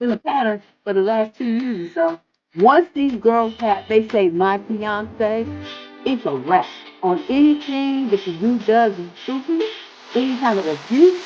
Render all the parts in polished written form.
been a pattern for the last 2 years. So once these girls have, they say my fiance, it's a wrap on anything that the dude does is stupid. Any kind of abuse,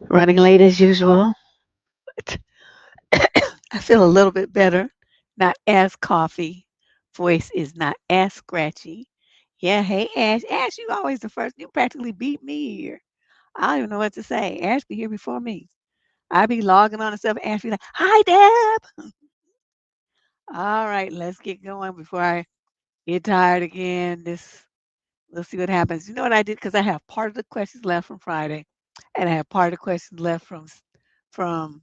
Running late as usual, but I feel a little bit better. Not as coffee. Voice is not as scratchy. Yeah, hey Ash. Ash, you always the first. You practically beat me here. I don't even know what to say. Ash be here before me. I be logging on and stuff. Ash be like, "Hi, Deb." All right, let's get going before I get tired again. This We'll see what happens. You know what I did? Because I have part of the questions left from Friday, and I have part of the questions left from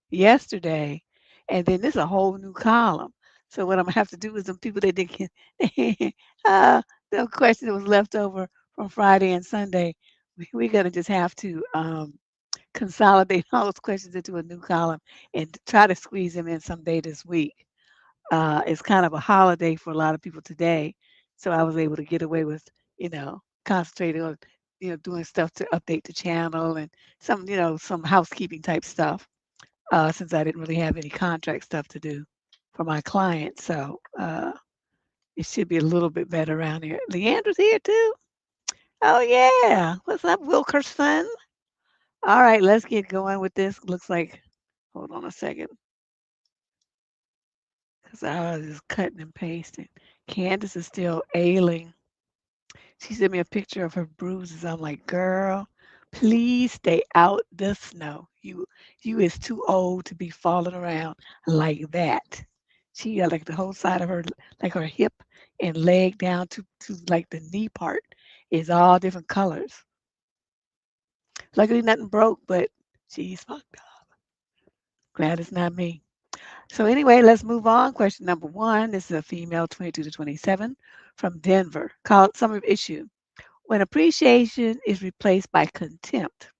yesterday, and then there's a whole new column. So what I'm gonna have to do is the people that didn't get the question that was left over from Friday and Sunday, we're gonna just have to consolidate all those questions into a new column and try to squeeze them in someday this week. It's kind of a holiday for a lot of people today, so I was able to get away with, concentrating on, doing stuff to update the channel and some housekeeping type stuff. Since I didn't really have any contract stuff to do for my clients, so it should be a little bit better around here. Leandra's here too. Oh yeah, what's up, Wilkerson? All right, let's get going with this. Looks like, hold on a second, because I was just cutting and pasting. Candace is still ailing. She sent me a picture of her bruises. I'm like, girl, please stay out the snow. You is too old to be falling around like that. She got like the whole side of her, like her hip and leg down to like the knee part is all different colors. Luckily nothing broke, but she's fucked up. Glad it's not me. So anyway, let's move on. Question number one. This is a female 22 to 27 from Denver. Called Summary of Issue. When appreciation is replaced by contempt.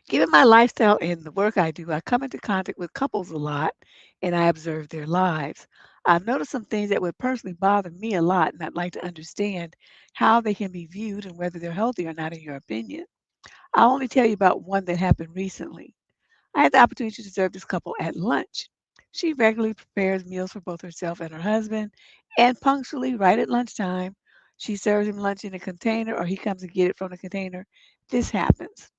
Given my lifestyle and the work I do, I come into contact with couples a lot and I observe their lives. I've noticed some things that would personally bother me a lot, and I'd like to understand how they can be viewed and whether they're healthy or not, in your opinion. I'll only tell you about one that happened recently. I had the opportunity to serve this couple at lunch. She regularly prepares meals for both herself and her husband, and punctually, right at lunchtime, she serves him lunch in a container or he comes and get it from the container. This happens.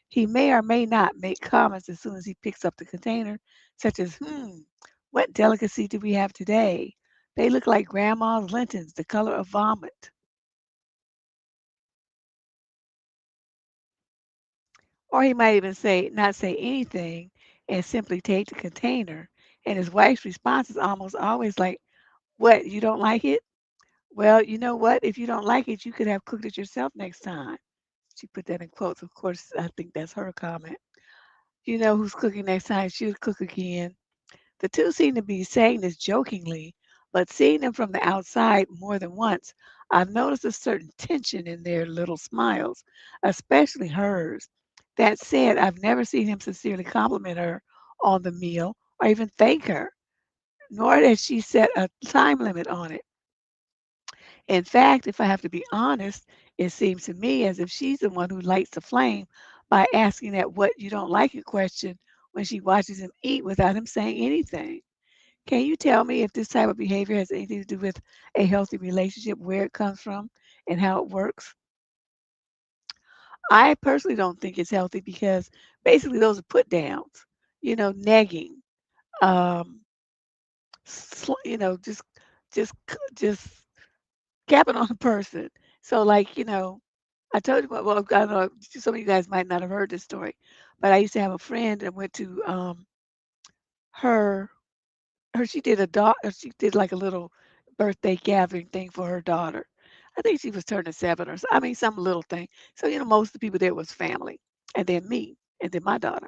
He may or may not make comments as soon as he picks up the container, such as, what delicacy do we have today? They look like grandma's lentils, the color of vomit. Or he might even not say anything and simply take the container. And his wife's response is almost always like, what, you don't like it? Well, you know what? If you don't like it, you could have cooked it yourself next time. She put that in quotes. Of course, I think that's her comment. You know who's cooking next time? She'll cook again. The two seem to be saying this jokingly, but seeing them from the outside more than once, I've noticed a certain tension in their little smiles, especially hers. That said, I've never seen him sincerely compliment her on the meal or even thank her, nor has she set a time limit on it. In fact, if I have to be honest, it seems to me as if she's the one who lights the flame by asking that what you don't like it question when she watches him eat without him saying anything. Can you tell me if this type of behavior has anything to do with a healthy relationship, where it comes from, and how it works? I personally don't think it's healthy because basically those are put downs, negging, um, just capping on a person. So like, I told you, well, I don't know, some of you guys might not have heard this story, but I used to have a friend that went to her she did she did like a little birthday gathering thing for her daughter. I think she was turning 7 or so. I mean, some little thing. So, most of the people there was family, and then me, and then my daughter.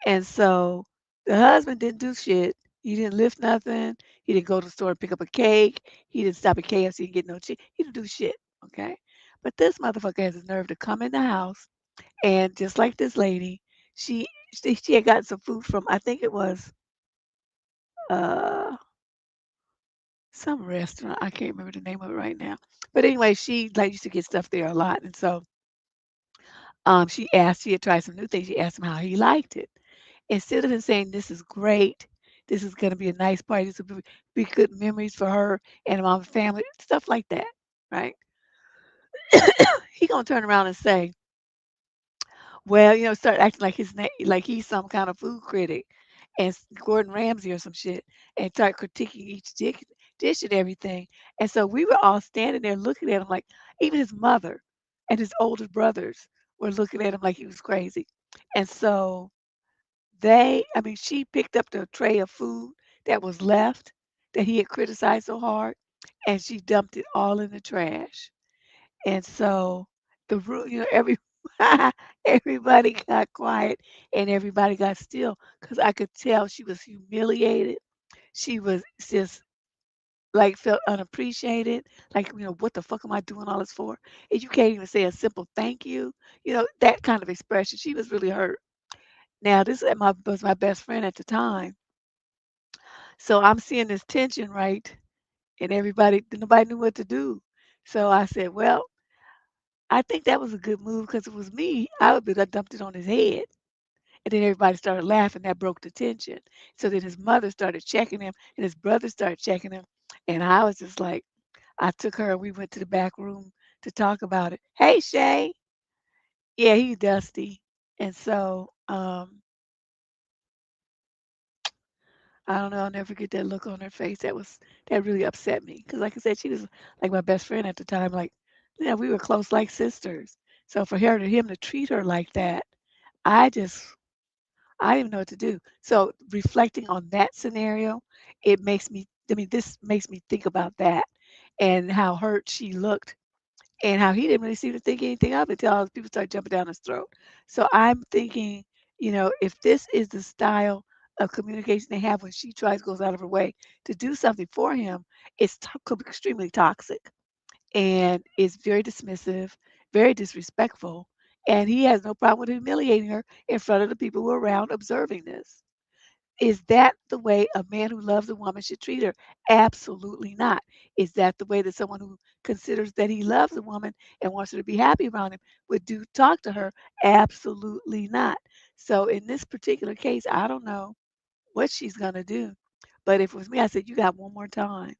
And so the husband didn't do shit. He didn't lift nothing. He didn't go to the store and pick up a cake. He didn't stop at KFC and get no chick. He didn't do shit. Okay. But this motherfucker has the nerve to come in the house and just like this lady, she she had gotten some food from I think it was uh some restaurant. I can't remember the name of it right now. But anyway, she like used to get stuff there a lot. And so she had tried some new things. She asked him how he liked it. Instead of him saying, "This is great, this is gonna be a nice party, this will be good memories for her and my family," stuff like that, right? He gonna turn around and say, well, start acting like his name, like he's some kind of food critic, and Gordon Ramsay or some shit, and start critiquing each dish and everything. And so we were all standing there looking at him like, even his mother and his older brothers were looking at him like he was crazy. And so I mean, she picked up the tray of food that was left that he had criticized so hard, and she dumped it all in the trash. And so the room, everybody got quiet and everybody got still because I could tell she was humiliated. She was just like felt unappreciated. Like, what the fuck am I doing all this for? And you can't even say a simple thank you. That kind of expression. She was really hurt. Now, this was my best friend at the time. So I'm seeing this tension, right? And nobody knew what to do. So I said, well, I think that was a good move because if it was me, I would have dumped it on his head. And then everybody started laughing. That broke the tension. So then his mother started checking him and his brother started checking him. And I was just like, I took her and we went to the back room to talk about it. Hey, Shay. Yeah, he's dusty. And so I don't know, I'll never forget that look on her face. That really upset me. Because like I said, she was like my best friend at the time. Like, yeah, we were close like sisters. So for him to treat her like that, I just I didn't know what to do. So reflecting on that scenario, this makes me think about that and how hurt she looked and how he didn't really seem to think anything of it until all those people started jumping down his throat. So I'm thinking, if this is the style of communication they have when she goes out of her way to do something for him, it's extremely toxic and is very dismissive, very disrespectful, and he has no problem with humiliating her in front of the people who are around observing this. Is that the way a man who loves a woman should treat her? Absolutely not. Is that the way that someone who considers that he loves a woman and wants her to be happy around him would talk to her? Absolutely not. So in this particular case, I don't know what she's gonna do. But if it was me, I said, you got one more time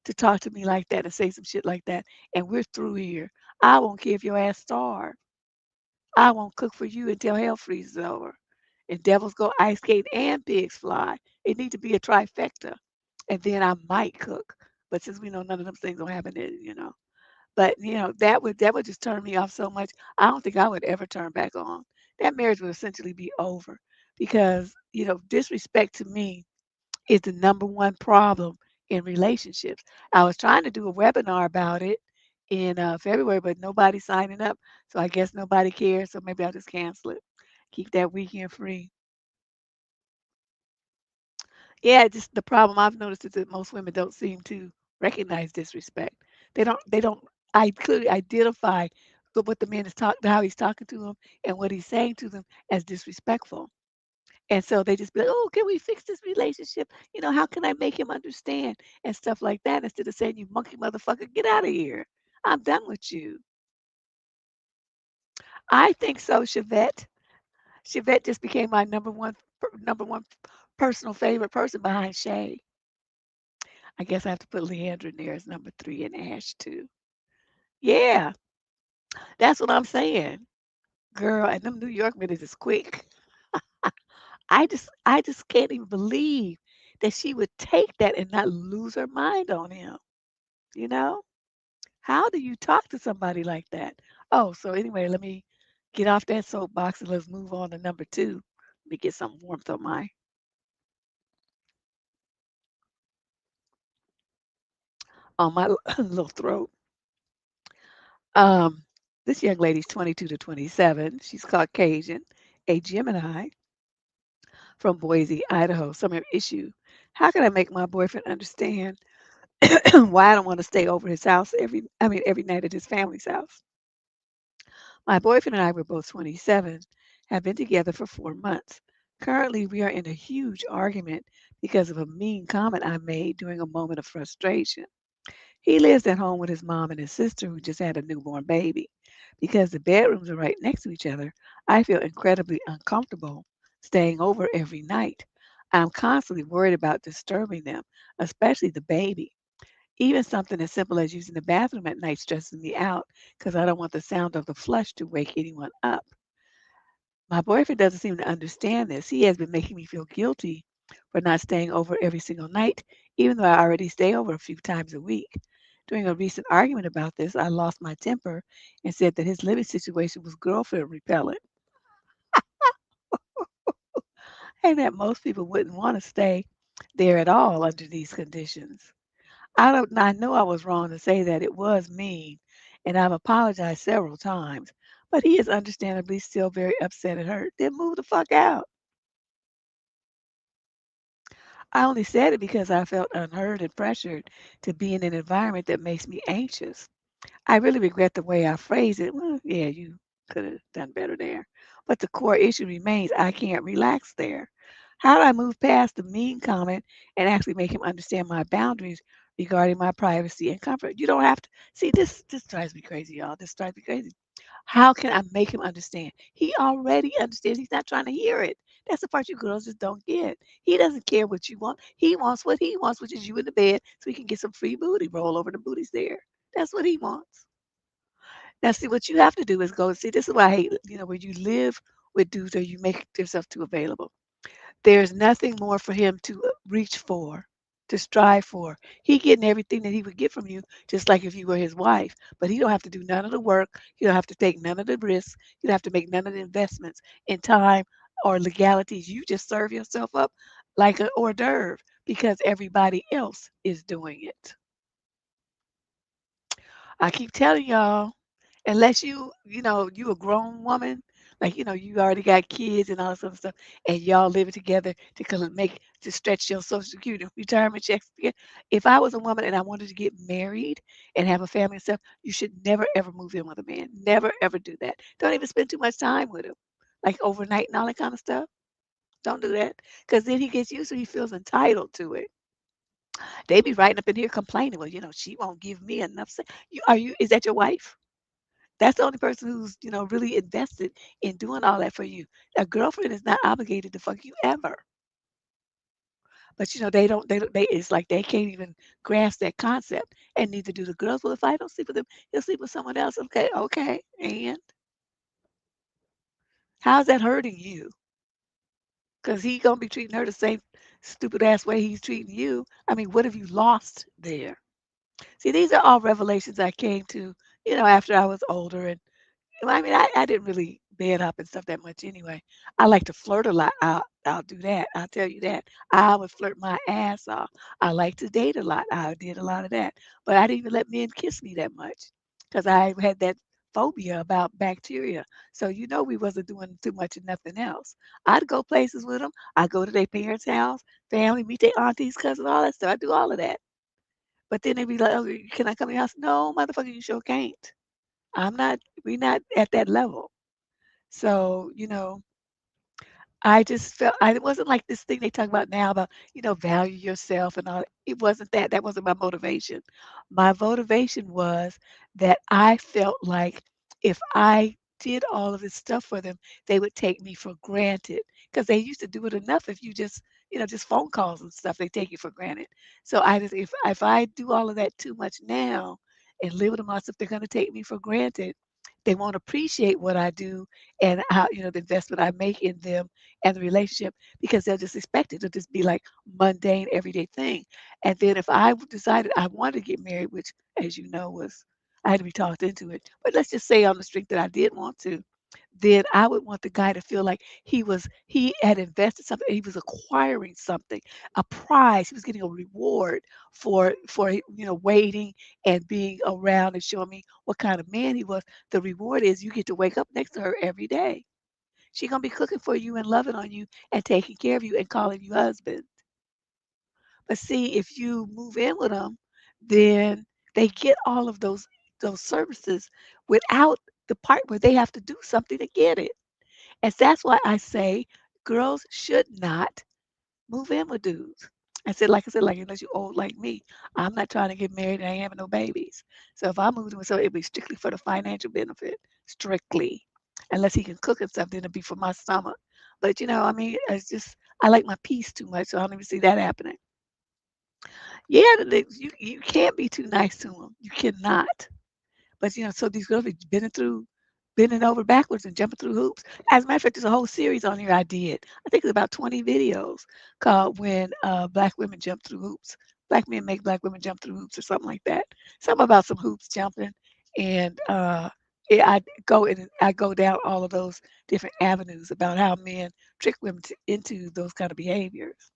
to talk to me like that and say some shit like that, and we're through here. I won't care if your ass starve. I won't cook for you until hell freezes over. And devils go ice skate and pigs fly. It needs to be a trifecta. And then I might cook. But since we know none of them things don't happen, But that would just turn me off so much. I don't think I would ever turn back on. That marriage would essentially be over because disrespect to me is the number one problem in relationships. I was trying to do a webinar about it in February, but nobody's signing up. So I guess nobody cares. So maybe I'll just cancel it. Keep that weekend free. Yeah, just the problem I've noticed is that most women don't seem to recognize disrespect. They don't I clearly identify what the man is talking, how he's talking to them and what he's saying to them as disrespectful. And so they just be like, "Oh, can we fix this relationship? How can I make him understand?" And stuff like that instead of saying, "You monkey motherfucker, get out of here. I'm done with you." I think so, Chevette. Chevette just became my number one personal favorite person behind Shay. I guess I have to put Leandra in there as number 3 and Ash too. Yeah, that's what I'm saying. Girl, and them New York minutes is quick. I just can't even believe. that she would take that and not lose her mind on him, you know? How do you talk to somebody like that? Oh, so anyway, let me get off that soapbox and let's move on to number two. Let me get some warmth on my little throat. Um, this young lady's 22 to 27. She's Caucasian, a Gemini from Boise, Idaho. Summer issue. How can I make my boyfriend understand why I don't want to stay over his house every night at his family's house? My boyfriend and I were both 27, have been together for 4 months. Currently, we are in a huge argument because of a mean comment I made during a moment of frustration. He lives at home with his mom and his sister, who just had a newborn baby. Because the bedrooms are right next to each other, I feel incredibly uncomfortable staying over every night. I'm constantly worried about disturbing them, especially the baby. Even something as simple as using the bathroom at night stresses me out because I don't want the sound of the flush to wake anyone up. My boyfriend doesn't seem to understand this. He has been making me feel guilty for not staying over every single night, even though I already stay over a few times a week. During a recent argument about this, I lost my temper and said that his living situation was girlfriend repellent and that most people wouldn't want to stay there at all under these conditions. I know I was wrong to say that it was mean, and I've apologized several times, but he is understandably still very upset and hurt. Then move the fuck out. I only said it because I felt unheard and pressured to be in an environment that makes me anxious. I really regret the way I phrased it. Well, yeah, you could have done better there. But the core issue remains I can't relax there. How do I move past the mean comment and actually make him understand my boundaries regarding my privacy and comfort? You don't have to see this drives me crazy, y'all. This drives me crazy. How can I make him understand? He already understands. He's not trying to hear it. That's the part you girls just don't get. He doesn't care what you want. He wants what he wants, which is you in the bed so he can get some free booty. Roll over the booty's there. That's what he wants. Now, see, what you have to do is go see. This is why I hate, where you live with dudes or you make yourself too available. There's nothing more for him to reach for, to strive for. He getting everything that he would get from you, just like if you were his wife. But he don't have to do none of the work. He don't have to take none of the risks. You don't have to make none of the investments in time or legalities. You just serve yourself up like an hors d'oeuvre because everybody else is doing it. I keep telling y'all, unless you a grown woman, like you already got kids and all this other stuff, and y'all living together to stretch your social security retirement checks together. If I was a woman and I wanted to get married and have a family and stuff, you should never ever move in with a man. Never ever do that. Don't even spend too much time with him, like overnight and all that kind of stuff. Don't do that, because then he gets used to. He feels entitled to it. They be writing up in here complaining. Well, she won't give me enough. Is that your wife? That's the only person who's, really invested in doing all that for you. A girlfriend is not obligated to fuck you ever. But it's like they can't even grasp that concept. And neither do the girls. Well, if I don't sleep with him, he'll sleep with someone else. Okay, okay. And how's that hurting you? Because he gonna be treating her the same stupid ass way he's treating you. I mean, what have you lost there? See, these are all revelations I came to, after I was older and well, I mean, I didn't really bed hop and stuff that much anyway. I like to flirt a lot. I'll do that. I'll tell you that. I would flirt my ass off. I like to date a lot. I did a lot of that. But I didn't even let men kiss me that much because I had that phobia about bacteria. So we wasn't doing too much of nothing else. I'd go places with them. I'd go to their parents' house, family, meet their aunties, cousins, all that stuff. I do all of that. But then they'd be like, "Oh, can I come in your house?" No, motherfucker, you sure can't. We're not at that level. So, I just felt it wasn't like this thing they talk about now about, value yourself and all. It wasn't that. That wasn't my motivation. My motivation was that I felt like if I did all of this stuff for them, they would take me for granted because they used to do it enough. If you just phone calls and stuff, they take you for granted. So I just, if I do all of that too much now and live with them myself, they're going to take me for granted. They won't appreciate what I do and how, the investment I make in them and the relationship because they'll just expect it to just be like mundane, everyday thing. And then if I decided I wanted to get married, which, as you know, was I had to be talked into it. But let's just say on the strength that I did want to, then I would want the guy to feel like he had invested something, he was acquiring something, a prize. He was getting a reward for waiting and being around and showing me what kind of man he was. The reward is you get to wake up next to her every day. She's gonna be cooking for you and loving on you and taking care of you and calling you husband. But see, if you move in with them, then they get all of those services without the part where they have to do something to get it. And that's why I say girls should not move in with dudes. I said, like unless you're old like me, I'm not trying to get married and I ain't having no babies. So if I moved in with somebody, it'd be strictly for the financial benefit, strictly. Unless he can cook and something to be for my stomach. But I mean, it's just I like my peace too much, so I don't even see that happening. Yeah, you can't be too nice to them. You cannot. But so these girls be bending over backwards and jumping through hoops. As a matter of fact, there's a whole series on here I did. I think it's about 20 videos called "When Black Women Jump Through Hoops." Black men make black women jump through hoops, or something like that. Something about some hoops jumping, and yeah, I go down all of those different avenues about how men trick women into those kind of behaviors.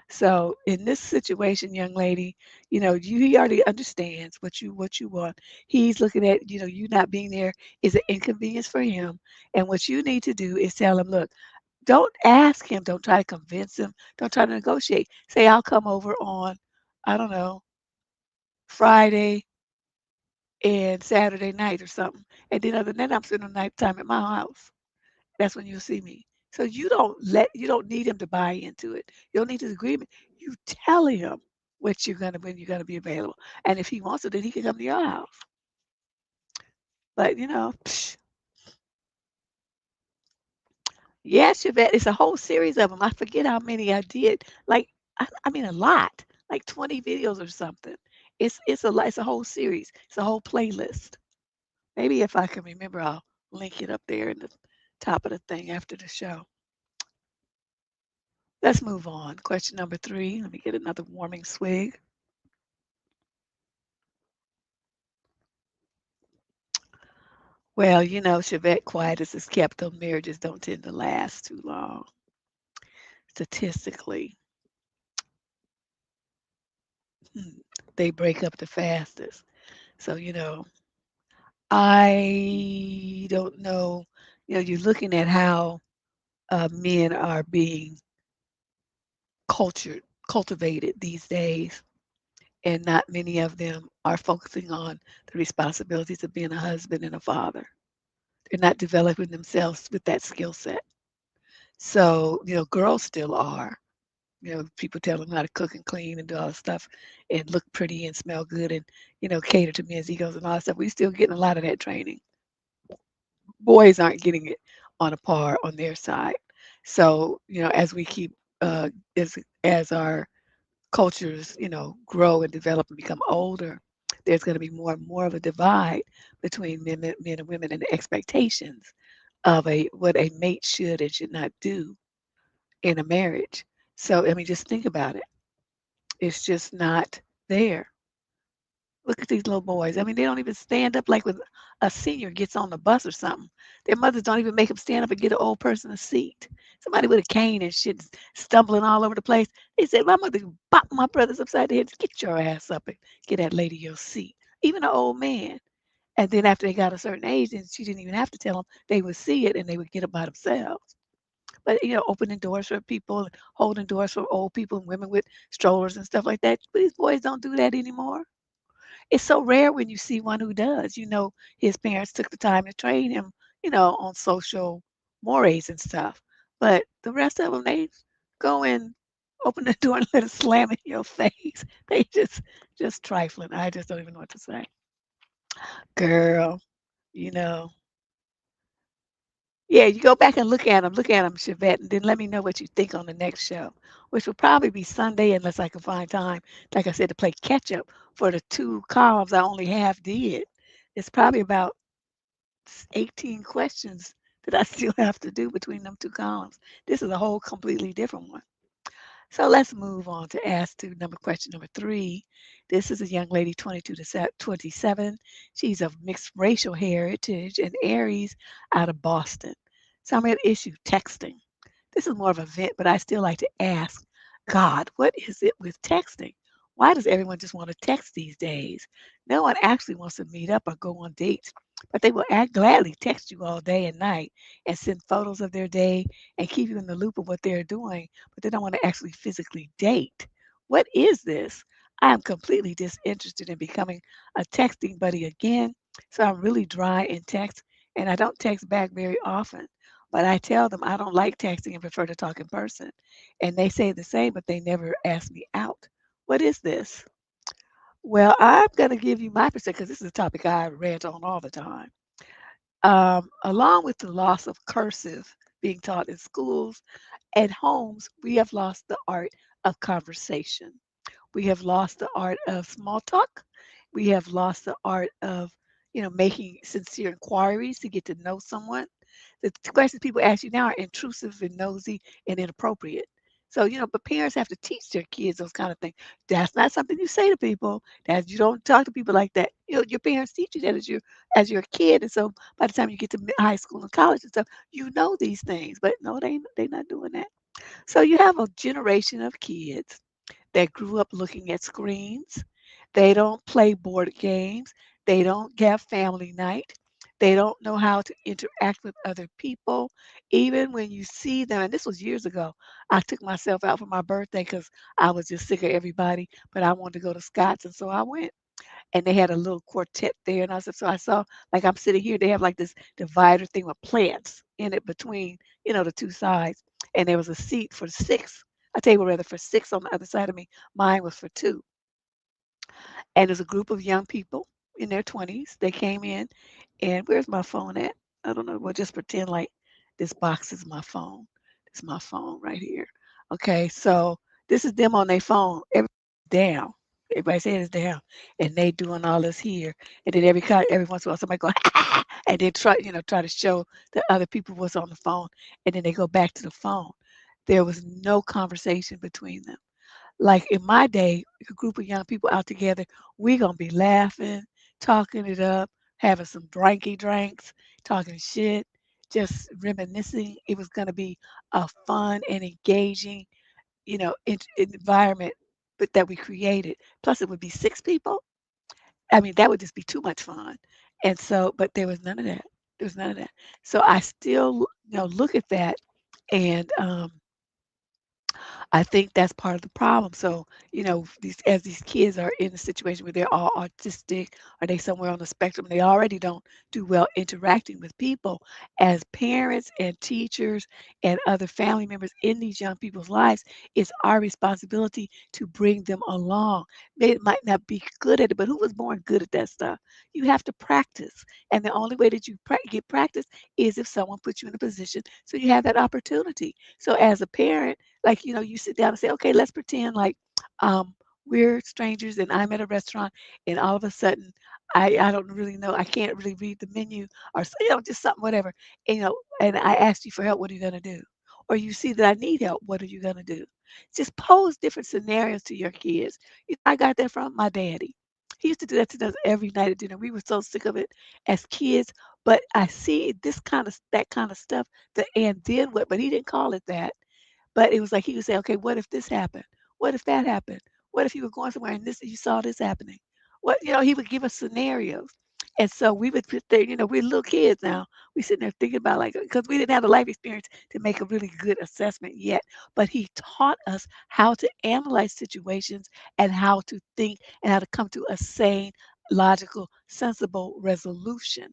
So in this situation, young lady, he already understands what you want. He's looking at, you not being there is an inconvenience for him. And what you need to do is tell him, look, don't ask him, don't try to convince him, don't try to negotiate. Say, I'll come over on, I don't know, Friday and Saturday night or something. And then other than that, I'm spending night time at my house. That's when you'll see me. So you don't need him to buy into it. You don't need his agreement. You tell him when you're gonna be available. And if he wants it, then he can come to your house. But psh, yes, Yvette, it's a whole series of them. I forget how many I did. Like I mean a lot, like 20 videos or something. It's a whole series. It's a whole playlist. Maybe if I can remember, I'll link it up there in the top of the thing after the show. Let's move on. Question number 3. Let me get another warming swig. Well, Chevette quietness is kept, though marriages don't tend to last too long. Statistically, hmm, they break up the fastest. So, I don't know. You're looking at how men are being cultivated these days, and not many of them are focusing on the responsibilities of being a husband and a father. They're not developing themselves with that skill set. So, girls still are. People tell them how to cook and clean and do all this stuff and look pretty and smell good and, cater to men's egos and all that stuff. We still getting a lot of that training. Boys aren't getting it on a par on their side. So, as we keep as our cultures, grow and develop and become older, there's going to be more and more of a divide between men and women and the expectations of a what a mate should and should not do in a marriage. So, I mean, just think about it. It's just not there. Look at these little boys. I mean, they don't even stand up like when a senior gets on the bus or something. Their mothers don't even make them stand up and get an old person a seat. Somebody with a cane and shit stumbling all over the place. They said, my mother bop my brothers upside the head. Get your ass up and get that lady your seat. Even an old man. And then after they got a certain age, then she didn't even have to tell them. They would see it and they would get up by themselves. But opening doors for people and holding doors for old people and women with strollers and stuff like that. But these boys don't do that anymore. It's so rare when you see one who does. His parents took the time to train him, on social mores and stuff. But the rest of them, they go and open the door and let it slam in your face. They just trifling. I just don't even know what to say. Girl, you know. Yeah, you go back and look at them, Chevette, and then let me know what you think on the next show, which will probably be Sunday unless I can find time, like I said, to play catch up for the 2 columns I only half did. It's probably about 18 questions that I still have to do between them two columns. This is a whole completely different one. So let's move on to ask to number question number 3. This is a young lady, 22 to 27. She's of mixed racial heritage and Aries out of Boston. So I'm at issue texting. This is more of a vent, but I still like to ask God, what is it with texting? Why does everyone just want to text these days? No one actually wants to meet up or go on dates, but they will gladly text you all day and night and send photos of their day and keep you in the loop of what they're doing, but they don't want to actually physically date. What is this? I am completely disinterested in becoming a texting buddy again, so I'm really dry in text and I don't text back very often. But I tell them I don't like texting and prefer to talk in person. And they say the same, but they never ask me out. What is this? Well, I'm going to give you my perspective because this is a topic I rant on all the time. Along with the loss of cursive being taught in schools and homes, we have lost the art of conversation. We have lost the art of small talk. We have lost the art of, making sincere inquiries to get to know someone. The questions people ask you now are intrusive and nosy and inappropriate. So, but parents have to teach their kids those kind of things. That's not something you say to people. That you don't talk to people like that. Your parents teach you that as you're a kid, and so by the time you get to high school and college and stuff, you know these things. But no, they're not doing that. So you have a generation of kids that grew up looking at screens. They don't play board games. They don't have family night. They don't know how to interact with other people. Even when you see them, and this was years ago, I took myself out for my birthday because I was just sick of everybody, but I wanted to go to Scott's, and so I went. And they had a little quartet there, and I said, so I saw, like I'm sitting here, they have like this divider thing with plants in it between, the two sides, and there was a seat for 6, a table rather for 6 on the other side of me. Mine was for 2. And there's a group of young people in their 20s. They came in, and where's my phone at? I don't know. We'll just pretend like this box is my phone. It's my phone right here. Okay, so this is them on their phone. Everybody's down. Everybody's head is down, and they doing all this here. And then every once in a while, somebody go, and they try to show the other people what's on the phone, and then they go back to the phone. There was no conversation between them. Like in my day, a group of young people out together, we gonna be laughing, talking it up, having some drinky drinks, talking shit, just reminiscing. It was gonna be a fun and engaging, environment, but that we created. Plus, it would be 6 people. I mean, that would just be too much fun. And so, but there was none of that. There was none of that. So I still, look at that, and I think that's part of the problem. So, these kids are in a situation where they're all autistic or they somewhere on the spectrum, they already don't do well interacting with people. As parents and teachers and other family members in these young people's lives, it's our responsibility to bring them along. They might not be good at it, but who was born good at that stuff? You have to practice. And the only way that you get practice is if someone puts you in a position so you have that opportunity. So as a parent, like, you sit down and say, okay, let's pretend like um, we're strangers and I'm at a restaurant and all of a sudden I don't really know, I can't really read the menu or, just something, whatever. And I asked you for help, what are you going to do? Or you see that I need help, what are you going to do? Just pose different scenarios to your kids. I got that from my daddy. He used to do that to us every night at dinner. We were so sick of it as kids, but I see that kind of stuff. And then what? But he didn't call it that, but it was like he would say, "Okay, what if this happened? What if that happened? What if you were going somewhere and you saw this happening?" He would give us scenarios. And so we would sit there, we're little kids now. We sitting there thinking about, like, because we didn't have the life experience to make a really good assessment yet. But he taught us how to analyze situations and how to think and how to come to a sane, logical, sensible resolution.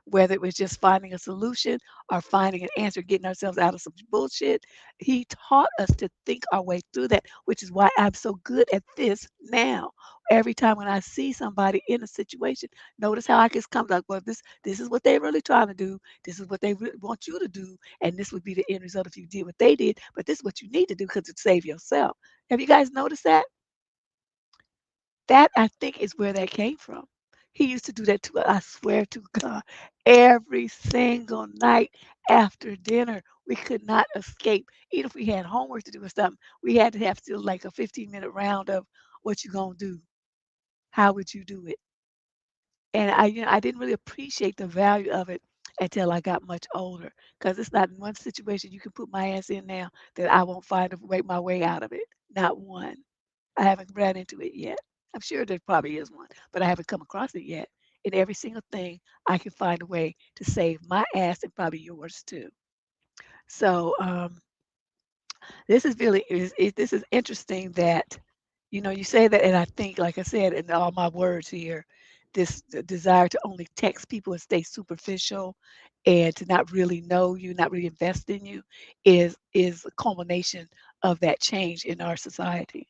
Whether it was just finding a solution or finding an answer, getting ourselves out of some bullshit, he taught us to think our way through that, which is why I'm so good at this now. Every time when I see somebody in a situation, notice how I just come like, well, this is what they're really trying to do. This is what they really want you to do, and this would be the end result if you did what they did. But this is what you need to do because to save yourself. Have you guys noticed that? That I think is where that came from. He used to do that to us, I swear to God, every single night after dinner. We could not escape. Even if we had homework to do or something, we had to have still like a 15-minute round of what you gonna do? How would you do it? And I didn't really appreciate the value of it until I got much older. Because it's not one situation you can put my ass in now that I won't find a way my way out of it. Not one. I haven't ran into it yet. I'm sure there probably is one, but I haven't come across it yet. In every single thing, I can find a way to save my ass and probably yours too. So this is really this is interesting that you say that, and I think, like I said, in all my words here, this desire to only text people and stay superficial, and to not really know you, not really invest in you, is a culmination of that change in our society.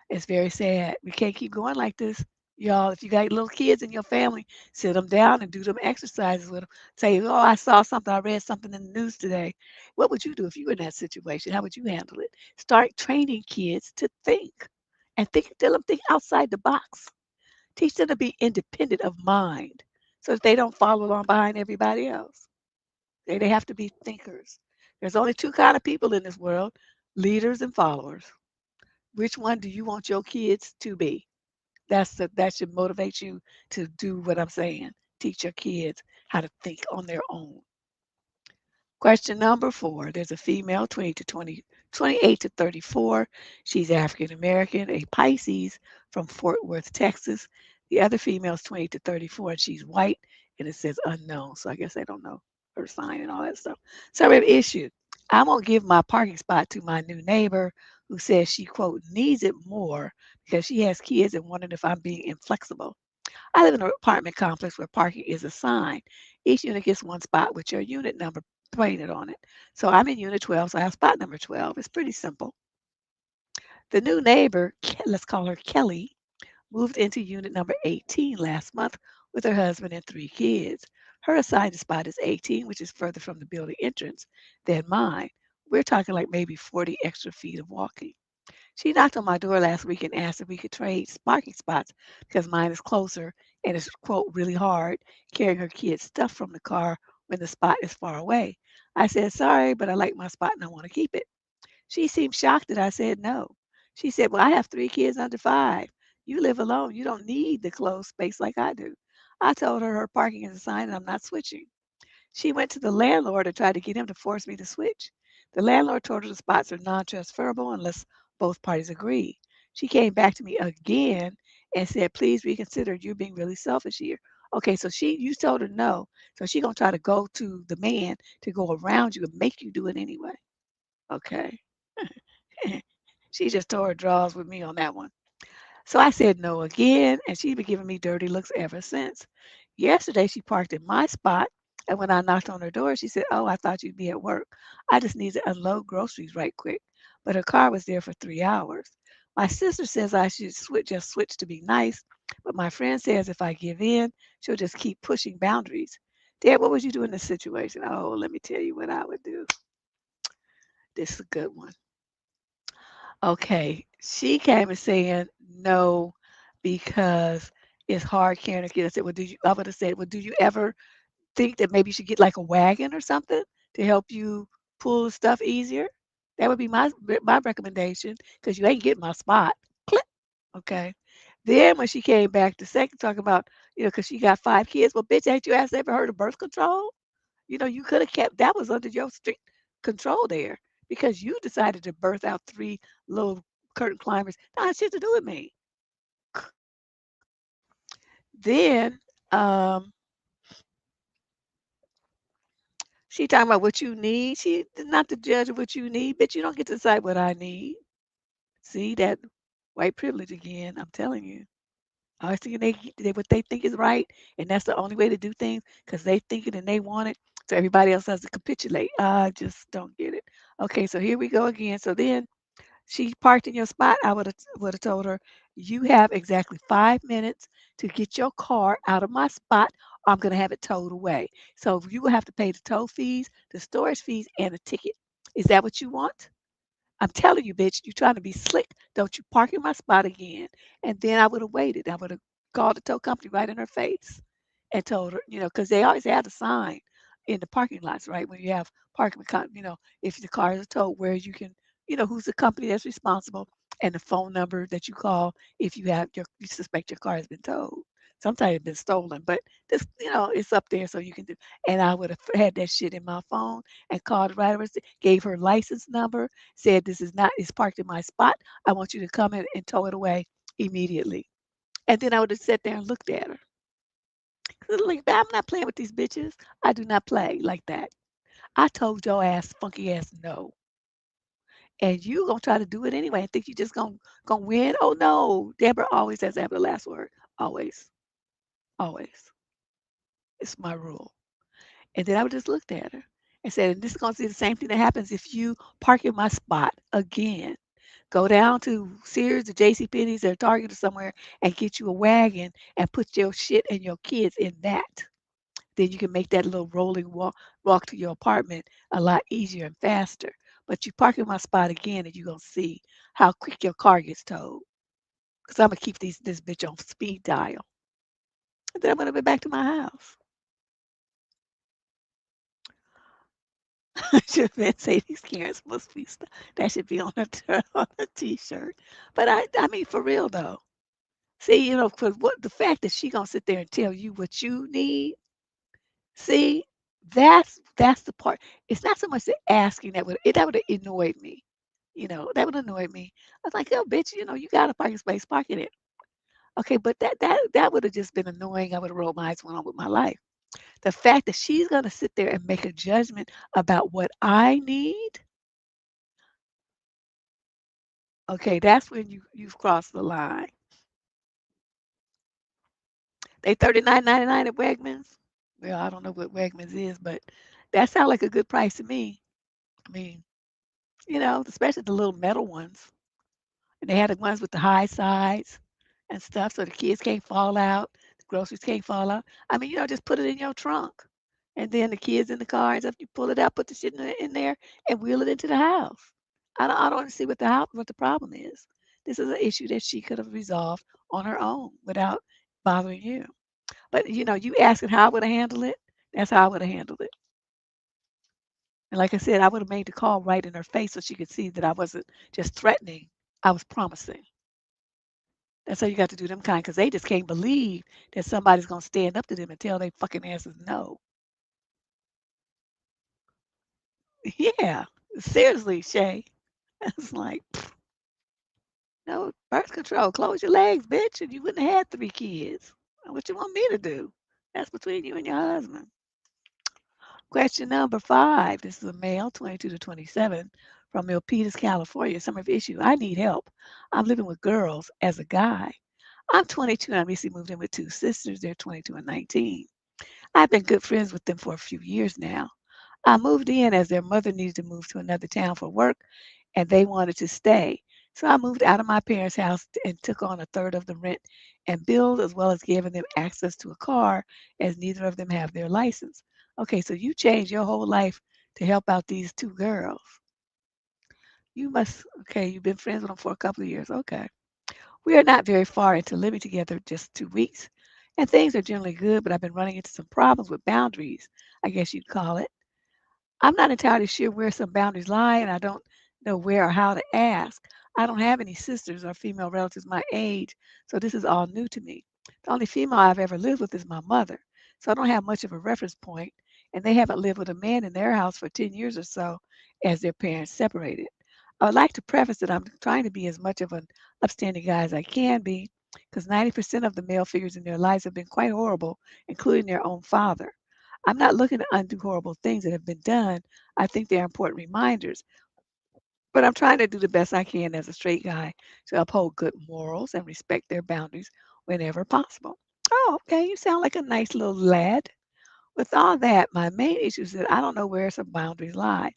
It's very sad. We can't keep going like this. Y'all, if you got little kids in your family, sit them down and do them exercises with them. Say, oh, I saw something, I read something in the news today. What would you do if you were in that situation? How would you handle it? Start training kids to think and tell them think outside the box. Teach them to be independent of mind so that they don't follow along behind everybody else. They have to be thinkers. There's only two kind of people in this world, leaders and followers. Which one do you want your kids to be? That should motivate you to do what I'm saying. Teach your kids how to think on their own. Question number 4. There's a female, 20 to 20, 28 to 34. She's African American, a Pisces from Fort Worth, Texas. The other female is 20 to 34, and she's white, and it says unknown. So I guess they don't know her sign and all that stuff. So we have an issue. I'm going to give my parking spot to my new neighbor who says she, quote, needs it more because she has kids and wondering if I'm being inflexible. I live in an apartment complex where parking is assigned. Each unit gets one spot with your unit number painted on it. So I'm in unit 12, so I have spot number 12. It's pretty simple. The new neighbor, let's call her Kelly, moved into unit number 18 last month with her husband and 3 kids. Her assigned spot is 18, which is further from the building entrance than mine. We're talking like maybe 40 extra feet of walking. She knocked on my door last week and asked if we could trade parking spots because mine is closer and it's, quote, really hard carrying her kids' stuff from the car when the spot is far away. I said, sorry, but I like my spot and I want to keep it. She seemed shocked that I said no. She said, well, I have 3 kids under 5. You live alone. You don't need the closed space like I do. I told her her parking is assigned and I'm not switching. She went to the landlord and tried to get him to force me to switch. The landlord told her the spots are non-transferable unless both parties agree. She came back to me again and said, please reconsider. You're being really selfish here. Okay, so you told her no. So she's gonna try to go to the man to go around you and make you do it anyway. Okay. She just tore her drawers with me on that one. So I said no again, and she's been giving me dirty looks ever since. Yesterday, she parked in my spot, and when I knocked on her door, she said, oh, I thought you'd be at work. I just need to unload groceries right quick. But her car was there for 3 hours. My sister says I should just switch to be nice, but my friend says if I give in, she'll just keep pushing boundaries. Dad, what would you do in this situation? Oh, let me tell you what I would do. This is a good one. Okay, she came and saying no because it's hard carrying a kid. I said, well, I would have said, well, do you ever think that maybe you should get like a wagon or something to help you pull stuff easier? That would be my recommendation because you ain't getting my spot. Click. Okay. Then when she came back the second talking about, because she got 5 kids, well, bitch, ain't you ever heard of birth control? You could have kept that was under your strict control there because you decided to birth out 3 little curtain climbers. That had shit to do with me. Then she talking about what you need. She is not the judge of what you need, bitch. You don't get to decide what I need. See that white privilege again. I'm telling you. I was thinking they what they think is right, and that's the only way to do things because they think it and they want it. So everybody else has to capitulate. I just don't get it. Okay, so here we go again. So then she parked in your spot. I would have told her, you have exactly 5 minutes to get your car out of my spot, or I'm gonna have it towed away. So you will have to pay the tow fees, the storage fees, and a ticket. Is that what you want? I'm telling you, bitch, you trying to be slick. Don't you park in my spot again. And then I would have waited. I would have called the tow company right in her face and told her, because they always have a sign in the parking lots, right? When you have parking, if the car is towed, where you can, who's the company that's responsible and the phone number that you call if you suspect your car has been towed. Sometimes it's been stolen, but this, it's up there so you can do. And I would have had that shit in my phone and called right over, gave her license number, said this is not, it's parked in my spot. I want you to come in and tow it away immediately. And then I would have sat there and looked at her. 'Cause like, I'm not playing with these bitches. I do not play like that. I told your ass, funky ass, no. And you gonna try to do it anyway and think you just gonna win? Oh no. Deborah always has to have the last word. Always. Always. It's my rule. And then I would just looked at her and said, and this is gonna be the same thing that happens if you park in my spot again. Go down to Sears or JCPenney's or Target or somewhere and get you a wagon and put your shit and your kids in that. Then you can make that little rolling walk to your apartment a lot easier and faster. But you park in my spot again and you're gonna see how quick your car gets towed. Because I'm gonna keep this bitch on speed dial. And then I'm gonna be back to my house. I should have been say these Karens must be that should be on a t-shirt. But I mean for real though. See, for what the fact that she gonna sit there and tell you what you need. See, that's the part. It's not so much the asking that would have annoyed me. That would annoy me. I was like, yo, bitch, you got a parking space, park in it. Okay, but that would have just been annoying. I would have rolled my eyes, went on with my life. The fact that she's gonna sit there and make a judgment about what I need, okay, that's when you've crossed the line. They 39.99 at Wegmans. Well, I don't know what Wegmans is, but that sounds like a good price to me. I mean, especially the little metal ones. And they had the ones with the high sides and stuff so the kids can't fall out, the groceries can't fall out. I mean, just put it in your trunk. And then the kids in the car and stuff, you pull it out, put the shit in there and wheel it into the house. I don't see what the problem is. This is an issue that she could have resolved on her own without bothering you. But you asking how I would have handled it, that's how I would have handled it. And like I said, I would have made the call right in her face so she could see that I wasn't just threatening. I was promising. That's how you got to do them kind, because they just can't believe that somebody's gonna stand up to them and tell their fucking asses no. Yeah, seriously, Shay. It's like, no, birth control. Close your legs, bitch, and you wouldn't have had 3 kids. What you want me to do? That's between you and your husband. Question number 5. This is a male, 22 to 27, from Milpitas, California. Summer of issue. I need help. I'm living with girls as a guy. I'm 22 and I recently moved in with 2 sisters. They're 22 and 19. I've been good friends with them for a few years now. I moved in as their mother needed to move to another town for work and they wanted to stay. So I moved out of my parents' house and took on a third of the rent and bills, as well as giving them access to a car, as neither of them have their license. Okay, so you changed your whole life to help out these 2 girls. Okay, you've been friends with them for a couple of years. Okay. We are not very far into living together, just 2 weeks. And things are generally good, but I've been running into some problems with boundaries, I guess you'd call it. I'm not entirely sure where some boundaries lie, and I don't know where or how to ask. I don't have any sisters or female relatives my age, so this is all new to me. The only female I've ever lived with is my mother, so I don't have much of a reference point, and they haven't lived with a man in their house for 10 years or so as their parents separated. I would like to preface that I'm trying to be as much of an upstanding guy as I can be, because 90% of the male figures in their lives have been quite horrible, including their own father. I'm not looking to undo horrible things that have been done. I think they're important reminders. But I'm trying to do the best I can as a straight guy to uphold good morals and respect their boundaries whenever possible. Oh, okay. You sound like a nice little lad. With all that, my main issue is that I don't know where some boundaries lie.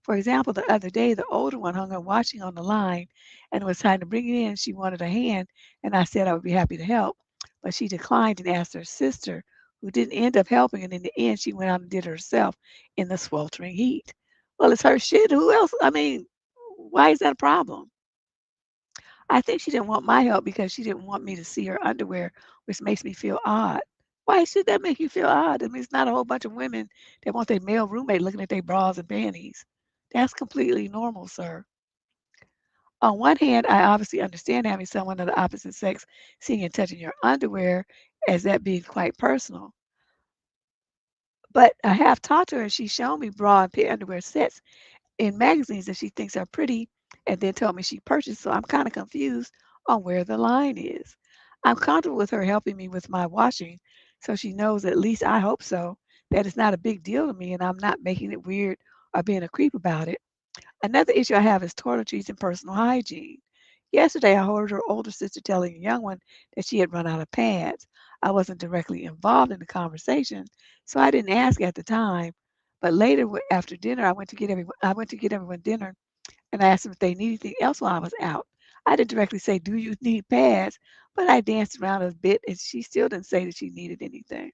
For example, the other day, the older one hung her washing on the line and it was time to bring it in. She wanted a hand, and I said I would be happy to help. But she declined and asked her sister, who didn't end up helping. And in the end, she went out and did it herself in the sweltering heat. Well, it's her shit. Who else? I mean, why is that a problem? I think she didn't want my help because she didn't want me to see her underwear, which makes me feel odd. Why should that make you feel odd? I mean, it's not a whole bunch of women that want their male roommate looking at their bras and panties. That's completely normal, sir. On one hand, I obviously understand having someone of the opposite sex seeing and touching your underwear as that being quite personal. But I have talked to her and she's shown me bra and underwear sets in magazines that she thinks are pretty and then told me she purchased. So I'm kind of confused on where the line is. I'm comfortable with her helping me with my washing so she knows, at least I hope so, that it's not a big deal to me and I'm not making it weird or being a creep about it. Another issue I have is toiletries and personal hygiene. Yesterday, I heard her older sister telling a young one that she had run out of pads. I wasn't directly involved in the conversation, so I didn't ask at the time. But later, after dinner, I went to get everyone dinner, and I asked them if they needed anything else while I was out. I didn't directly say, "Do you need pads?" But I danced around a bit, and she still didn't say that she needed anything.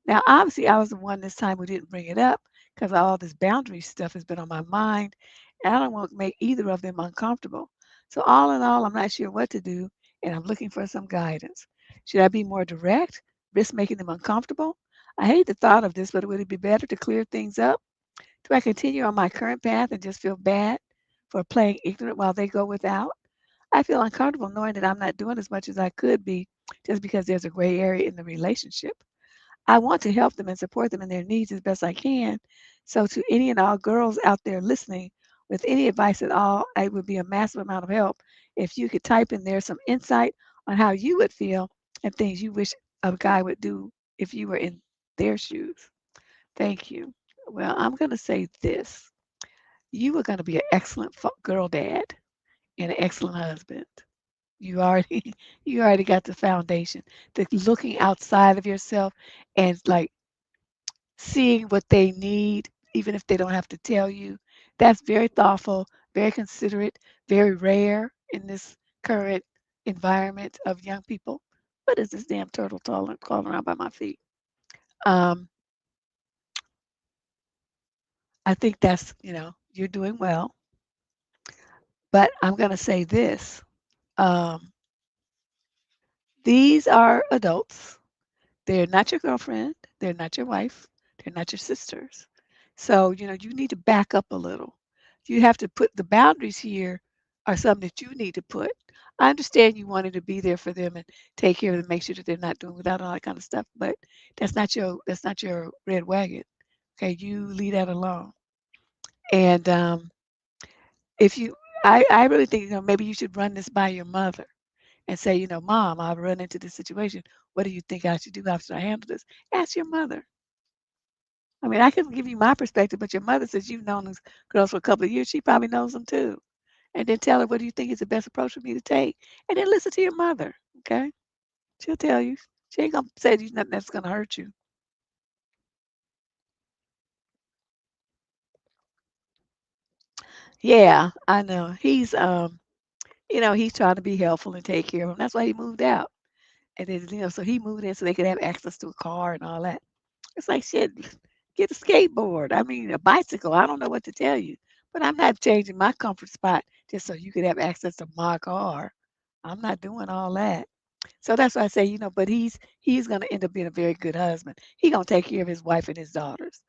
Now, obviously, I was the one this time who didn't bring it up because all this boundary stuff has been on my mind, and I don't want to make either of them uncomfortable. So, all in all, I'm not sure what to do, and I'm looking for some guidance. Should I be more direct, risk making them uncomfortable? I hate the thought of this, but would it be better to clear things up? Do I continue on my current path and just feel bad for playing ignorant while they go without? I feel uncomfortable knowing that I'm not doing as much as I could be just because there's a gray area in the relationship. I want to help them and support them in their needs as best I can. So, to any and all girls out there listening, with any advice at all, it would be a massive amount of help if you could type in there some insight on how you would feel and things you wish a guy would do if you were in their shoes. Thank you. Well, I'm going to say this: you are going to be an excellent girl dad and an excellent husband. You already, you already got the foundation. The looking outside of yourself and like seeing what they need, even if they don't have to tell you. That's very thoughtful, very considerate, very rare in this current environment of young people. What is this damn turtle crawling around by my feet? Um, I think that's, you're doing well. But I'm going to say this. Um, these are adults. They're not your girlfriend. They're not your wife. They're not your sisters. So, you need to back up a little. You have to put the boundaries here are something that you need to put. I understand you wanted to be there for them and take care of them, make sure that they're not doing without all that kind of stuff, but that's not your red wagon. Okay, you leave that alone. And if you I really think, maybe you should run this by your mother and say, Mom, I've run into this situation. What do you think I should do after I handle this? Ask your mother. I mean, I can give you my perspective, but your mother says you've known these girls for a couple of years. She probably knows them too. And then tell her, what do you think is the best approach for me to take? And then listen to your mother. Okay? She'll tell you. She ain't gonna say you nothing that's gonna hurt you. Yeah, I know. He's trying to be helpful and take care of him. That's why he moved out. And then, so he moved in so they could have access to a car and all that. It's like, shit, get a skateboard. I mean, a bicycle. I don't know what to tell you. But I'm not changing my comfort spot just so you could have access to my car. I'm not doing all that. So that's why I say, but he's gonna end up being a very good husband. He gonna take care of his wife and his daughters.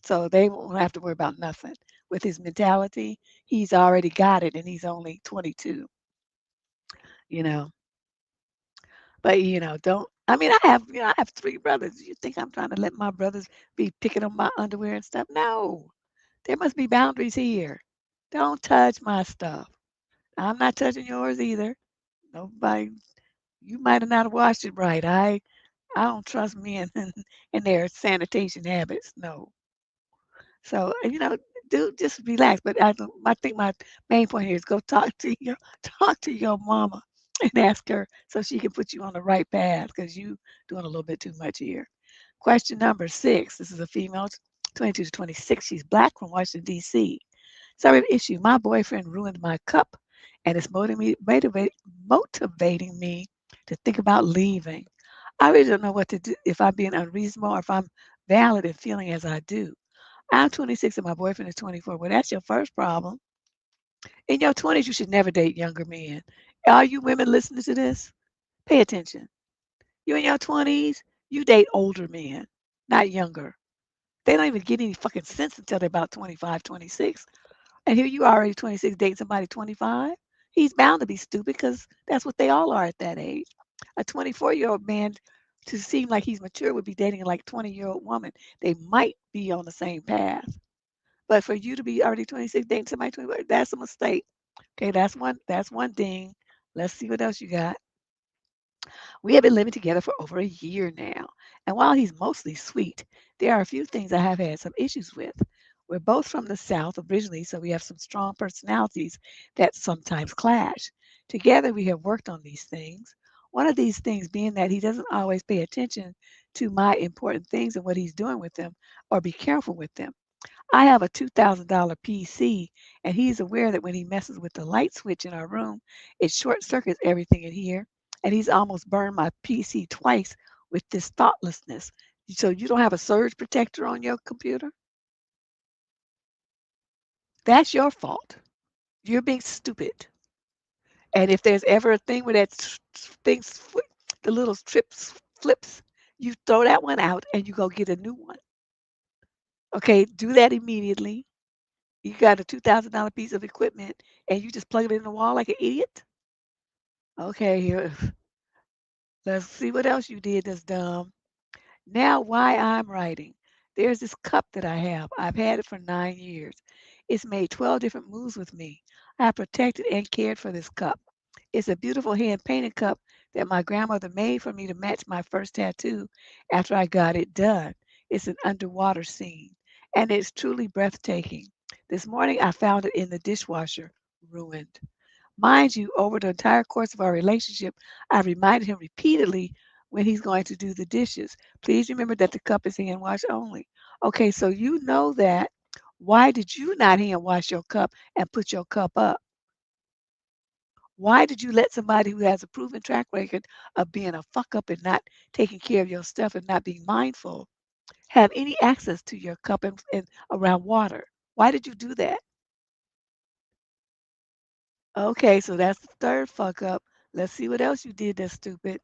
So they won't have to worry about nothing. With his mentality, he's already got it and he's only 22, you know. But don't I mean I have three brothers. You think I'm trying to let my brothers be picking on my underwear and stuff? No. There must be boundaries here. Don't touch my stuff. I'm not touching yours either. Nobody you might have not washed it right. I don't trust men and their sanitation habits. No. So do just relax. But I think my main point here is go talk to your mama and ask her so she can put you on the right path because you doing a little bit too much here. Question number 6. This is a female, 22 to 26. She's black from Washington D.C. Sorry to issue. My boyfriend ruined my cup and it's motivating me to think about leaving. I really don't know what to do if I'm being unreasonable or if I'm valid in feeling as I do. I'm 26 and my boyfriend is 24. Well, that's your first problem. In your 20s, you should never date younger men. All you women listening to this, pay attention. You in your 20s, you date older men, not younger. They don't even get any fucking sense until they're about 25, 26. And here you are already 26 dating somebody 25. He's bound to be stupid because that's what they all are at that age. A 24-year-old man to seem like he's mature would be dating like a 20-year-old woman. They might be on the same path. But for you to be already 26 dating somebody 25, that's a mistake. Okay, that's one thing. Let's see what else you got. We have been living together for over a year now, and while he's mostly sweet, there are a few things I have had some issues with. We're both from the South originally, so we have some strong personalities that sometimes clash. Together, we have worked on these things. One of these things being that he doesn't always pay attention to my important things and what he's doing with them or be careful with them. I have a $2,000 PC, and he's aware that when he messes with the light switch in our room, it short circuits everything in here. And he's almost burned my PC twice with this thoughtlessness. So you don't have a surge protector on your computer? That's your fault. You're being stupid. And if there's ever a thing where the little strips flips, you throw that one out and you go get a new one. Okay, do that immediately. You got a $2,000 piece of equipment and you just plug it in the wall like an idiot? Okay, here, let's see what else you did that's dumb. Now, why I'm writing. There's this cup that I have. I've had it for 9 years. It's made 12 different moves with me. I have protected and cared for this cup. It's a beautiful hand painted cup that my grandmother made for me to match my first tattoo after I got it done. It's an underwater scene, and it's truly breathtaking. This morning, I found it in the dishwasher, ruined. Mind you, over the entire course of our relationship, I reminded him repeatedly when he's going to do the dishes. Please remember that the cup is hand wash only. Okay, so you know that. Why did you not hand wash your cup and put your cup up? Why did you let somebody who has a proven track record of being a fuck up and not taking care of your stuff and not being mindful have any access to your cup and around water? Why did you do that? Okay, so that's the third fuck up. Let's see what else you did that's stupid.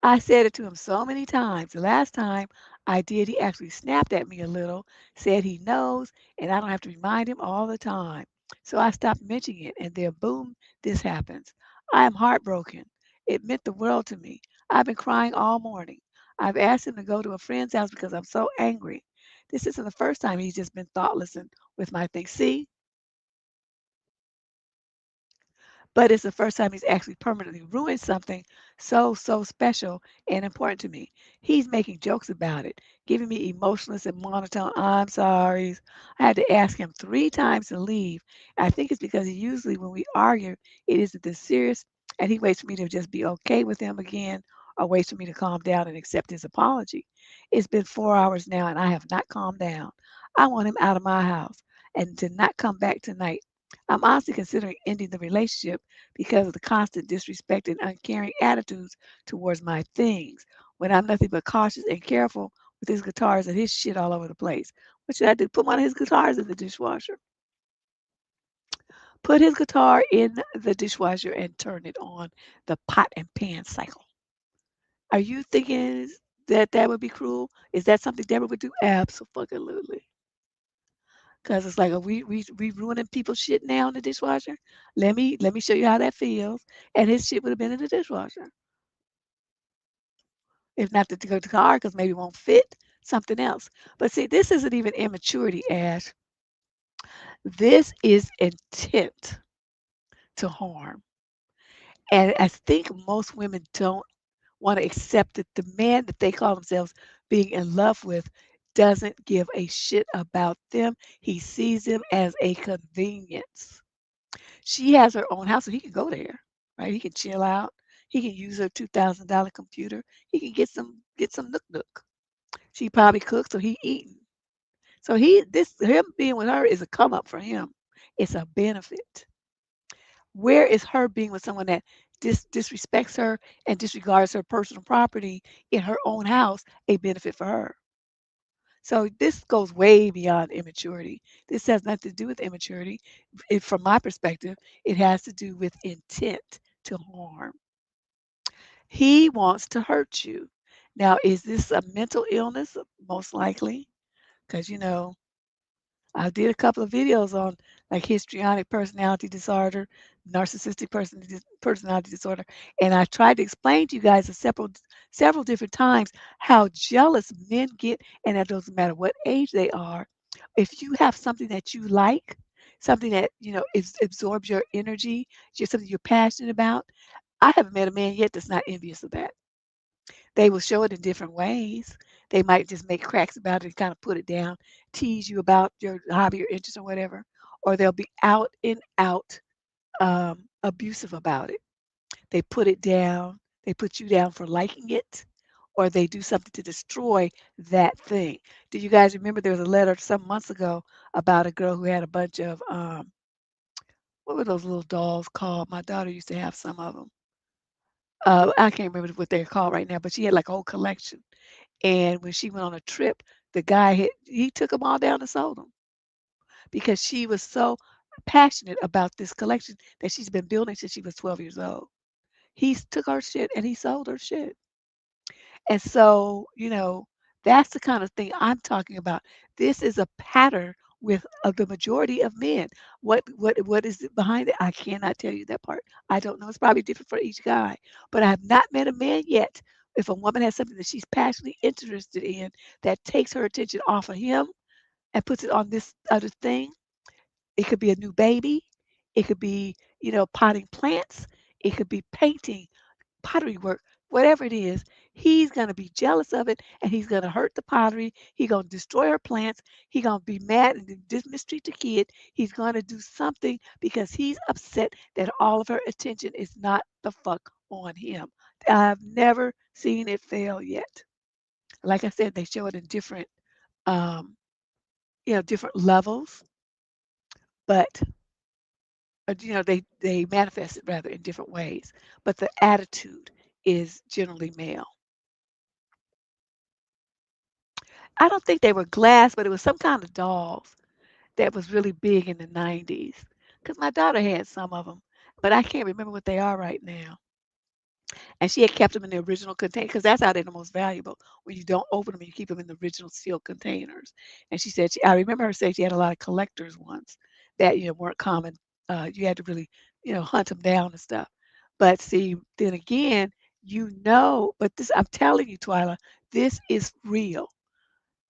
I said it to him so many times. The last time I did, he actually snapped at me a little, said he knows, and I don't have to remind him all the time. So I stopped mentioning it, and then boom, this happens. I am heartbroken. It meant the world to me. I've been crying all morning. I've asked him to go to a friend's house because I'm so angry. This isn't the first time he's just been thoughtless and with my things. See, but it's the first time he's actually permanently ruined something so special and important to me. He's making jokes about it, giving me emotionless and monotone I'm sorry. I had to ask him 3 times to leave. I think it's because he usually, when we argue, it isn't this serious, and he waits for me to just be okay with him again or waits for me to calm down and accept his apology. It's been 4 hours now, and I have not calmed down. I want him out of my house and to not come back tonight. I'm honestly considering ending the relationship because of the constant disrespect and uncaring attitudes towards my things. When I'm nothing but cautious and careful with his guitars and his shit all over the place. What should I do? Put one of his guitars in the dishwasher. Put his guitar in the dishwasher and turn it on the pot and pan cycle. Are you thinking that that would be cruel? Is that something Deborah would do? Absolutely. Because it's like, we ruining people's shit now in the dishwasher? Let me show you how that feels. And his shit would have been in the dishwasher. If not to go to the car, because maybe it won't fit, something else. But see, this isn't even immaturity, Ash. This is intent to harm. And I think most women don't want to accept that the man that they call themselves being in love with doesn't give a shit about them. He sees them as a convenience. She has her own house, so he can go there, right? He can chill out. He can use her $2,000 computer. He can get some nook nook. She probably cooks, so he eating. So him being with her is a come up for him. It's a benefit. Where is her being with someone that disrespects her and disregards her personal property in her own house a benefit for her? So this goes way beyond immaturity. This has nothing to do with immaturity. From my perspective, it has to do with intent to harm. He wants to hurt you. Now, is this a mental illness? Most likely, because I did a couple of videos on like histrionic personality disorder, narcissistic personality disorder, and I tried to explain to you guys several different times how jealous men get, and it doesn't matter what age they are. If you have something that you like, something that absorbs your energy, just something you're passionate about, I haven't met a man yet that's not envious of that. They will show it in different ways. They might just make cracks about it and kind of put it down, tease you about your hobby or interest or whatever, or they'll be out and out abusive about it. They put it down, they put you down for liking it, or they do something to destroy that thing. Do you guys remember there was a letter some months ago about a girl who had a bunch of, what were those little dolls called? My daughter used to have some of them. I can't remember what they're called right now, but she had like a whole collection. And when she went on a trip, the guy he took them all down and sold them because she was so passionate about this collection that she's been building since she was 12 years old. He took her shit and he sold her shit. And so, that's the kind of thing I'm talking about. This is a pattern with the majority of men. What is it behind it? I cannot tell you that part. I don't know. It's probably different for each guy. But I have not met a man yet. If a woman has something that she's passionately interested in that takes her attention off of him and puts it on this other thing, it could be a new baby. It could be, potting plants. It could be painting, pottery work, whatever it is, he's going to be jealous of it and he's going to hurt the pottery. He's going to destroy her plants. He's going to be mad and mistreat the kid. He's going to do something because he's upset that all of her attention is not the fuck on him. I've never seen it fail yet. Like I said, they show it in um, different levels, but they manifest it rather in different ways. But the attitude is generally male. I don't think they were glass, but it was some kind of dolls that was really big in the 90s. Because my daughter had some of them, but I can't remember what they are right now. And she had kept them in the original container because that's how they're the most valuable. When you don't open them, you keep them in the original sealed containers. And she said, I remember her saying she had a lot of collectors ones that weren't common. You had to really hunt them down and stuff. But see, then again, but this I'm telling you, Twyla, this is real.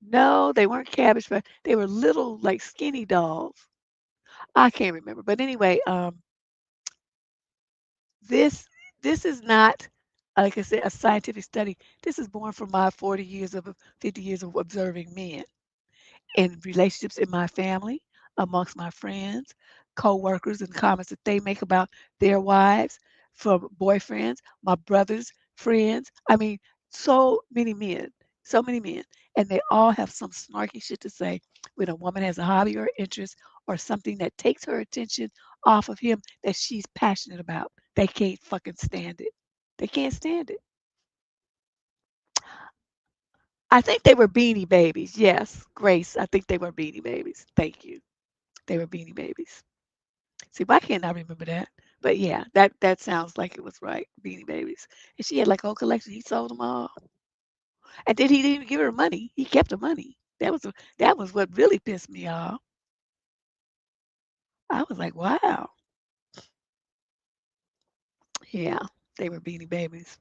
No, they weren't cabbage patch. They were little, like skinny dolls. I can't remember, but anyway, this this is not, like I said, a scientific study. This is born from my 50 years of observing men in relationships in my family, amongst my friends, co-workers, and comments that they make about their wives, from boyfriends, my brothers, friends. I mean, so many men, so many men, and they all have some snarky shit to say when a woman has a hobby or interest or something that takes her attention off of him that she's passionate about. They can't fucking stand it. They can't stand it. I think they were Beanie Babies. Yes, Grace. I think they were Beanie Babies. Thank you. They were Beanie Babies. See, why can't I remember that? But yeah, that sounds like it was right. Beanie Babies. And she had like a whole collection. He sold them all. And then he didn't even give her money. He kept the money. That was what really pissed me off. I was like, wow. Yeah, they were Beanie Babies.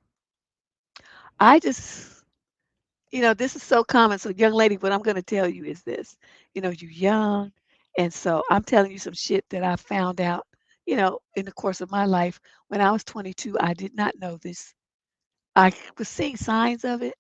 I just, this is so common. So, young lady, what I'm going to tell you is this. You're young. And so I'm telling you some shit that I found out, in the course of my life. When I was 22, I did not know this. I was seeing signs of it,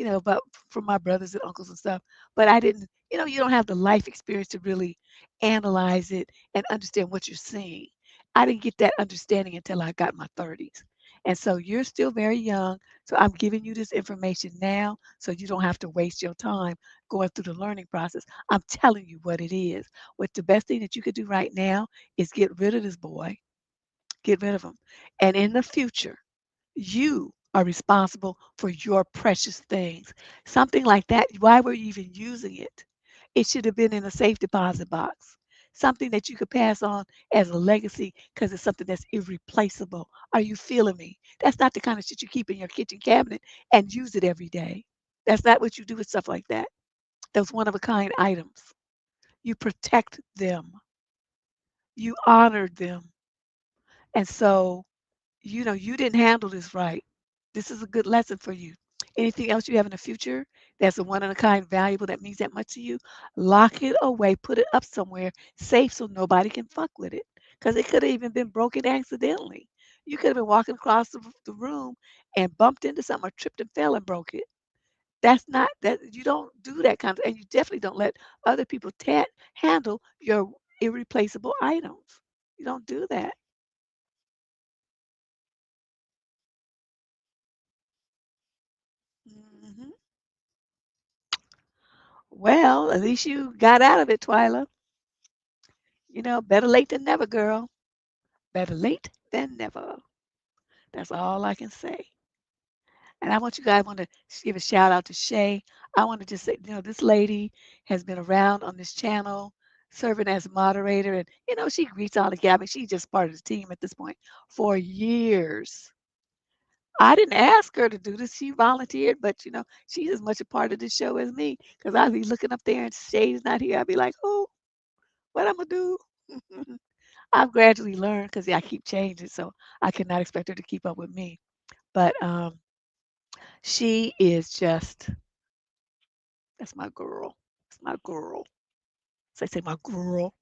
about from my brothers and uncles and stuff, but I didn't, you don't have the life experience to really analyze it and understand what you're seeing. I didn't get that understanding until I got my 30s. And so you're still very young. So I'm giving you this information now so you don't have to waste your time going through the learning process. I'm telling you what it is. What the best thing that you could do right now is get rid of this boy, get rid of him. And in the future, you are responsible for your precious things. Something like that, why were you even using it? It should have been in a safe deposit box. Something that you could pass on as a legacy because it's something that's irreplaceable. Are you feeling me? That's not the kind of shit you keep in your kitchen cabinet and use it every day. That's not what you do with stuff like that. Those one of a kind items. You protect them, you honor them. And so, you didn't handle this right. This is a good lesson for you. Anything else you have in the future that's a one of a kind valuable that means that much to you, lock it away, put it up somewhere safe so nobody can fuck with it. Because it could have even been broken accidentally. You could have been walking across the room and bumped into something or tripped and fell and broke it. That's not that you don't do that kind of, and you definitely don't let other people handle your irreplaceable items. You don't do that. hmm Well, at least you got out of it, Twyla. Better late than never, girl. Better late than never. That's all I can say. And I want you guys want to give a shout out to Shay. I want to just say, this lady has been around on this channel, serving as moderator, and she greets all the guys. I mean, she's just part of the team at this point for years. I didn't ask her to do this. She volunteered, but she's as much a part of this show as me. Because I'd be looking up there and Shay's not here. I'd be like, oh, what I'm gonna do? I've gradually learned because I keep changing, so I cannot expect her to keep up with me. But she is just that's my girl. It's my girl. So I say my girl.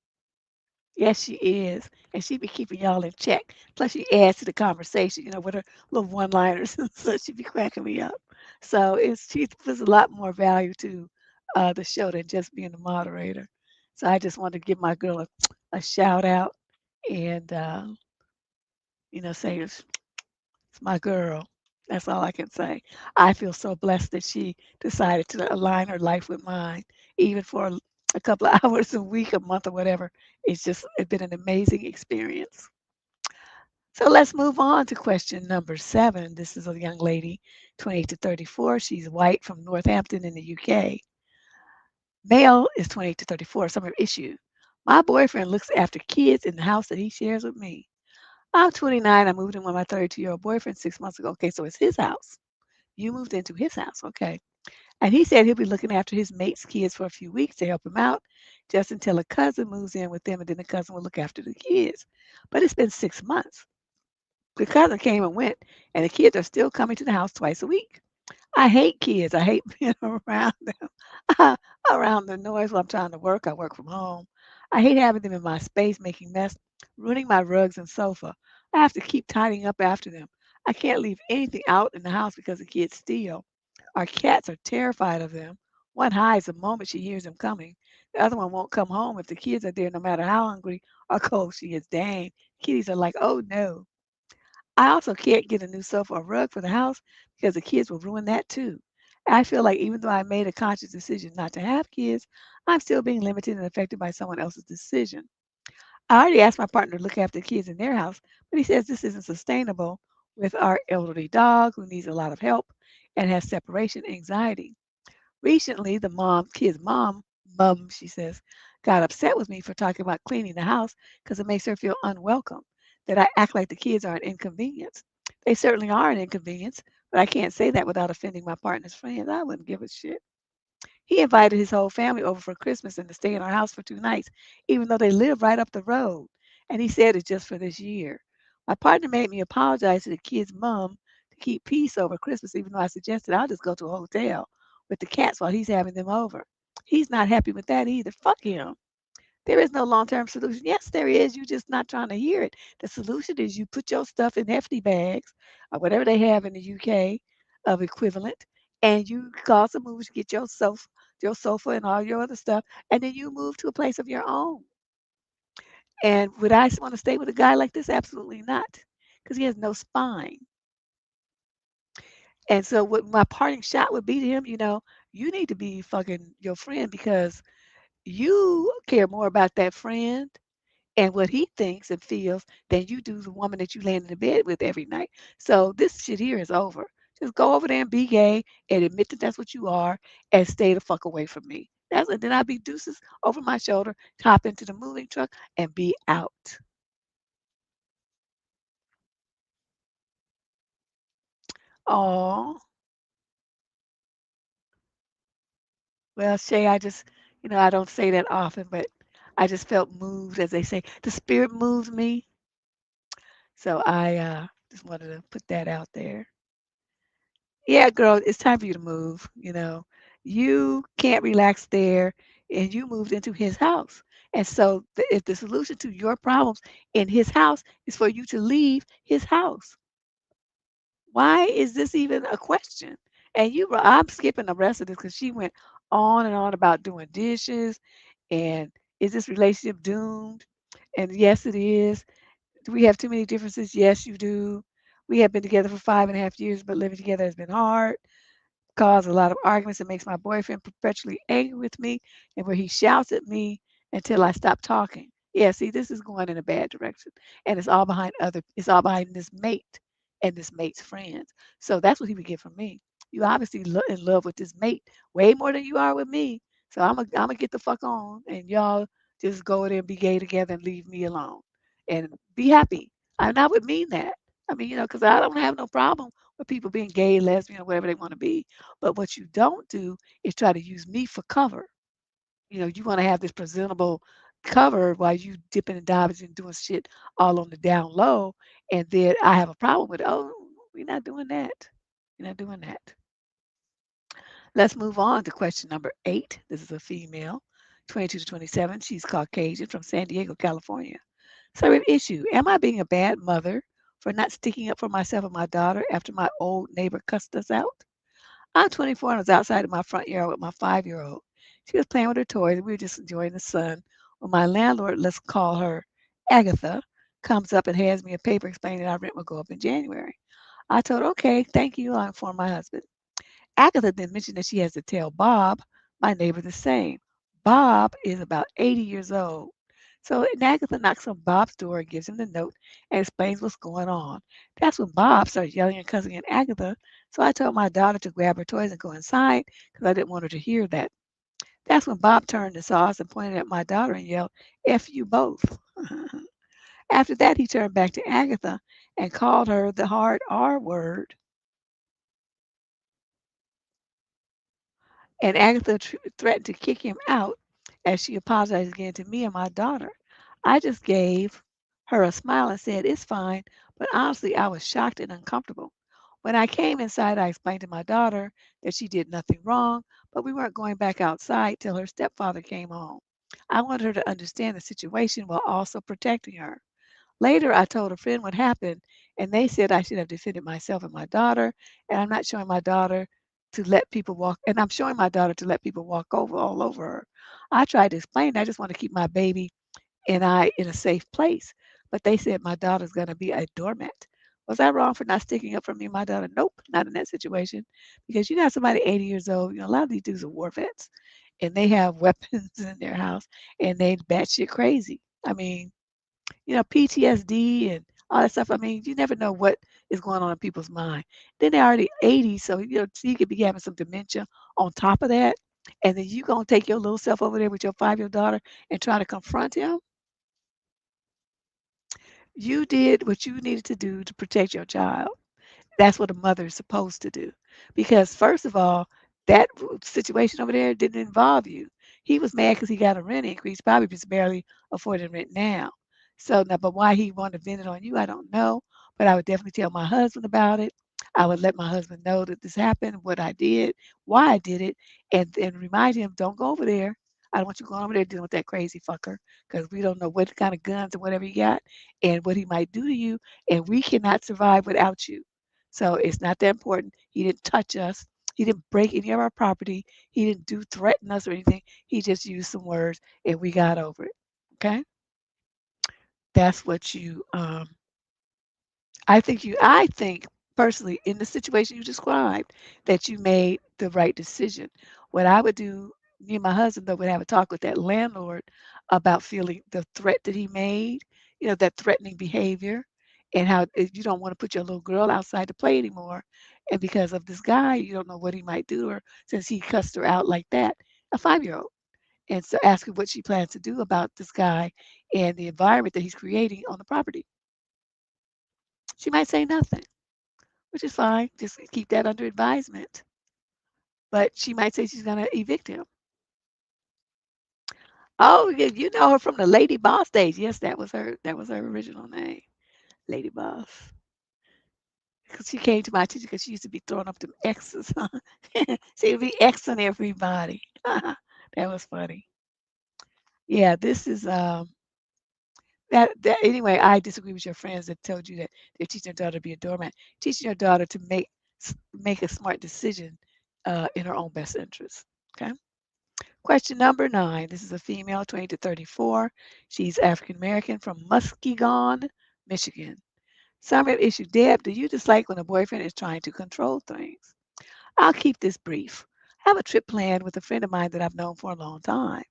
Yes, she is, and she be keeping y'all in check. Plus, she adds to the conversation, with her little one-liners, so she be cracking me up. So she puts a lot more value to the show than just being the moderator. So I just wanted to give my girl a shout out and say it's my girl. That's all I can say. I feel so blessed that she decided to align her life with mine, even for a couple of hours a week, a month, or whatever. It's been an amazing experience. So let's move on to question number 7. This is a young lady, 28 to 34. She's white from Northampton in the UK. Male is 28 to 34. Summer issue. My boyfriend looks after kids in the house that he shares with me. I'm 29. I moved in with my 32-year-old boyfriend 6 months ago. Okay, so it's his house. You moved into his house. Okay. And he said he'll be looking after his mate's kids for a few weeks to help him out, just until a cousin moves in with them, and then the cousin will look after the kids. But it's been 6 months. The cousin came and went, and the kids are still coming to the house twice a week. I hate kids. I hate being around them, around the noise while I'm trying to work. I work from home. I hate having them in my space, making mess, ruining my rugs and sofa. I have to keep tidying up after them. I can't leave anything out in the house because the kids steal. Our cats are terrified of them. One hides the moment she hears them coming. The other one won't come home if the kids are there, no matter how hungry or cold she is. Dang, kitties are like, oh no. I also can't get a new sofa or rug for the house because the kids will ruin that too. I feel like even though I made a conscious decision not to have kids, I'm still being limited and affected by someone else's decision. I already asked my partner to look after the kids in their house, but he says this isn't sustainable with our elderly dog who needs a lot of help and has separation anxiety. Recently, mum, she says, got upset with me for talking about cleaning the house because it makes her feel unwelcome, that I act like the kids are an inconvenience. They certainly are an inconvenience, but I can't say that without offending my partner's friends. I wouldn't give a shit. He invited his whole family over for Christmas and to stay in our house for 2 nights, even though they live right up the road. And he said it's just for this year. My partner made me apologize to the kid's mom to keep peace over Christmas, even though I suggested I'll just go to a hotel with the cats while he's having them over. He's not happy with that either. Fuck him. There is no long-term solution. Yes, there is. You're just not trying to hear it. The solution is you put your stuff in hefty bags or whatever they have in the UK of equivalent, and you cause a move to get your sofa and all your other stuff, and then you move to a place of your own. And would I want to stay with a guy like this? Absolutely not, because he has no spine. And so, what my parting shot would be to him, you need to be fucking your friend because you care more about that friend and what he thinks and feels than you do the woman that you lay in the bed with every night. So this shit here is over. Just go over there and be gay and admit that that's what you are and stay the fuck away from me. That's and then I'd be deuces over my shoulder, hop into the moving truck and be out. Oh, well, Shay, I don't say that often, but I just felt moved, as they say. The spirit moved me. So I just wanted to put that out there. Yeah, girl, it's time for you to move. You can't relax there, and you moved into his house. And so, if the solution to your problems in his house is for you to leave his house, why is this even a question? And I'm skipping the rest of this because she went on and on about doing dishes and is this relationship doomed? And yes, it is. Do we have too many differences? Yes, you do. We have been together for 5.5 years, but living together has been hard, cause a lot of arguments. It makes my boyfriend perpetually angry with me and where he shouts at me until I stop talking. Yeah, see, this is going in a bad direction. And it's all behind this mate and this mate's friends. So that's what he would get from me. You obviously in love with this mate way more than you are with me. So I'm gonna get the fuck on and y'all just go there and be gay together and leave me alone and be happy. And I would mean that. I mean, because I don't have no problem with people being gay, lesbian, or whatever they want to be. But what you don't do is try to use me for cover. You want to have this presentable cover while you dipping and diving and doing shit all on the down low, and then I have a problem with it. Oh, we're not doing that. We're not doing that. Let's move on to question number 8. This is a female, 22 to 27. She's Caucasian from San Diego, California. So, an issue: am I being a bad mother for not sticking up for myself and my daughter after my old neighbor cussed us out? I'm 24 and was outside in my front yard with my 5-year-old. She was playing with her toys and we were just enjoying the sun when my landlord, let's call her Agatha, comes up and hands me a paper explaining that our rent will go up in January. I told her, okay, thank you. I'll inform my husband. Agatha then mentioned that she has to tell Bob, my neighbor, the same. Bob is about 80 years old. So Agatha knocks on Bob's door and gives him the note and explains what's going on. That's when Bob starts yelling and cussing at Agatha. So I told my daughter to grab her toys and go inside because I didn't want her to hear that. That's when Bob turned and saw us and pointed at my daughter and yelled, F you both. After that, he turned back to Agatha and called her the hard R word. And Agatha threatened to kick him out as she apologized again to me and my daughter. I just gave her a smile and said, it's fine, but honestly, I was shocked and uncomfortable. When I came inside, I explained to my daughter that she did nothing wrong, but we weren't going back outside till her stepfather came home. I wanted her to understand the situation while also protecting her. Later, I told a friend what happened, and they said I should have defended myself and my daughter, and I'm not showing my daughter to let people walk, and I'm showing my daughter to let people walk over all over her. I tried to explain, I just want to keep my baby and I in a safe place, but they said my daughter's going to be a doormat. Was I wrong for not sticking up for me and my daughter? Nope, not in that situation, because you got somebody 80 years old. A lot of these dudes are war vets, and they have weapons in their house, and they batshit crazy. I mean, PTSD and all that stuff. I mean, you never know what is going on in people's mind. Then they're already 80, so so you could be having some dementia on top of that. And then you gonna take your little self over there with your 5-year-old daughter and try to confront him. You did what you needed to do to protect your child. That's what a mother is supposed to do. Because first of all, that situation over there didn't involve you. He was mad because he got a rent increase, probably just barely affording rent now. So now, but why he wanted to vent it on you, I don't know. But I would definitely tell my husband about it. I would let my husband know that this happened, what I did, why I did it, and remind him, don't go over there. I don't want you going over there dealing with that crazy fucker because we don't know what kind of guns or whatever he got and what he might do to you, and we cannot survive without you. So it's not that important. He didn't touch us. He didn't break any of our property. He didn't threaten us or anything. He just used some words and we got over it. Okay? That's what I think personally in the situation you described that you made the right decision. What I would do, me and my husband though would have a talk with that landlord about feeling the threat that he made, that threatening behavior and how you don't want to put your little girl outside to play anymore. And because of this guy, you don't know what he might do to her since he cussed her out like that, a 5-year-old. And so ask her what she plans to do about this guy and the environment that he's creating on the property. She might say nothing, which is fine. Just keep that under advisement. But she might say she's going to evict him. Oh, you know her from the Lady Boss days. Yes, that was her. That was her original name, Lady Boss. Because she came to my teacher because she used to be throwing up them X's. Huh? She would be Xing everybody. That was funny. Yeah, this is that anyway. I disagree with your friends that told you that they're teaching their daughter to be a doormat. Teaching your daughter to make a smart decision in her own best interest. Okay. Question number 9. This is a female, 20 to 34. She's African American from Muskegon, Michigan. Summary of issue: Deb, do you dislike when a boyfriend is trying to control things? I'll keep this brief. I have a trip planned with a friend of mine that I've known for a long time.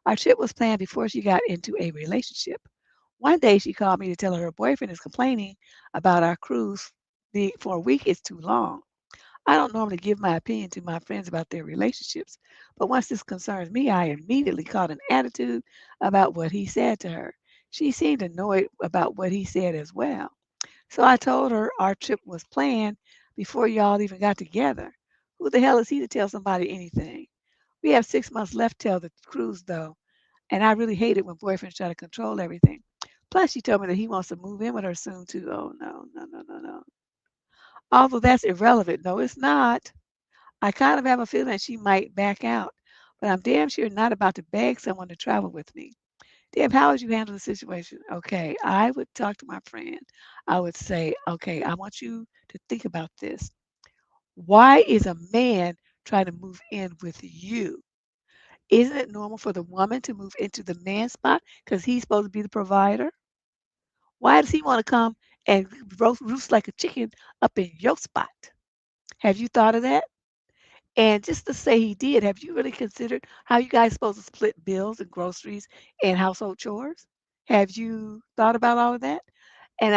Our trip was planned before she got into a relationship. One day she called me to tell her boyfriend is complaining about our cruise being for a week is too long. I don't normally give my opinion to my friends about their relationships, but once this concerns me, I immediately caught an attitude about what he said to her. She seemed annoyed about what he said as well. So I told her our trip was planned before y'all even got together. Who the hell is he to tell somebody anything? We have 6 months left till the cruise, though, and I really hate it when boyfriends try to control everything. Plus, she told me that he wants to move in with her soon, too. Oh, no, no, no, no, no. Although that's irrelevant. No, it's not. I kind of have a feeling that she might back out, but I'm damn sure not about to beg someone to travel with me. Deb, how would you handle the situation? Okay, I would talk to my friend. I would say, okay, I want you to think about this. Why is a man trying to move in with you? Isn't it normal for the woman to move into the man's spot because he's supposed to be the provider? Why does he want to come and roost like a chicken up in your spot? Have you thought of that? And just to say he did, have you really considered how you guys supposed to split bills and groceries and household chores? Have you thought about all of that?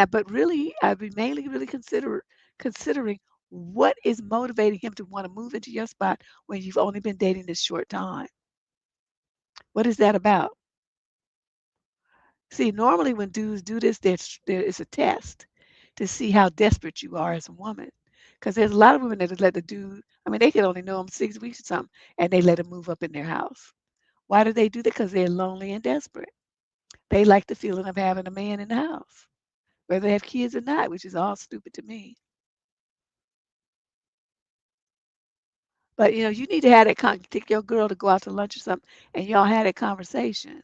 But really, I'd be mainly really considering what is motivating him to want to move into your spot when you've only been dating this short time. What is that about? See, normally when dudes do this, there is a test to see how desperate you are as a woman. Because there's a lot of women that just let the dude, I mean, they could only know him 6 weeks or something, and they let him move up in their house. Why do they do that? Because they're lonely and desperate. They like the feeling of having a man in the house, whether they have kids or not, which is all stupid to me. But you need to have that take your girl to go out to lunch or something, and y'all had that conversation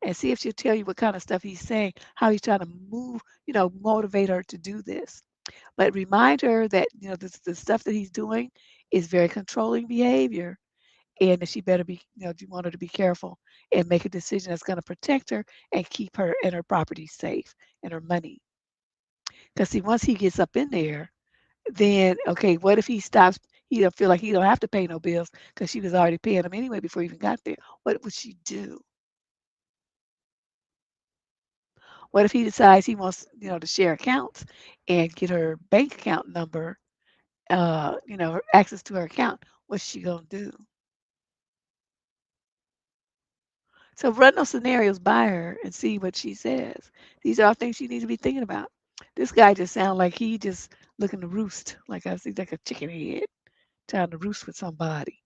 and see if she'll tell you what kind of stuff he's saying, how he's trying to motivate her to do this. But remind her that the stuff that he's doing is very controlling behavior, and that she better be, you want her to be careful and make a decision that's going to protect her and keep her and her property safe and her money. Because see, once he gets up in there, then okay, what if he stops? He don't feel like he don't have to pay no bills because she was already paying them anyway before he even got there. What would she do? What if he decides he wants, to share accounts and get her bank account number, her access to her account? What's she gonna do? So run those scenarios by her and see what she says. These are all things she needs to be thinking about. This guy just sounds like he just looking to roost, like I see, like a chicken head trying to roost with somebody.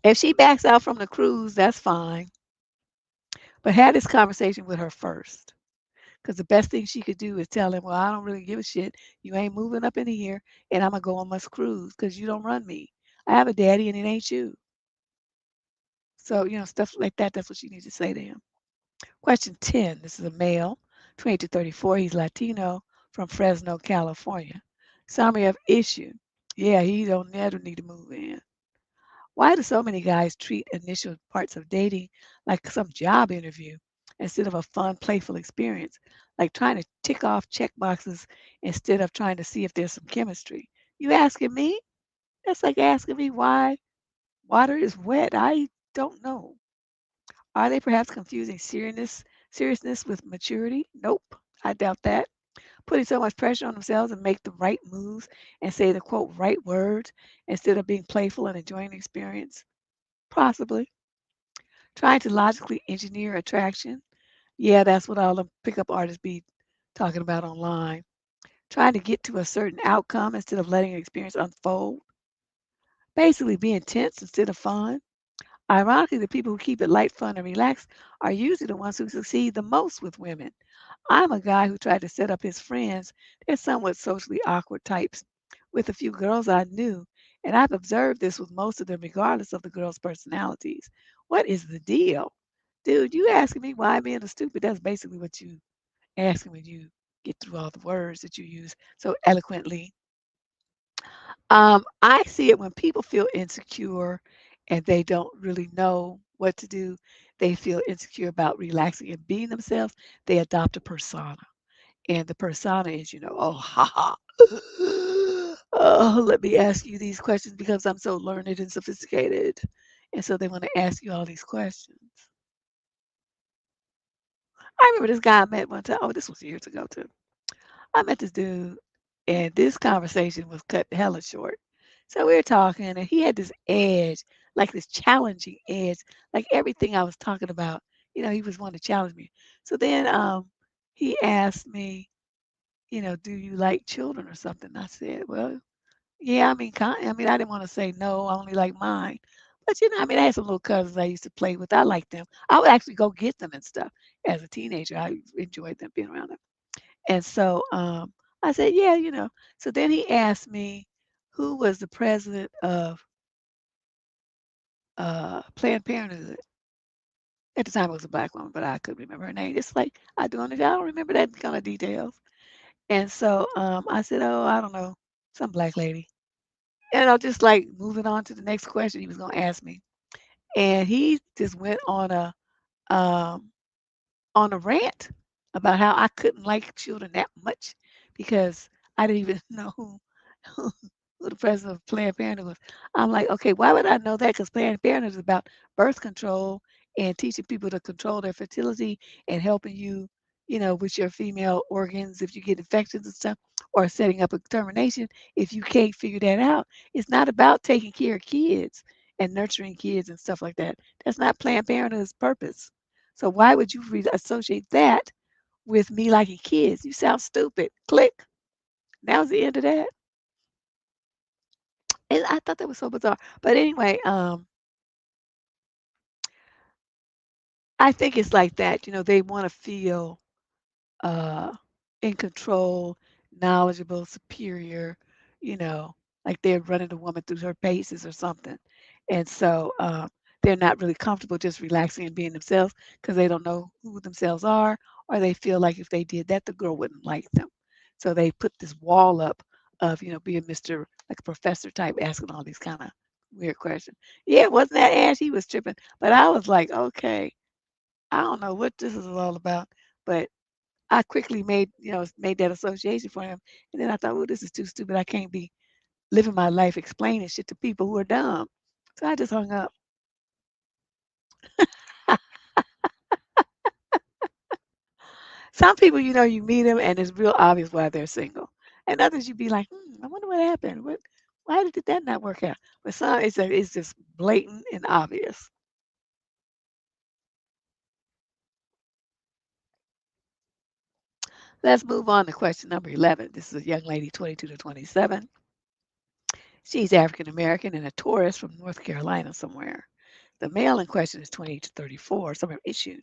If she backs out from the cruise, that's fine. But have this conversation with her first. Because the best thing she could do is tell him, well, I don't really give a shit. You ain't moving up in here, and I'm going to go on my cruise because you don't run me. I have a daddy, and it ain't you. So, stuff like that, that's what she needs to say to him. Question 10. This is a male, 20 to 34. He's Latino from Fresno, California. Summary of issue. Yeah, he don't never need to move in. Why do so many guys treat initial parts of dating like some job interview instead of a fun, playful experience? Like trying to tick off check boxes instead of trying to see if there's some chemistry. You asking me? That's like asking me why water is wet. I don't know. Are they perhaps confusing seriousness with maturity? Nope. I doubt that. putting so much pressure on themselves and make the right moves and say the quote right words instead of being playful and enjoying the experience? Possibly. Trying to logically engineer attraction. Yeah, that's what all the pickup artists be talking about online. Trying to get to a certain outcome instead of letting an experience unfold. Basically, being tense instead of fun. Ironically, the people who keep it light, fun, and relaxed are usually the ones who succeed the most with women. I'm a guy who tried to set up his friends. They're somewhat socially awkward types with a few girls I knew, and I've observed this with most of them, regardless of the girls' personalities. What is the deal? Dude, you asking me why I'm being a stupid? That's basically what you asking when you get through all the words that you use so eloquently. I see it when people feel insecure and they don't really know what to do. They feel insecure about relaxing and being themselves. They adopt a persona. And the persona is, oh, ha ha. Oh, let me ask you these questions because I'm so learned and sophisticated. And so they want to ask you all these questions. I remember this guy I met one time. Oh, this was years ago, too. I met this dude, and this conversation was cut hella short. So we were talking, and he had this edge, like this challenging edge, like everything I was talking about. He was wanting to challenge me. So then he asked me, do you like children or something? I said, well, yeah, I mean, I didn't want to say no, I only like mine. But I had some little cousins I used to play with. I liked them. I would actually go get them and stuff. As a teenager, I enjoyed them being around them. And so I said, yeah, So then he asked me who was the president of Planned Parenthood. At the time, it was a black woman, but I couldn't remember her name. It's like I do I don't remember that kind of details. And so I said, oh, I don't know, some black lady. And I just like moving on to the next question he was going to ask me. And he just went um, on a rant about how I couldn't like children that much because I didn't even know who, who the president of Planned Parenthood was. I'm like, okay, why would I know that? Because Planned Parenthood is about birth control and teaching people to control their fertility and helping you, with your female organs if you get infections and stuff, or setting up a termination if you can't figure that out. It's not about taking care of kids and nurturing kids and stuff like that. That's not Planned Parenthood's purpose. So why would you associate that with me liking kids? You sound stupid. Click. That was the end of that. And I thought that was so bizarre. But anyway, I think it's like that. They want to feel uh, in control, knowledgeable, superior, you know, like they're running a woman through her paces or something. And so they're not really comfortable just relaxing and being themselves because they don't know who themselves are, or they feel like if they did that, the girl wouldn't like them. So they put this wall up of, being Mr. like a professor type, asking all these kind of weird questions. Yeah, wasn't that Ash? He was tripping. But I was like, okay, I don't know what this is all about. But I quickly made that association for him. And then I thought, well, this is too stupid. I can't be living my life explaining shit to people who are dumb. So I just hung up. Some people, you meet them and it's real obvious why they're single. And others you be like, I wonder what happened. Why did that not work out? But some it's just blatant and obvious. Let's move on to question number 11. This is a young lady, 22 to 27. She's African American and a tourist from North Carolina somewhere. The male in question is 28 to 34, summer issue.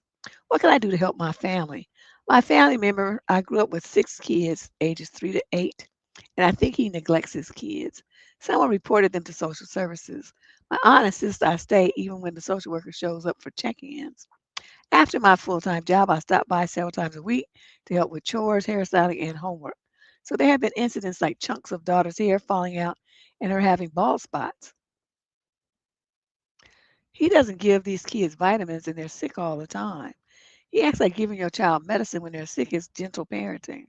What can I do to help my family? My family member, I grew up with 6 kids, ages 3 to 8, and I think he neglects his kids. Someone reported them to social services. My aunt insists I stay even when the social worker shows up for check-ins. After my full-time job, I stop by several times a week to help with chores, hairstyling, and homework. So there have been incidents like chunks of daughter's hair falling out and her having bald spots. He doesn't give these kids vitamins and they're sick all the time. He acts like giving your child medicine when they're sick is gentle parenting.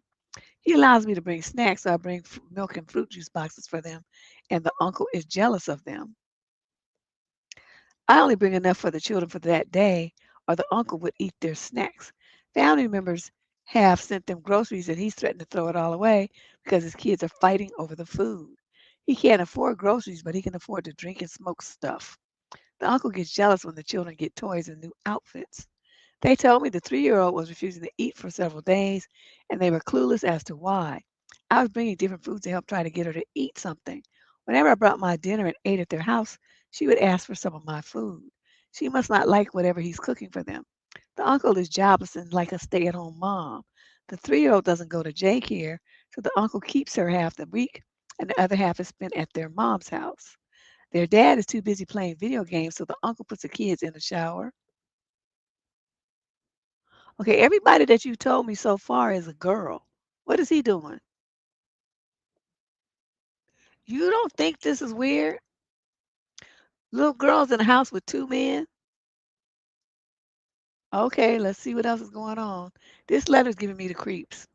He allows me to bring snacks, so I bring milk and fruit juice boxes for them, and the uncle is jealous of them. I only bring enough for the children for that day, or the uncle would eat their snacks. Family members have sent them groceries and he's threatened to throw it all away because his kids are fighting over the food. He can't afford groceries, but he can afford to drink and smoke stuff. The uncle gets jealous when the children get toys and new outfits. They told me the 3-year-old was refusing to eat for several days and they were clueless as to why. I was bringing different foods to help try to get her to eat something. Whenever I brought my dinner and ate at their house, she would ask for some of my food. She must not like whatever he's cooking for them. The uncle is jobless and like a stay at home mom. The 3-year-old doesn't go to daycare, so the uncle keeps her half the week and the other half is spent at their mom's house. Their dad is too busy playing video games, so the uncle puts the kids in the shower. Okay, everybody that you told me so far is a girl. What is he doing? You don't think this is weird? Little girls in a house with two men? Okay, let's see what else is going on. This letter's giving me the creeps.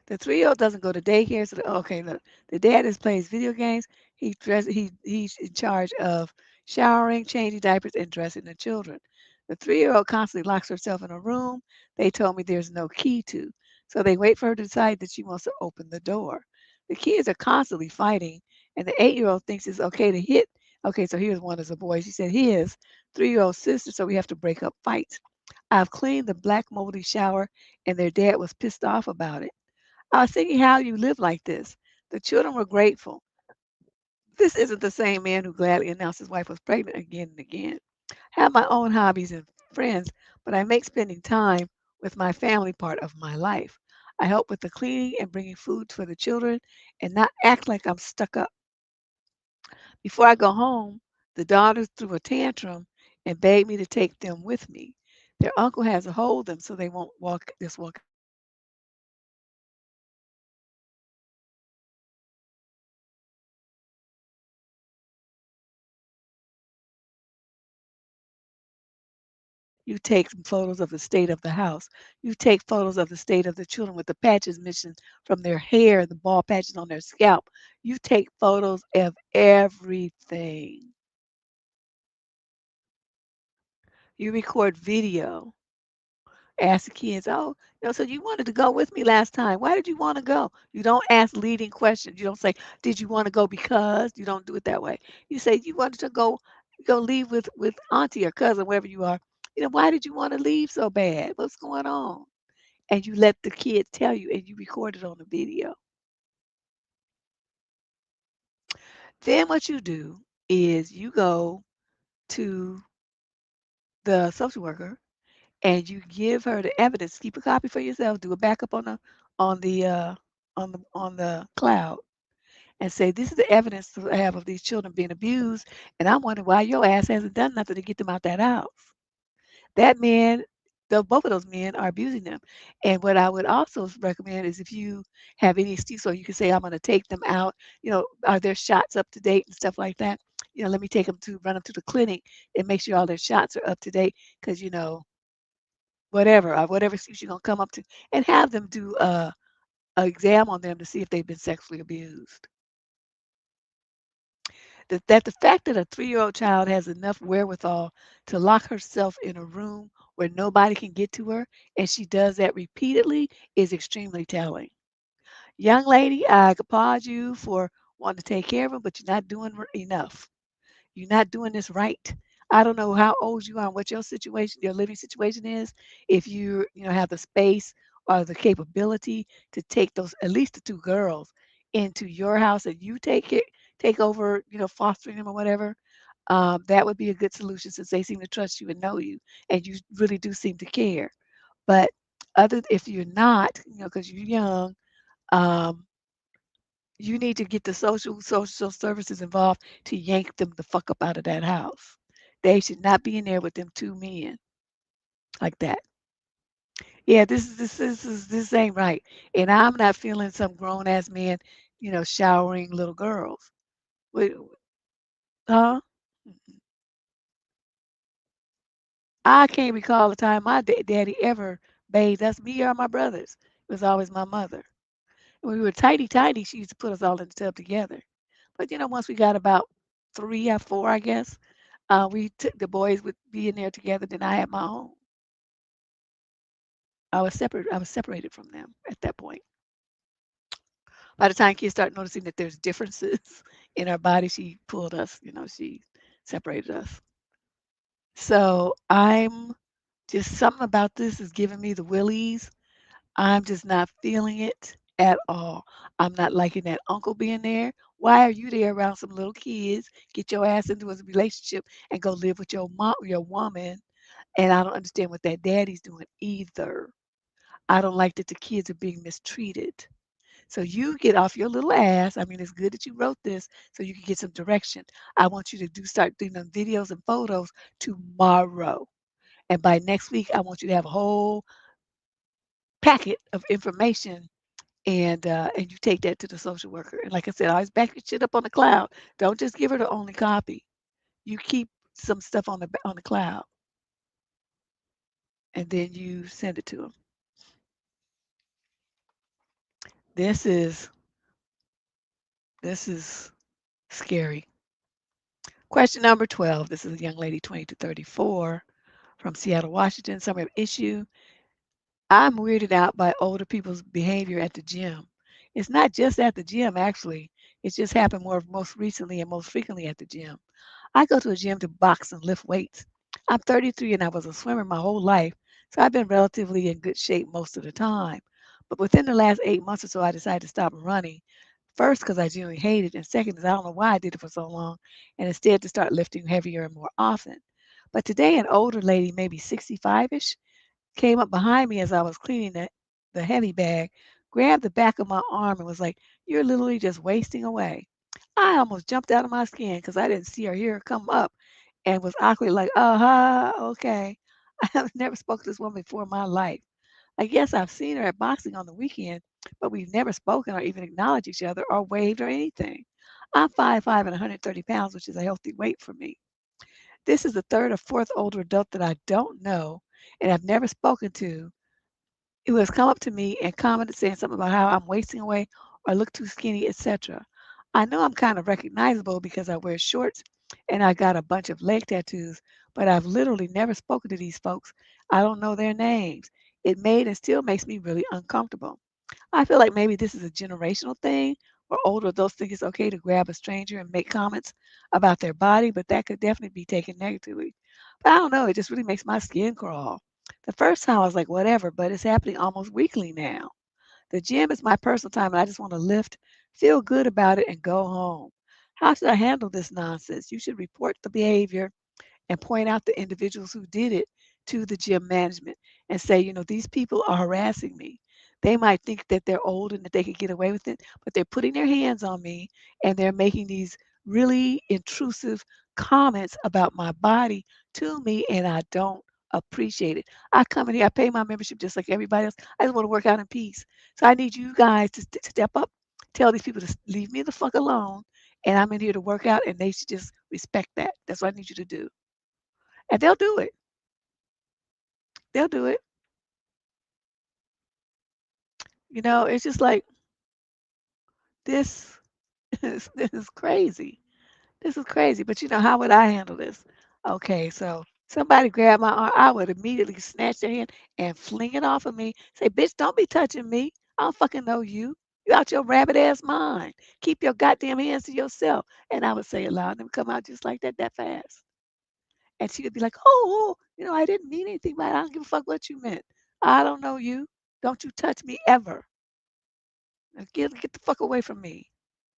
The 3-year-old doesn't go to daycare, so okay, look, the dad is plays video games. He's in charge of showering, changing diapers, and dressing the children. The 3-year-old constantly locks herself in a room they told me there's no key to. So they wait for her to decide that she wants to open the door. The kids are constantly fighting, and the 8-year-old thinks it's okay to hit. Okay, so here's one as a boy. She said his 3-year-old sister, so we have to break up fights. I've cleaned the black moldy shower, and their dad was pissed off about it. I was thinking how you live like this. The children were grateful. This isn't the same man who gladly announced his wife was pregnant again and again. I have my own hobbies and friends, but I make spending time with my family part of my life. I help with the cleaning and bringing food for the children and not act like I'm stuck up. Before I go home, the daughters threw a tantrum and begged me to take them with me. Their uncle has to hold them so they won't walk out the door. They say it's okay to take them out. You take photos of the state of the house. You take photos of the state of the children with the patches missing from their hair, the ball patches on their scalp. You take photos of the state of the house. You take photos of the state of the children with the patches missing from their hair, the ball patches on their scalp. You take photos of everything. You record video. Ask the kids, oh, so you wanted to go with me last time. Why did you want to go? You don't ask leading questions. You don't say, did you want to go because? You don't do it that way. You say you wanted to go leave with auntie or cousin, wherever you are. Why did you want to leave so bad? What's going on? And you let the kids tell you and you record it on the video. Then what you do is you go to the social worker and you give her the evidence. Keep a copy for yourself. Do a backup on the on the cloud, and say this is the evidence that I have of these children being abused, and I'm wondering why your ass hasn't done nothing to get them out that house. That man, both of those men are abusing them. And what I would also recommend is if you have any excuse, so you can say I'm going to take them out. Are their shots up to date and stuff like that? Let me take them to run them to the clinic and make sure all their shots are up to date because whatever excuse you're gonna come up to, and have them do a exam on them to see if they've been sexually abused. The fact that a 3-year-old child has enough wherewithal to lock herself in a room where nobody can get to her, and she does that repeatedly, is extremely telling. Young lady, I applaud you for wanting to take care of them, but you're not doing enough. You're not doing this right. I don't know how old you are and what your situation, your living situation is. If you have the space or the capability to take those, at least the two girls, into your house and you take over, fostering them or whatever, that would be a good solution since they seem to trust you and know you, and you really do seem to care. But if you're not, because you're young, um, you need to get the social services involved to yank them the fuck up out of that house. They should not be in there with them two men like that. Yeah, this ain't right. And I'm not feeling some grown ass man, showering little girls. Wait, huh? I can't recall the time my daddy ever bathed us, me or my brothers. It was always my mother. When we were tiny, she used to put us all in the tub together. But once we got about 3 or 4, I guess, we took the boys would be in there together. Then I had my own. I was separated from them at that point. By the time kids start noticing that there's differences in our body, she pulled us, she separated us. So I'm just something about this is giving me the willies. I'm just not feeling it at all. I'm not liking that uncle being there. Why are you there around some little kids? Get your ass into a relationship and go live with your mom, your woman. And I don't understand what that daddy's doing either. I don't like that the kids are being mistreated. So you get off your little ass. I mean, it's good that you wrote this so you can get some direction. I want you to start doing them videos and photos tomorrow. And by next week, I want you to have a whole packet of information and you take that to the social worker. And like I said, always back your shit up on the cloud. Don't just give her the only copy. You keep some stuff on the cloud and then you send it to them. This is this is scary. Question number 12. This is a young lady, 20 to 34, from Seattle, Washington. Summary of issue. I'm weirded out by older people's behavior at the gym. It's not just at the gym, actually. It's just happened most recently and most frequently at the gym. I go to a gym to box and lift weights. I'm 33 and I was a swimmer my whole life, so I've been relatively in good shape most of the time. But within the last 8 months or so, I decided to stop running. First, because I genuinely hate it, and second, is I don't know why I did it for so long, and instead to start lifting heavier and more often. But today, an older lady, maybe 65-ish, came up behind me as I was cleaning the heavy bag, grabbed the back of my arm and was like, "You're literally just wasting away." I almost jumped out of my skin because I didn't see or hear her come up and was awkwardly like, uh-huh, okay. I have never spoken to this woman before in my life. Like, yes, I've seen her at boxing on the weekend, but we've never spoken or even acknowledged each other or waved or anything. I'm 5'5" and 130 pounds, which is a healthy weight for me. This is the third or fourth older adult that I don't know and have never spoken to who has come up to me and commented saying something about how I'm wasting away or look too skinny, etc. I know I'm kind of recognizable because I wear shorts and I got a bunch of leg tattoos, but I've literally never spoken to these folks. I don't know their names. It made and still makes me really uncomfortable. I feel like maybe this is a generational thing where older adults think it's okay to grab a stranger and make comments about their body, but that could definitely be taken negatively. But I don't know, it just really makes my skin crawl. The first time I was like, whatever, but it's happening almost weekly now. The gym is my personal time and I just want to lift, feel good about it, and go home. How should I handle this nonsense? You should report the behavior and point out the individuals who did it to the gym management and say, these people are harassing me. They might think that they're old and that they could get away with it, but they're putting their hands on me and they're making these really intrusive comments about my body to me, and I don't appreciate it. I come in here, I pay my membership just like everybody else. I just want to work out in peace. So I need you guys to step up, tell these people to leave me the fuck alone, and I'm in here to work out, and they should just respect that. That's what I need you to do. And they'll do it. They'll do it. It's just like this this is crazy. This is crazy. But how would I handle this? Okay, so somebody grabbed my arm, I would immediately snatch their hand and fling it off of me. Say, bitch, don't be touching me. I don't fucking know you. You out your rabbit ass mind. Keep your goddamn hands to yourself. And I would say it loud and it would come out just like that fast. And she would be like, oh, I didn't mean anything by it. I don't give a fuck what you meant. I don't know you. Don't you touch me ever. Get the fuck away from me.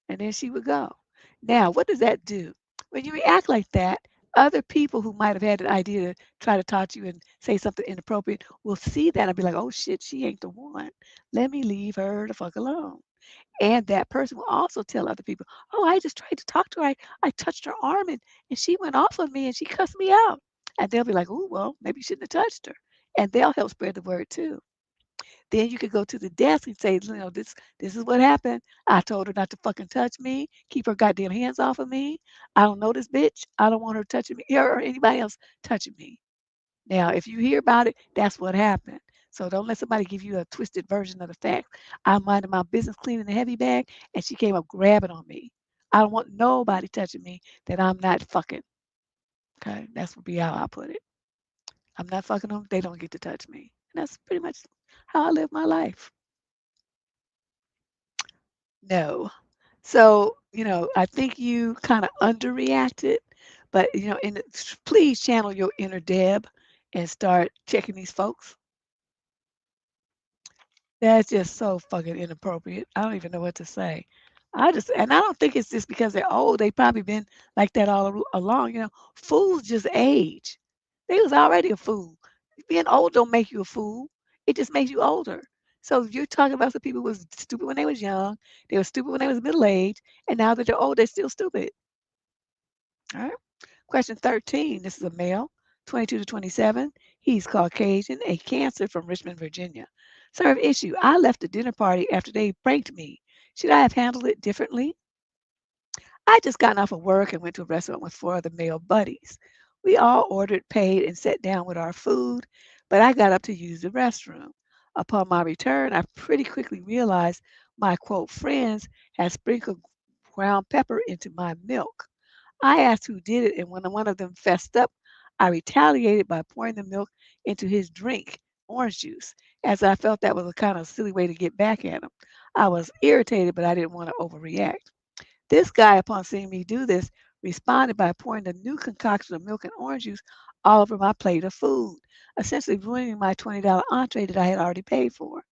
And then she would go. Now, what does that do? When you react like that, other people who might have had an idea to try to talk to you and say something inappropriate will see that and be like, oh shit, she ain't the one. Let me leave her the fuck alone. And that person will also tell other people, oh, I just tried to talk to her. I touched her arm and she went off of me and she cussed me out. And they'll be like, oh, well, maybe you shouldn't have touched her. And they'll help spread the word too. Then you could go to the desk and say, this is what happened. I told her not to fucking touch me. Keep her goddamn hands off of me. I don't know this bitch. I don't want her touching me or anybody else touching me. Now, if you hear about it, that's what happened. So don't let somebody give you a twisted version of the facts. I'm minding my business cleaning the heavy bag and she came up grabbing on me. I don't want nobody touching me that I'm not fucking. Okay. That's would be how I put it. I'm not fucking them. They don't get to touch me. And that's pretty much how I live my life. No. So, I think you kind of underreacted, but please channel your inner Deb and start checking these folks. That's just so fucking inappropriate. I don't even know what to say. And I don't think it's just because they're old. They probably been like that all along. Fools just age. They was already a fool. Being old don't make you a fool. It just makes you older. So you're talking about some people who was stupid when they was young. They were stupid when they was middle aged, and now that they're old, they're still stupid. All right. Question 13. This is a male, 22 to 27. He's Caucasian, a Cancer from Richmond, Virginia. Serve issue. I left the dinner party after they pranked me. Should I have handled it differently? I just gotten off of work and went to a restaurant with four other male buddies. We all ordered, paid, and sat down with our food, but I got up to use the restroom. Upon my return, I pretty quickly realized my quote friends had sprinkled ground pepper into my milk. I asked who did it, and when one of them fessed up, I retaliated by pouring the milk into his drink, orange juice, as I felt that was a kind of silly way to get back at him. I was irritated, but I didn't want to overreact. This guy, upon seeing me do this, responded by pouring the new concoction of milk and orange juice all over my plate of food, essentially ruining my $20 entree that I had already paid for.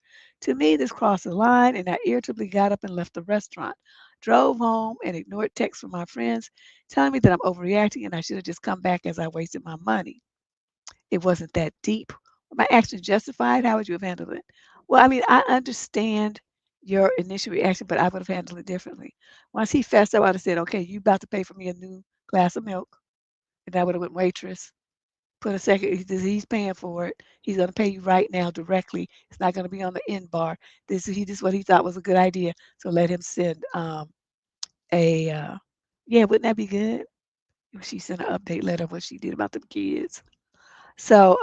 To me, this crossed the line, and I irritably got up and left the restaurant, drove home, and ignored texts from my friends telling me that I'm overreacting and I should have just come back as I wasted my money. It wasn't that deep. Were my actions justified? How would you have handled it? Well, I mean, I understand your initial reaction, but I would have handled it differently. Once he fessed up, I would have said, "Okay, you about to pay for me a new glass of milk," and I would have went waitress. Put a second. He's paying for it. He's gonna pay you right now directly. It's not gonna be on the end bar. This is what he thought was a good idea. So let him send a yeah. Wouldn't that be good? If she sent an update letter of what she did about them kids. So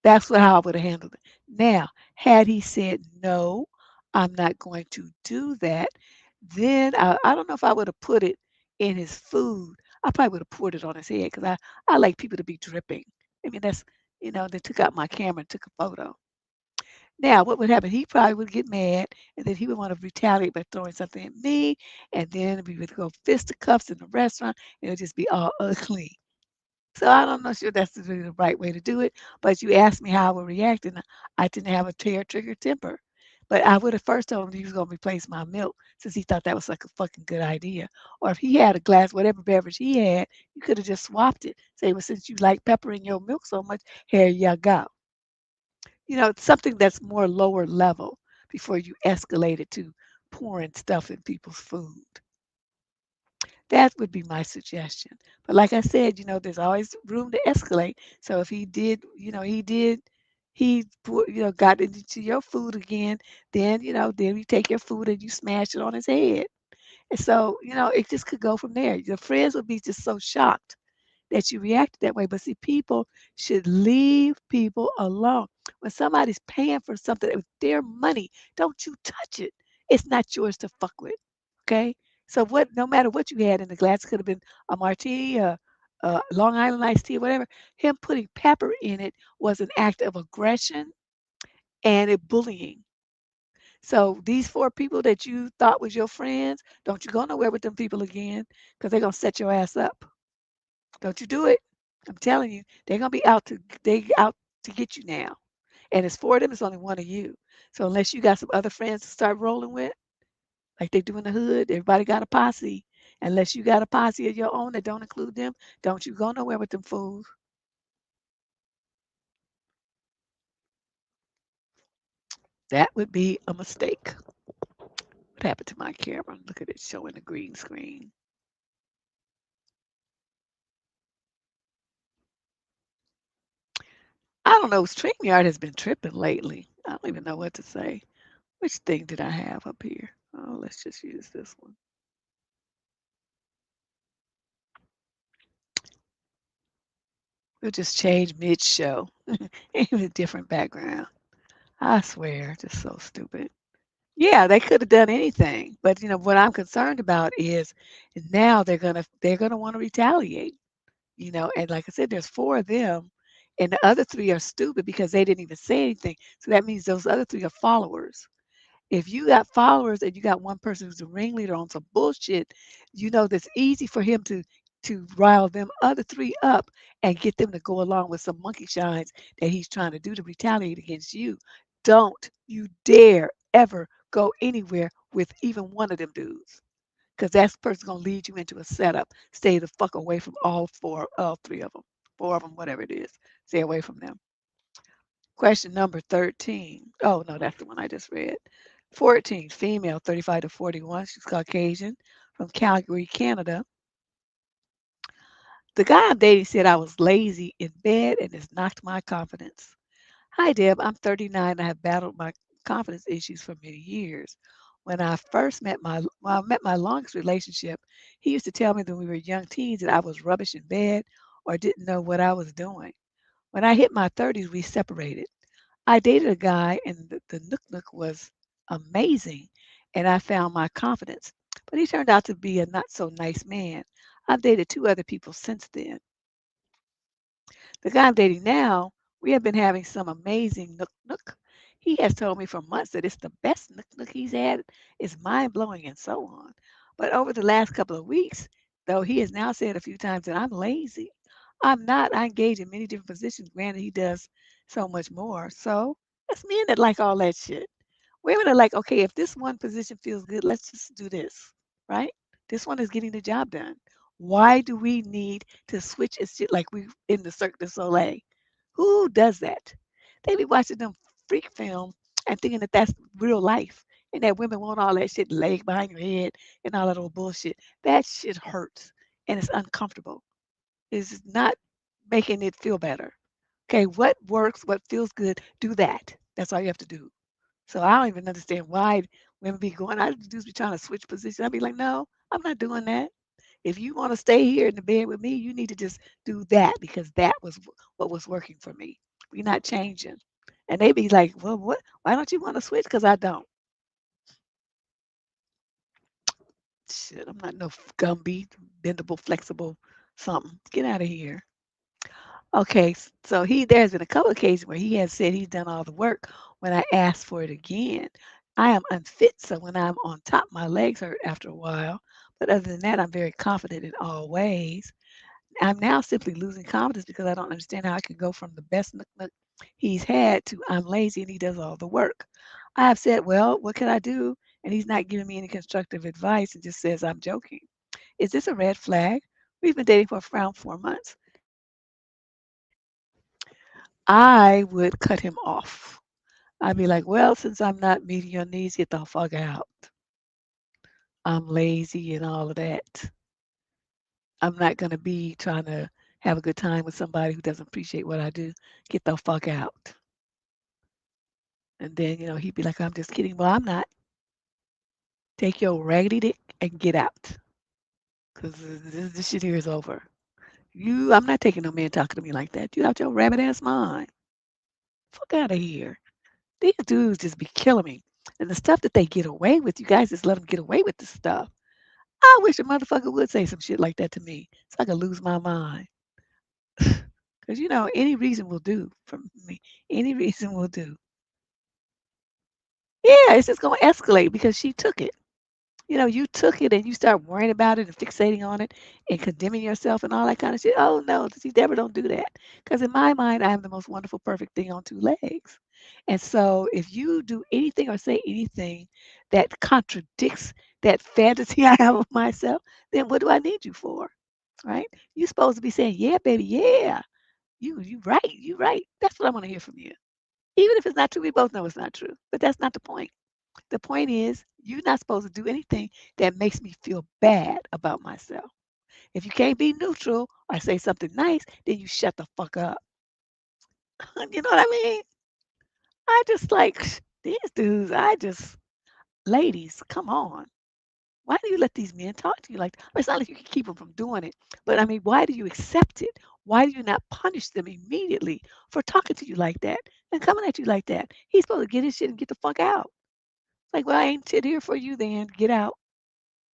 that's how I would have handled it. Now, had he said, no, I'm not going to do that, then I don't know if I would have put it in his food. I probably would have poured it on his head because I like people to be dripping. I mean, they took out my camera and took a photo. Now, what would happen? He probably would get mad and then he would want to retaliate by throwing something at me. And then we would go fisticuffs in the restaurant. And it would just be all ugly. So I don't know sure that's really the right way to do it. But you asked me how I would react, and I didn't have a tear trigger temper. But I would have first told him he was going to replace my milk since he thought that was like a fucking good idea. Or if he had a glass, whatever beverage he had, you could have just swapped it. Say, well, since you like pepper in your milk so much, here you go. It's something that's more lower level before you escalate it to pouring stuff in people's food. That would be my suggestion. But like I said, there's always room to escalate. So if he did, got into your food again, then you take your food and you smash it on his head. And so, it just could go from there. Your friends would be just so shocked that you reacted that way. But see, people should leave people alone. When somebody's paying for something with their money, don't you touch it. It's not yours to fuck with. Okay? So no matter what you had in the glass, it could have been a martini, a Long Island iced tea, whatever. Him putting pepper in it was an act of aggression and it bullying. So these four people that you thought was your friends, don't you go nowhere with them people again, because they're gonna set your ass up. Don't you do it. I'm telling you, they're gonna be out to get you now. And it's four of them, it's only one of you. So unless you got some other friends to start rolling with, like they do in the hood, everybody got a posse. Unless you got a posse of your own that don't include them, don't you go nowhere with them fools. That would be a mistake. What happened to my camera? Look at it showing the green screen. I don't know. StreamYard has been tripping lately. I don't even know what to say. Which thing did I have up here? Oh, let's just use this one. We'll just change mid-show. Even a different background. I swear, just so stupid. Yeah, they could have done anything. But what I'm concerned about is now they're gonna want to retaliate. And like I said, there's four of them, And the other three are stupid because they didn't even say anything. So that means those other three are followers. If you got followers and you got one person who's a ringleader on some bullshit, you know that's easy for him to rile them other three up and get them to go along with some monkey shines that he's trying to do to retaliate against you. Don't you dare ever go anywhere with even one of them dudes. Because that person's gonna lead you into a setup. Stay the fuck away from all three of them, four of them, whatever it is. Stay away from them. Question number 13. Oh, no, that's the one I just read. 14, female, 35 to 41. She's Caucasian from Calgary, Canada. The guy I'm dating said I was lazy in bed and has knocked my confidence. Hi, Deb. I'm 39 and I have battled my confidence issues for many years. When I met my longest relationship, he used to tell me that when we were young teens that I was rubbish in bed or didn't know what I was doing. When I hit my 30s, we separated. I dated a guy, and the Nook Nook was amazing, and I found my confidence. But he turned out to be a not so nice man. I've dated two other people since then. The guy I'm dating now, we have been having some amazing Nook Nook. He has told me for months that it's the best Nook Nook he's had. It's mind blowing and so on. But over the last couple of weeks, though, he has now said a few times that I'm lazy. I'm not. I engage in many different positions. Granted, he does so much more. So that's men that like all that shit. Women are like, okay, if this one position feels good, let's just do this, right? This one is getting the job done. Why do we need to switch and shit like we in the Cirque du Soleil? Who does that? They be watching them freak films and thinking that that's real life and that women want all that shit leg behind your head and all that old bullshit. That shit hurts and it's uncomfortable. It's not making it feel better. Okay, what works, what feels good, do that. That's all you have to do. So I don't even understand why women be going. I just be trying to switch positions. I'd be like, no, I'm not doing that. If you want to stay here in the bed with me, you need to just do that because that was what was working for me. We're not changing. And they be like, well, what? Why don't you want to switch? Because I don't. Shit, I'm not no Gumby, bendable, flexible, something. Get out of here. Okay, so there's been a couple occasions where he has said he's done all the work when I asked for it again. I am unfit, so when I'm on top, my legs hurt after a while. But other than that, I'm very confident in all ways. I'm now simply losing confidence because I don't understand how I can go from the best look he's had to I'm lazy and he does all the work. I have said, well, what can I do? And he's not giving me any constructive advice and just says I'm joking. Is this a red flag? We've been dating for around 4 months. I would cut him off. I'd be like, well, since I'm not meeting your needs, get the fuck out. I'm lazy and all of that. I'm not going to be trying to have a good time with somebody who doesn't appreciate what I do. Get the fuck out. And then, he'd be like, I'm just kidding. Well, I'm not. Take your raggedy dick and get out. Because this shit here is over. I'm not taking no man talking to me like that. You out your rabbit ass mind. Fuck out of here. These dudes just be killing me. And the stuff that they get away with, you guys just let them get away with this stuff. I wish a motherfucker would say some shit like that to me so I could lose my mind. Because, any reason will do for me. Any reason will do. Yeah, it's just going to escalate because she took it. You took it and you start worrying about it and fixating on it and condemning yourself and all that kind of shit. Oh no, see, Deborah, don't do that. Because in my mind, I am the most wonderful, perfect thing on two legs. And so if you do anything or say anything that contradicts that fantasy I have of myself, then what do I need you for? Right? You're supposed to be saying, yeah, baby, yeah. You right, you right. That's what I want to hear from you. Even if it's not true, we both know it's not true. But that's not the point. The point is, you're not supposed to do anything that makes me feel bad about myself. If you can't be neutral or say something nice, then you shut the fuck up. You know what I mean? I just like these dudes. Ladies, come on. Why do you let these men talk to you like that? It's not like you can keep them from doing it, but I mean, why do you accept it? Why do you not punish them immediately for talking to you like that and coming at you like that? He's supposed to get his shit and get the fuck out. Like, well, I ain't shit here for you then. Get out.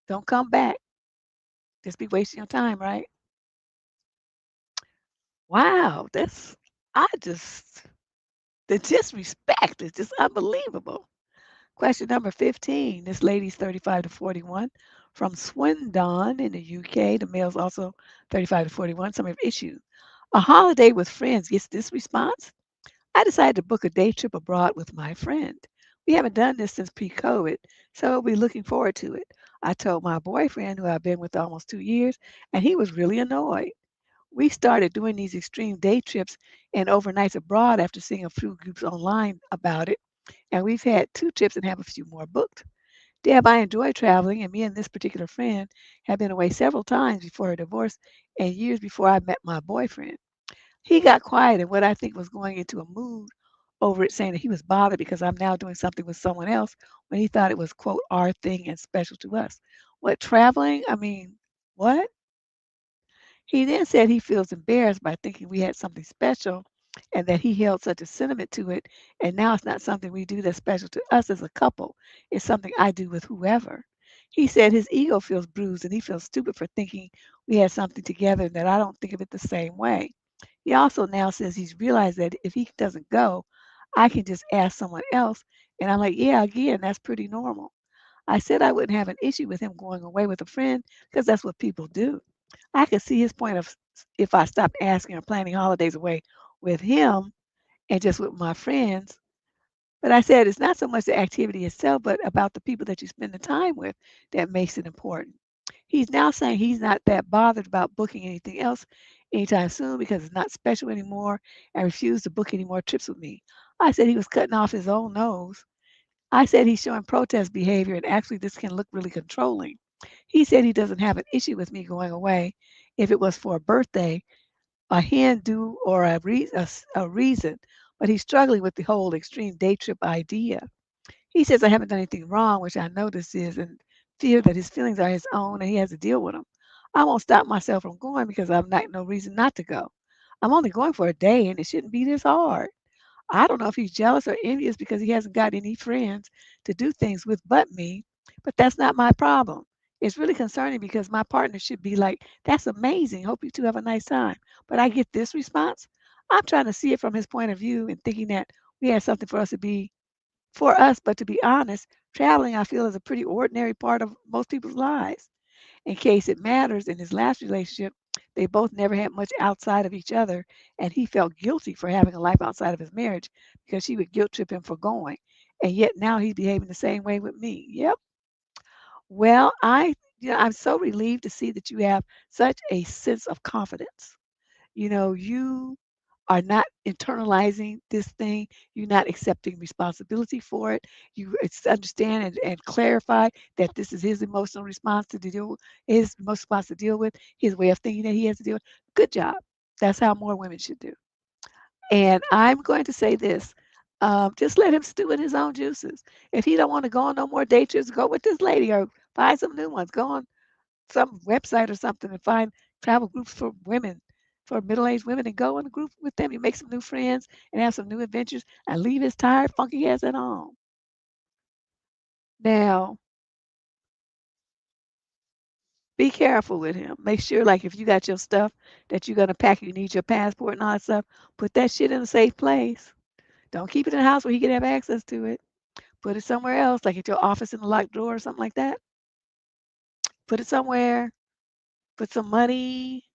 Don't come back. Just be wasting your time, right? Wow, that's. I just, the disrespect is just unbelievable. Question number 15. This lady's 35 to 41 from Swindon in the UK. The male's also 35 to 41. Some have issues. A holiday with friends gets this response. I decided to book a day trip abroad with my friend. We haven't done this since pre COVID, so we'll be looking forward to it. I told my boyfriend, who I've been with almost 2 years, and he was really annoyed. We started doing these extreme day trips and overnights abroad after seeing a few groups online about it, and we've had 2 trips and have a few more booked. Deb, I enjoy traveling, and me and this particular friend have been away several times before her divorce and years before I met my boyfriend. He got quiet and what I think was going into a mood over it, saying that he was bothered because I'm now doing something with someone else when he thought it was, quote, our thing and special to us. What, traveling? I mean, what? He then said he feels embarrassed by thinking we had something special and that he held such a sentiment to it. And now it's not something we do that's special to us as a couple. It's something I do with whoever. He said his ego feels bruised and he feels stupid for thinking we had something together and that I don't think of it the same way. He also now says he's realized that if he doesn't go, I can just ask someone else. And I'm like, yeah, again, that's pretty normal. I said I wouldn't have an issue with him going away with a friend because that's what people do. I could see his point of if I stopped asking or planning holidays away with him and just with my friends. But I said it's not so much the activity itself, but about the people that you spend the time with that makes it important. He's now saying he's not that bothered about booking anything else anytime soon because it's not special anymore and refused to book any more trips with me. I said he was cutting off his own nose. I said he's showing protest behavior and actually this can look really controlling. He said he doesn't have an issue with me going away if it was for a birthday, a hen do, or a reason, but he's struggling with the whole extreme day trip idea. He says I haven't done anything wrong, which I know this is, and fear that his feelings are his own and he has to deal with them. I won't stop myself from going because I've not no reason not to go. I'm only going for a day and it shouldn't be this hard. I don't know if he's jealous or envious because he hasn't got any friends to do things with but me, but that's not my problem. It's really concerning because my partner should be like, that's amazing. Hope you two have a nice time. But I get this response. I'm trying to see it from his point of view and thinking that we had something for us to be for us, but to be honest, traveling I feel is a pretty ordinary part of most people's lives. In case it matters, in his last relationship, they both never had much outside of each other, and he felt guilty for having a life outside of his marriage because she would guilt trip him for going. And yet now he's behaving the same way with me. Yep. Well, I'm so relieved to see that you have such a sense of confidence. You are not internalizing this thing. You're not accepting responsibility for it. Understand and clarify that this is his emotional response to deal, his emotional response to deal with, his way of thinking that he has to deal with. Good job. That's how more women should do. And I'm going to say this. Just let him stew in his own juices. If he don't want to go on no more date trips, go with this lady or find some new ones. Go on some website or something and find travel groups for women, for middle-aged women, and go in a group with them. You make some new friends and have some new adventures and leave his tired, funky ass at home. Now, be careful with him. Make sure, like, if you got your stuff that you're gonna pack, you need your passport and all that stuff. Put that shit in a safe place. Don't keep it in the house where he can have access to it. Put it somewhere else, like at your office in the locked drawer or something like that. Put it somewhere. Put some money,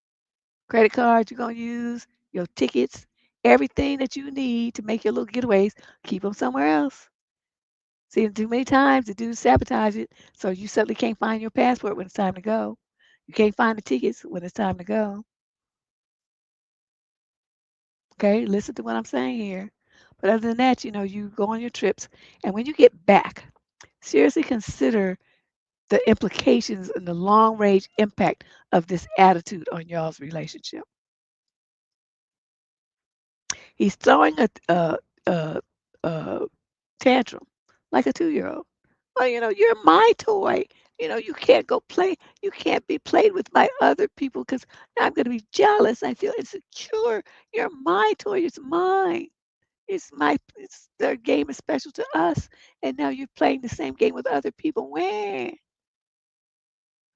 credit cards you're gonna use, your tickets, everything that you need to make your little getaways, keep them somewhere else. See, too many times the dudes sabotage it, so you suddenly can't find your passport when it's time to go. You can't find the tickets when it's time to go. Okay, listen to what I'm saying here. But other than that, you go on your trips, and when you get back, seriously consider the implications and the long range impact of this attitude on y'all's relationship. He's throwing a, a tantrum like a 2-year-old. Well, you're my toy. You can't go play. You can't be played with by other people because I'm going to be jealous. I feel insecure. You're my toy. It's mine. Their game is special to us. And now you're playing the same game with other people. Where?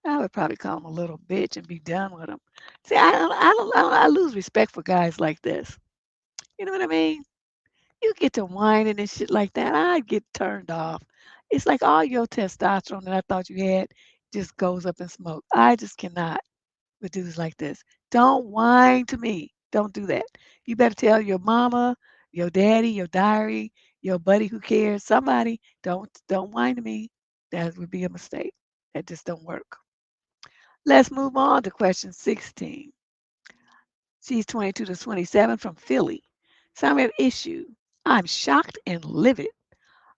I would probably call him a little bitch and be done with him. See, I lose respect for guys like this. You know what I mean? You get to whining and shit like that, I get turned off. It's like all your testosterone that I thought you had just goes up in smoke. I just cannot with dudes like this. Don't whine to me. Don't do that. You better tell your mama, your daddy, your diary, your buddy who cares, somebody, don't whine to me. That would be a mistake. That just don't work. Let's move on to question 16. She's 22 to 27 from Philly. Summary of issue. I'm shocked and livid.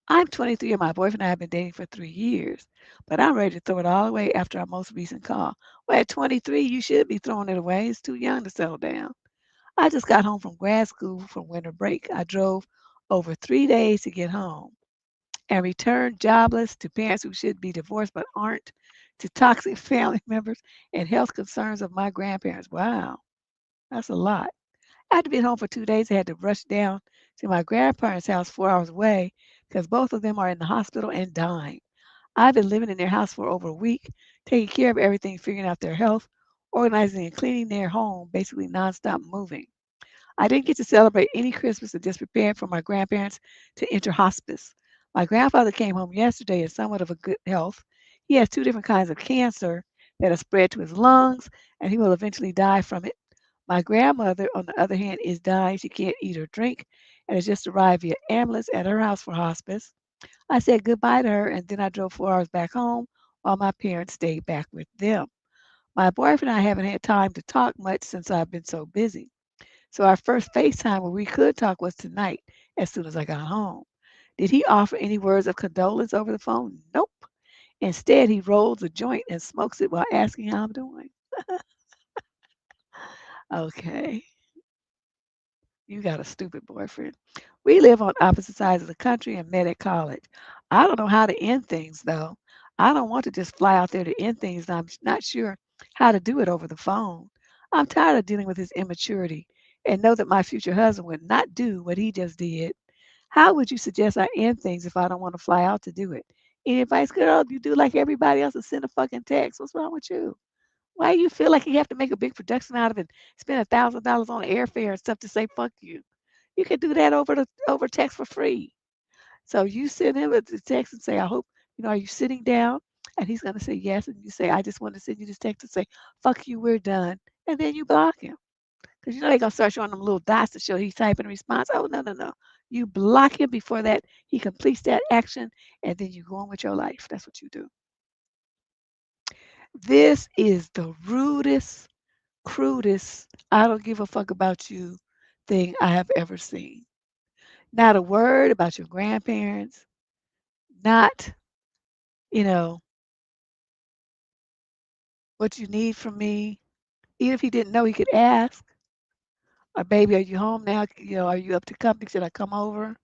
I'm 23 and my boyfriend and I have been dating for 3 years, but I'm ready to throw it all away after our most recent call. Well, at 23, you should be throwing it away. It's too young to settle down. I just got home from grad school from winter break. I drove over 3 days to get home and returned jobless to parents who should be divorced but aren't, to toxic family members and health concerns of my grandparents. Wow, that's a lot. After being home for 2 days, I had to rush down to my grandparents' house 4 hours away because both of them are in the hospital and dying. I've been living in their house for over a week, taking care of everything, figuring out their health, organizing and cleaning their home, basically nonstop moving. I didn't get to celebrate any Christmas and just prepared for my grandparents to enter hospice. My grandfather came home yesterday in somewhat of a good health. He has two different kinds of cancer that are spread to his lungs, and he will eventually die from it. My grandmother, on the other hand, is dying. She can't eat or drink and has just arrived via ambulance at her house for hospice. I said goodbye to her and then I drove 4 hours back home while my parents stayed back with them. My boyfriend and I haven't had time to talk much since I've been so busy. So our first FaceTime where we could talk was tonight as soon as I got home. Did he offer any words of condolence over the phone? Nope. Instead, he rolls a joint and smokes it while asking how I'm doing. Okay. You got a stupid boyfriend. We live on opposite sides of the country and met at college. I don't know how to end things, though. I don't want to just fly out there to end things. I'm not sure how to do it over the phone. I'm tired of dealing with his immaturity and know that my future husband would not do what he just did. How would you suggest I end things if I don't want to fly out to do it? Any advice, girl? You do like everybody else and send a fucking text. What's wrong with you? Why you feel like you have to make a big production out of it, spend $1,000 on airfare and stuff to say fuck you? You can do that over text for free. So you send him a text and say, I hope, are you sitting down? And he's gonna say yes. And you say, I just want to send you this text to say, fuck you, we're done. And then you block him. Because they're gonna start showing them little dots to show he's typing a response. Oh no, no, no. You block him before that he completes that action, and then you go on with your life. That's what you do. This is the rudest, crudest, I don't give a fuck about you thing I have ever seen. Not a word about your grandparents, not, you know, what you need from me. Even if he didn't know, he could ask, or baby, are you home now? Are you up to company? Should I come over?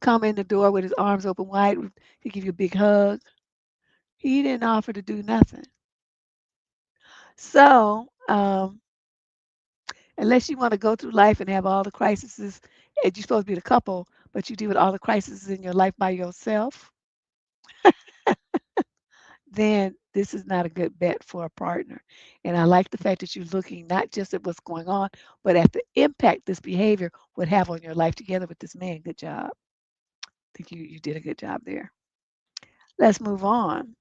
Come in the door with his arms open wide. He give you a big hug. He didn't offer to do nothing. So, unless you want to go through life and have all the crises, and you're supposed to be the couple, but you deal with all the crises in your life by yourself, then this is not a good bet for a partner. And I like the fact that you're looking not just at what's going on, but at the impact this behavior would have on your life together with this man. Good job. I think you did a good job there. Let's move on.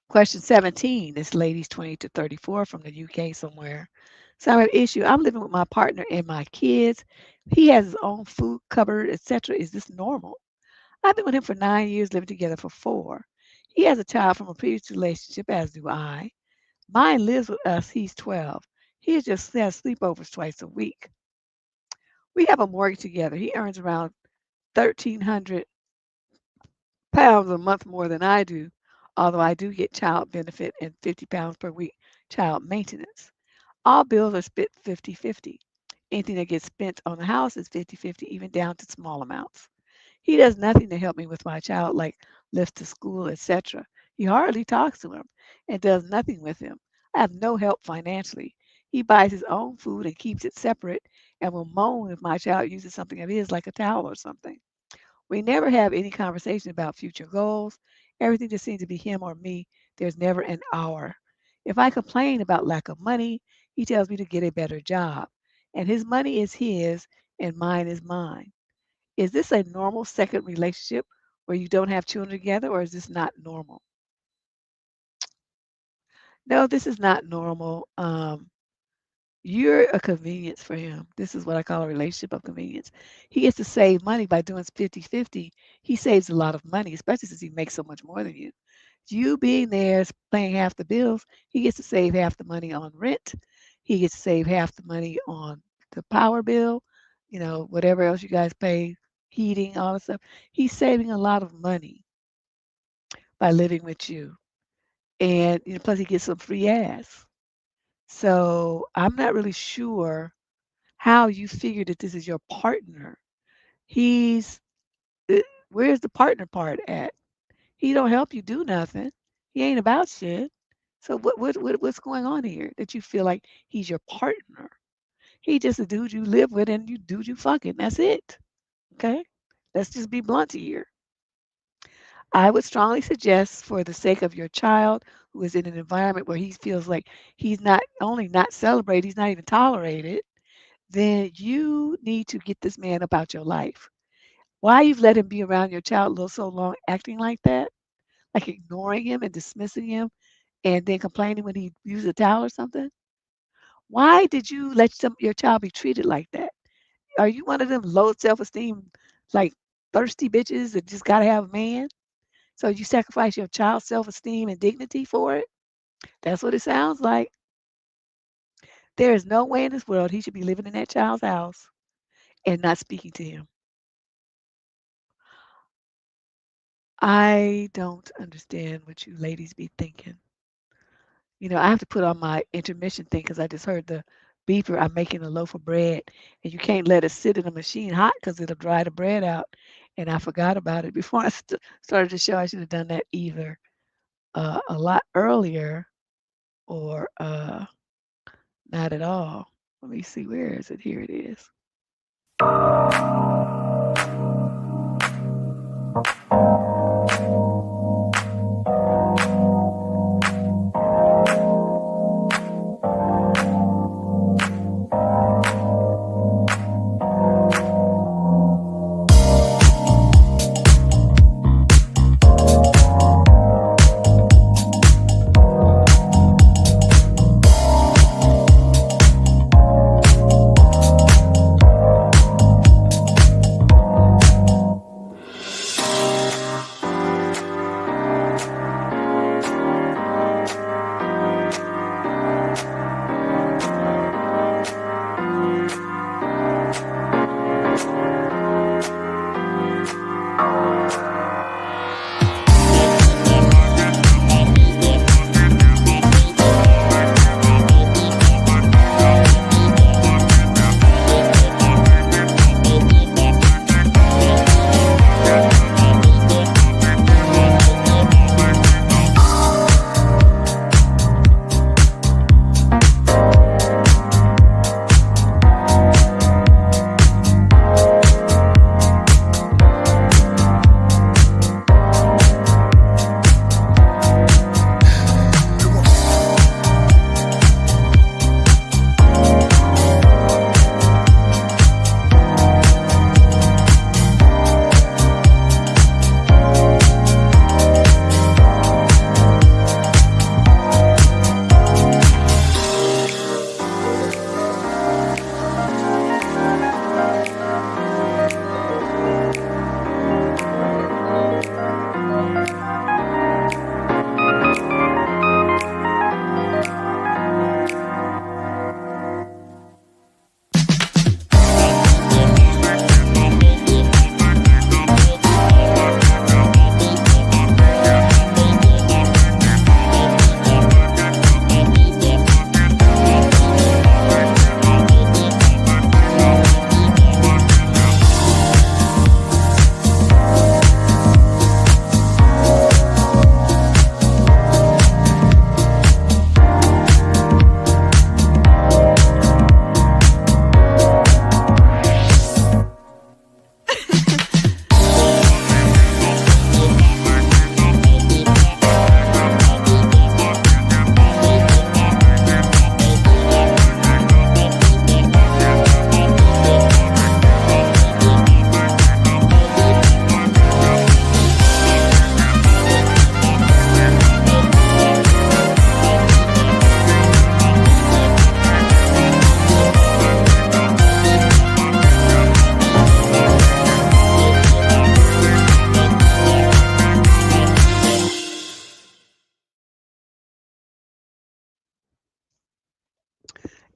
Question 17. This lady's 20 to 34 from the UK somewhere. Summary of issue. I'm living with my partner and my kids. He has his own food cupboard, etc. Is this normal? I've been with him for 9 years, living together for 4. He has a child from a previous relationship, as do I. Mine lives with us. He's 12. He just has sleepovers twice a week. We have a mortgage together. He earns around 1,300 pounds a month more than I do, although I do get child benefit and 50 pounds per week child maintenance. All bills are split 50-50. Anything that gets spent on the house is 50-50, even down to small amounts. He does nothing to help me with my child, like lifts to school, etc. He hardly talks to him and does nothing with him. I have no help financially. He buys his own food and keeps it separate and will moan if my child uses something of his, like a towel or something. We never have any conversation about future goals. Everything just seems to be him or me. There's never an hour. If I complain about lack of money, he tells me to get a better job. and his money is his and mine is mine. Is this a normal second relationship where you don't have children together, or is this not normal? No, this is not normal. You're a convenience for him. This is what I call a relationship of convenience. He gets to save money by doing 50-50. He saves a lot of money, especially since he makes so much more than you. You being there, paying half the bills, he gets to save half the money on rent. He gets to save half the money on the power bill, whatever else you guys pay, heating, all that stuff. He's saving a lot of money by living with you. And plus he gets some free ass. So I'm not really sure how you figure that this is your partner. He's uh, where's the partner part at? He don't help you do nothing. He ain't about shit. So what's going on here that you feel like he's your partner? He just a dude you live with and you dude you fucking. That's it. Okay? Let's just be blunt here. I would strongly suggest for the sake of your child who is in an environment where he feels like he's not only not celebrated, he's not even tolerated, then you need to get this man about your life. Why you've let him be around your child a little so long acting like that, like ignoring him and dismissing him and then complaining when he uses a towel or something? Why did you let your child be treated like that? Are you one of them low self-esteem, like thirsty bitches that just gotta have a man? So you sacrifice your child's self-esteem and dignity for it? That's what it sounds like. There is no way in this world he should be living in that child's house and not speaking to him. I don't understand what you ladies be thinking. I have to put on my intermission thing because I just heard the beeper. I'm making a loaf of bread, and you can't let it sit in a machine hot because it'll dry the bread out. And I forgot about it before I started the show. I should have done that either a lot earlier or not at all. Let me see. Where is it? Here it is.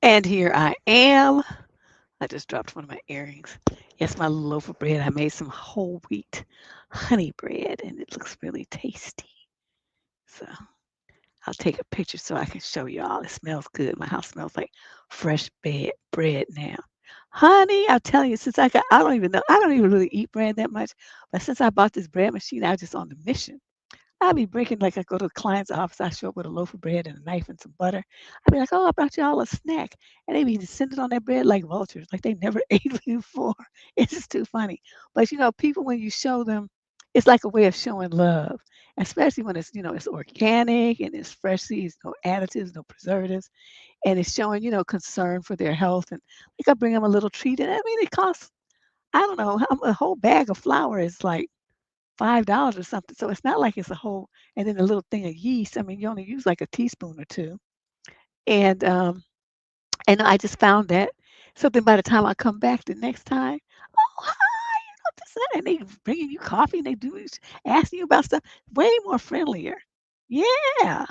And here I am. I just dropped one of my earrings. Yes, my loaf of bread. I made some whole wheat honey bread and it looks really tasty. So I'll take a picture so I can show y'all. It smells good. My house smells like fresh bread now. Honey, I'm telling you, I don't even know, I don't even really eat bread that much, but since I bought this bread machine, I was just on the mission. I'll be breaking like I go to the client's office. I show up with a loaf of bread and a knife and some butter. I'll be like, "Oh, I brought y'all a snack," and they be descending on that bread like vultures, like they never ate before. It's just too funny. But people when you show them, it's like a way of showing love, especially when it's organic and it's fresh seeds, no additives, no preservatives, and it's showing concern for their health. And like I bring them a little treat, and I mean it costs I don't know a whole bag of flour is like $5 or something. So it's not like it's a whole and then a little thing of yeast. I mean, you only use like a teaspoon or two. And and I just found that. So then by the time I come back the next time, oh hi, this and that, and they bringing you coffee and they asking you about stuff way more friendlier. Yeah,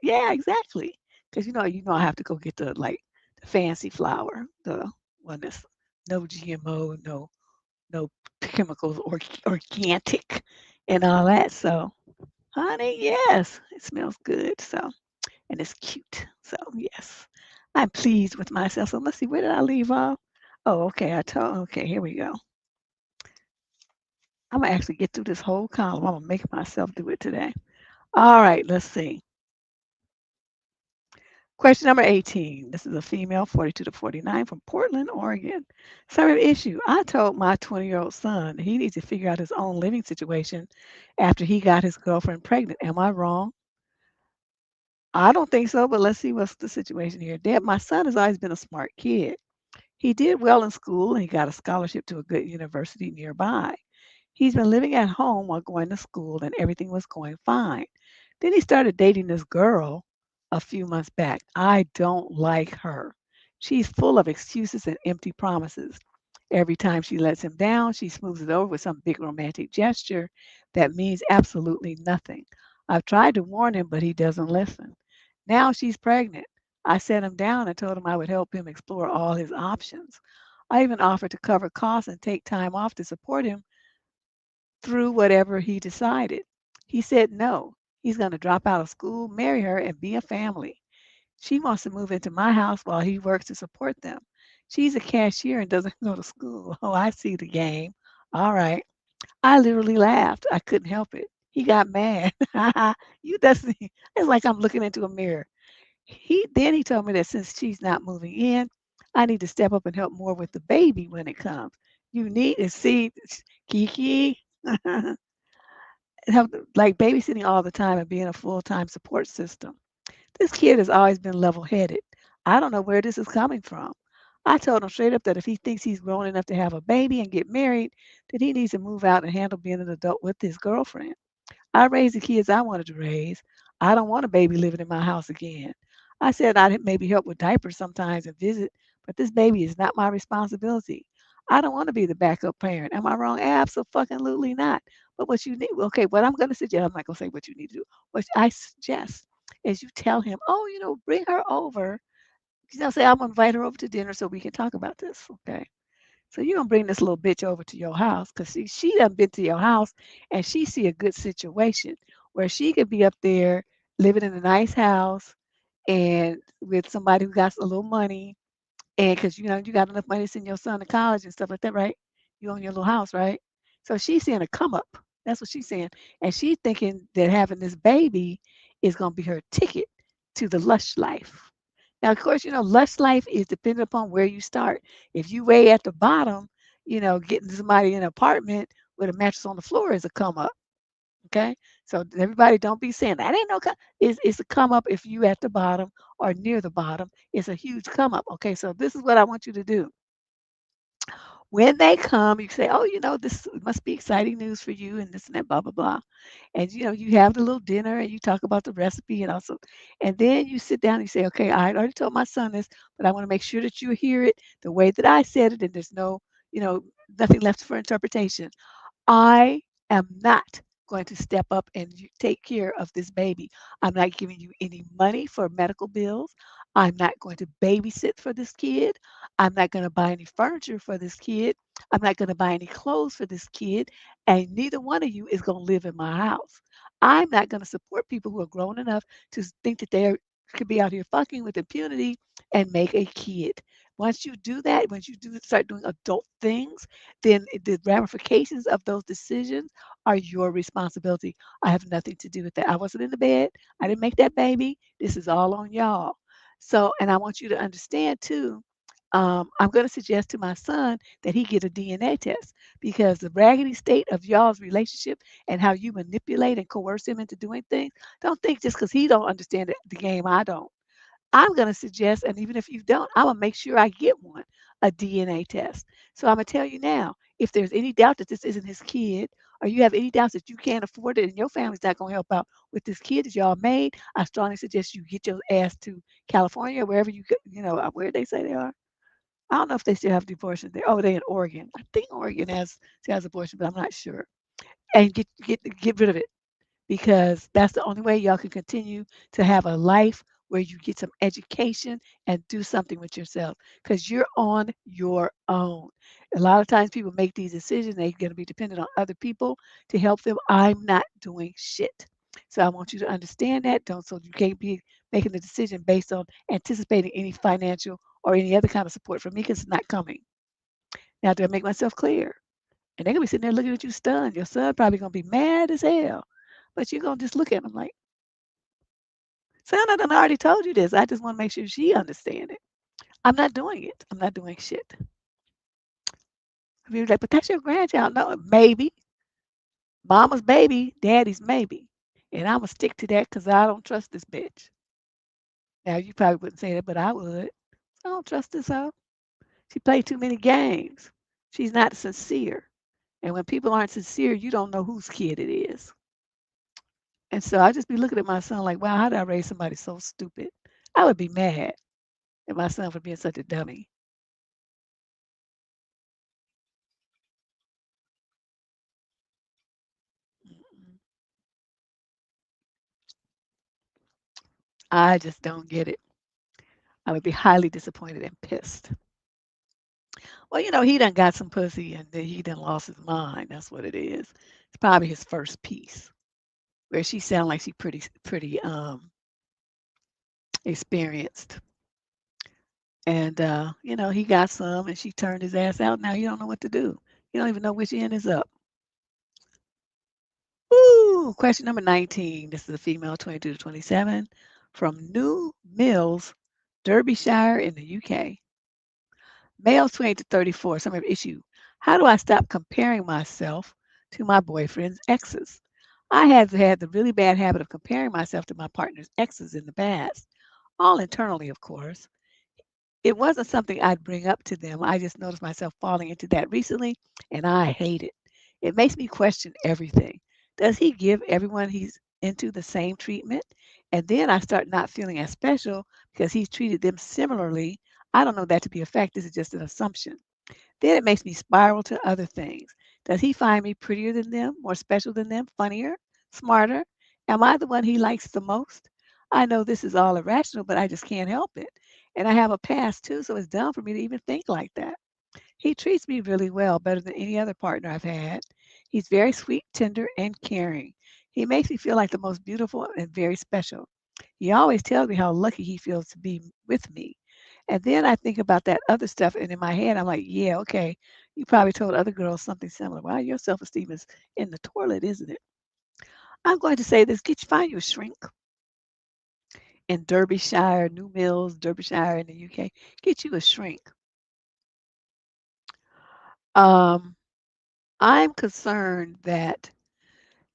yeah, exactly. Because I have to go get the fancy flour, the one that's no GMO, no chemicals, organic, and all that. So honey, yes, it smells good. So, and it's cute. So, yes, I'm pleased with myself. So, let's see, where did I leave off? Oh, okay. Okay, here we go. I'm gonna actually get through this whole column. I'm gonna make myself do it today. All right, let's see. Question number 18. This is a female, 42 to 49, from Portland, Oregon. Survey issue. I told my 20-year-old son he needs to figure out his own living situation after he got his girlfriend pregnant. Am I wrong? I don't think so, but let's see what's the situation here. Dad, my son has always been a smart kid. He did well in school and he got a scholarship to a good university nearby. He's been living at home while going to school and everything was going fine. Then he started dating this girl a few months back. I don't like her. She's full of excuses and empty promises. Every time she lets him down, she smooths it over with some big romantic gesture that means absolutely nothing. I've tried to warn him, but he doesn't listen. Now she's pregnant. I sat him down and told him I would help him explore all his options. I even offered to cover costs and take time off to support him through whatever he decided. He said no. He's going to drop out of school, marry her, and be a family. She wants to move into my house while he works to support them. She's a cashier and doesn't go to school. Oh, I see the game. All right. I literally laughed. I couldn't help it. He got mad. You doesn't it's like I'm looking into a mirror. He told me that since she's not moving in, I need to step up and help more with the baby when it comes. You need to see Kiki. Help like babysitting all the time and being a full-time support system. This kid has always been level-headed. I don't know where this is coming from. I told him straight up that if he thinks he's grown enough to have a baby and get married, then he needs to move out and handle being an adult with his girlfriend. I raised the kids I wanted to raise. I don't want a baby living in my house again. I said I'd maybe help with diapers sometimes and visit, but this baby is not my responsibility. I don't want to be the backup parent. Am I wrong? Absolutely not. But what you need, okay, what I'm going to suggest, I'm not going to say what you need to do. What I suggest is you tell him, oh, bring her over. Say, I'm going to invite her over to dinner so we can talk about this. Okay. So you're gonna bring this little bitch over to your house because she done been to your house and she see a good situation where she could be up there living in a nice house and with somebody who got a little money and because you got enough money to send your son to college and stuff like that, right? You own your little house, right? So she's seeing a come up. That's what she's saying. And she's thinking that having this baby is gonna be her ticket to the lush life. Now, of course, lush life is dependent upon where you start. If you way at the bottom, getting somebody in an apartment with a mattress on the floor is a come up. Okay, so everybody don't be saying that ain't no it's a come up if you at the bottom or near the bottom. It's a huge come up. Okay, so this is what I want you to do. When they come, you say, "Oh, this must be exciting news for you," and this and that, blah blah blah. And you have the little dinner and you talk about the recipe and also, and then you sit down and you say, "Okay, I already told my son this, but I want to make sure that you hear it the way that I said it, and there's you know, nothing left for interpretation. I am not going to step up and take care of this baby. I'm not giving you any money for medical bills. I'm not going to babysit for this kid. I'm not going to buy any furniture for this kid. I'm not going to buy any clothes for this kid. And neither one of you is going to live in my house. I'm not going to support people who are grown enough to think that they could be out here fucking with impunity and make a kid. Once you do that, once you do start doing adult things, then the ramifications of those decisions are your responsibility. I have nothing to do with that. I wasn't in the bed. I didn't make that baby. This is all on y'all. So, and I want you to understand too. I'm going to suggest to my son that he get a DNA test because the raggedy state of y'all's relationship and how you manipulate and coerce him into doing things. Don't think just because he don't understand the game, I don't. I'm going to suggest, and even if you don't, I'm going to make sure I get one, a DNA test. So I'm going to tell you now, if there's any doubt that this isn't his kid, or you have any doubts that you can't afford it and your family's not going to help out with this kid that y'all made, I strongly suggest you get your ass to California, wherever you, where they say they are. I don't know if they still have abortion there. Oh, they in Oregon. I think Oregon has abortion, but I'm not sure. And get rid of it because that's the only way y'all can continue to have a life where you get some education and do something with yourself because you're on your own. A lot of times people make these decisions, they're going to be dependent on other people to help them. I'm not doing shit. So I want you to understand that. Don't so you can't be making the decision based on anticipating any financial or any other kind of support from me because it's not coming. Now, do I make myself clear? And they're gonna be sitting there looking at you stunned. Your son probably gonna be mad as hell. But you're gonna just look at him like, son, I done already told you this. I just want to make sure she understand it. I'm not doing it. I'm not doing shit. You're like, but that's your grandchild. No, maybe. Mama's baby, daddy's maybe. And I'm gonna stick to that because I don't trust this bitch. Now you probably wouldn't say that, but I would. I don't trust this hoe. She played too many games. She's not sincere. And when people aren't sincere, you don't know whose kid it is. And so I just be looking at my son like, wow, how did I raise somebody so stupid? I would be mad at my son for being such a dummy. Mm-mm. I just don't get it. I would be highly disappointed and pissed. Well, he done got some pussy and then he done lost his mind. That's what it is. It's probably his first piece where she sound like she pretty experienced. And he got some and she turned his ass out. Now he don't know what to do. He don't even know which end is up. Ooh, question number 19. This is a female 22 to 27 from New Mills, Derbyshire in the UK. Male 28 to 34. Some have issue. How do I stop comparing myself to my boyfriend's exes? I have had the really bad habit of comparing myself to my partner's exes in the past, all internally, of course. It wasn't something I'd bring up to them. I just noticed myself falling into that recently, and I hate it. It makes me question everything. Does he give everyone he's into the same treatment? And then I start not feeling as special because he's treated them similarly. I don't know that to be a fact. This is just an assumption. Then it makes me spiral to other things. Does he find me prettier than them, more special than them, funnier, smarter? Am I the one he likes the most? I know this is all irrational, but I just can't help it. And I have a past too, so it's dumb for me to even think like that. He treats me really well, better than any other partner I've had. He's very sweet, tender, and caring. He makes me feel like the most beautiful and very special. He always tells me how lucky he feels to be with me. And then I think about that other stuff, and in my head, I'm like, yeah, okay, you probably told other girls something similar. Well, your self esteem is in the toilet, isn't it? I'm going to say this find you a shrink in Derbyshire, New Mills, Derbyshire in the UK. Get you a shrink. Um, I'm concerned that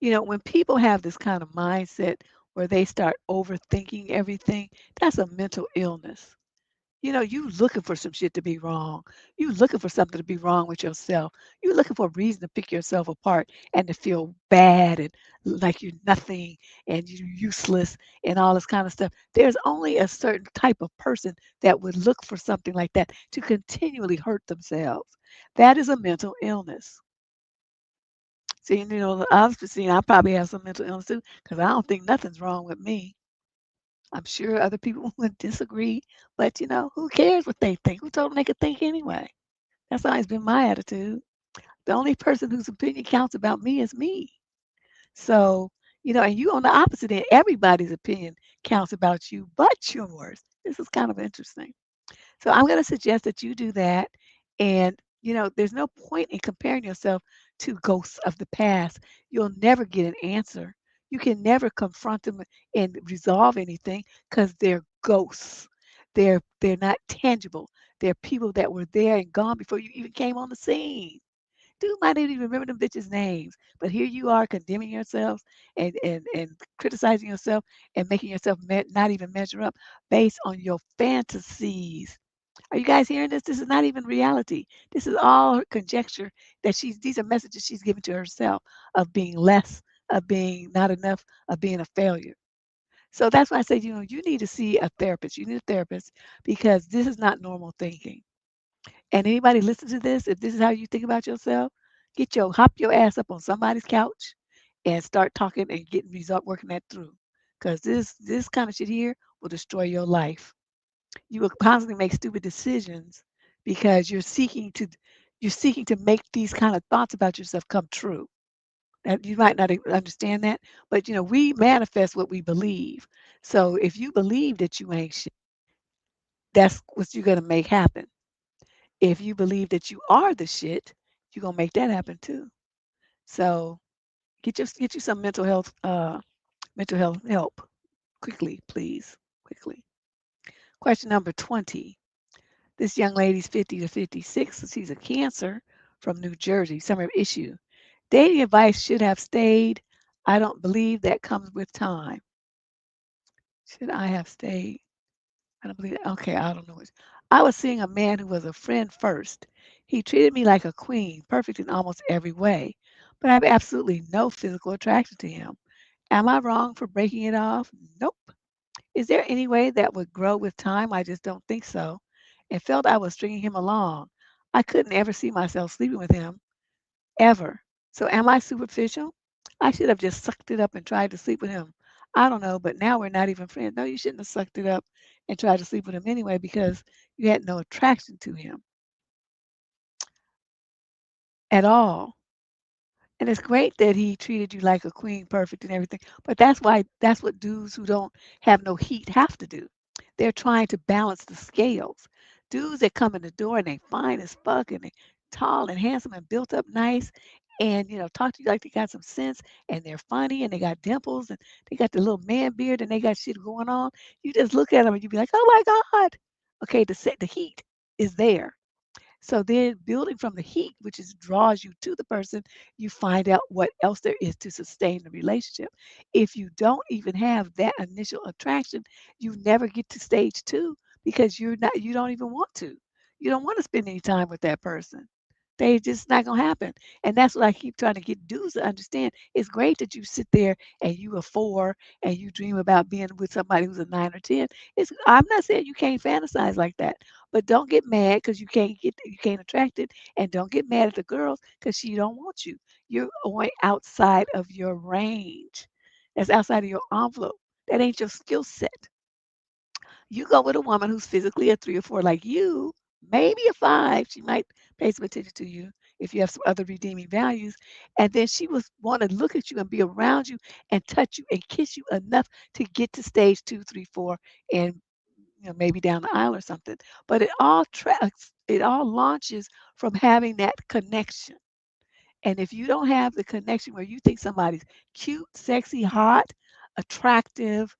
when people have this kind of mindset where they start overthinking everything, that's a mental illness. You looking for some shit to be wrong. You looking for something to be wrong with yourself. You looking for a reason to pick yourself apart and to feel bad and like you're nothing and you're useless and all this kind of stuff. There's only a certain type of person that would look for something like that to continually hurt themselves. That is a mental illness. See, obviously, I probably have some mental illness too, because I don't think nothing's wrong with me. I'm sure other people would disagree, but who cares what they think? Who told them they could think anyway? That's always been my attitude. The only person whose opinion counts about me is me. So, and you on the opposite end, everybody's opinion counts about you but yours. This is kind of interesting. So I'm going to suggest that you do that. And, there's no point in comparing yourself to ghosts of the past. You'll never get an answer. You can never confront them and resolve anything because they're ghosts. They're not tangible. They're people that were there and gone before you even came on the scene. Dude might not even remember them bitches' names, but here you are condemning yourselves and criticizing yourself and making yourself not even measure up based on your fantasies. Are you guys hearing this? This is not even reality. This is all her conjecture that these are messages she's given to herself of being less, of being not enough, of being a failure. So that's why I say, you need to see a therapist. You need a therapist because this is not normal thinking. And anybody listen to this, if this is how you think about yourself, hop your ass up on somebody's couch and start talking and getting result working that through. Because this kind of shit here will destroy your life. You will constantly make stupid decisions because you're seeking to make these kind of thoughts about yourself come true. That you might not understand that, but we manifest what we believe. So if you believe that you ain't shit, that's what you're gonna make happen. If you believe that you are the shit, you're gonna make that happen too. So get you some mental health help quickly, please, quickly. Question number 20. This young lady's 50 to 56. She's a Cancer from New Jersey. Summary of issue. Dating advice should have stayed. I don't believe that comes with time. Should I have stayed? I don't believe that. Okay, I don't know. I was seeing a man who was a friend first. He treated me like a queen, perfect in almost every way, but I have absolutely no physical attraction to him. Am I wrong for breaking it off? Nope. Is there any way that would grow with time? I just don't think so. And felt I was stringing him along. I couldn't ever see myself sleeping with him, ever. So am I superficial? I should have just sucked it up and tried to sleep with him. I don't know, but now we're not even friends. No, you shouldn't have sucked it up and tried to sleep with him anyway because you had no attraction to him at all. And it's great that he treated you like a queen, perfect and everything. But that's what dudes who don't have no heat have to do. They're trying to balance the scales. Dudes that come in the door and they fine as fuck and they tall and handsome and built up nice and talk to you like they got some sense and they're funny and they got dimples and they got the little man beard and they got shit going on. You just look at them and you be like, oh my God. Okay, the heat is there. So then building from the heat, which is draws you to the person, you find out what else there is to sustain the relationship. If you don't even have that initial attraction, you never get to stage two because you don't even want to. You don't want to spend any time with that person. They just not gonna happen. And that's what I keep trying to get dudes to understand. It's great that you sit there and you a four and you dream about being with somebody who's a nine or ten. I'm not saying you can't fantasize like that, but don't get mad because you can't attract it, and don't get mad at the girls because she don't want you. You're going outside of your range. That's outside of your envelope. That ain't your skill set. You go with a woman who's physically a three or four like you, maybe a five. She might pay some attention to you if you have some other redeeming values. And then she was want to look at you and be around you and touch you and kiss you enough to get to stage two, three, four, and maybe down the aisle or something. But it all launches from having that connection. And if you don't have the connection where you think somebody's cute, sexy, hot, attractive,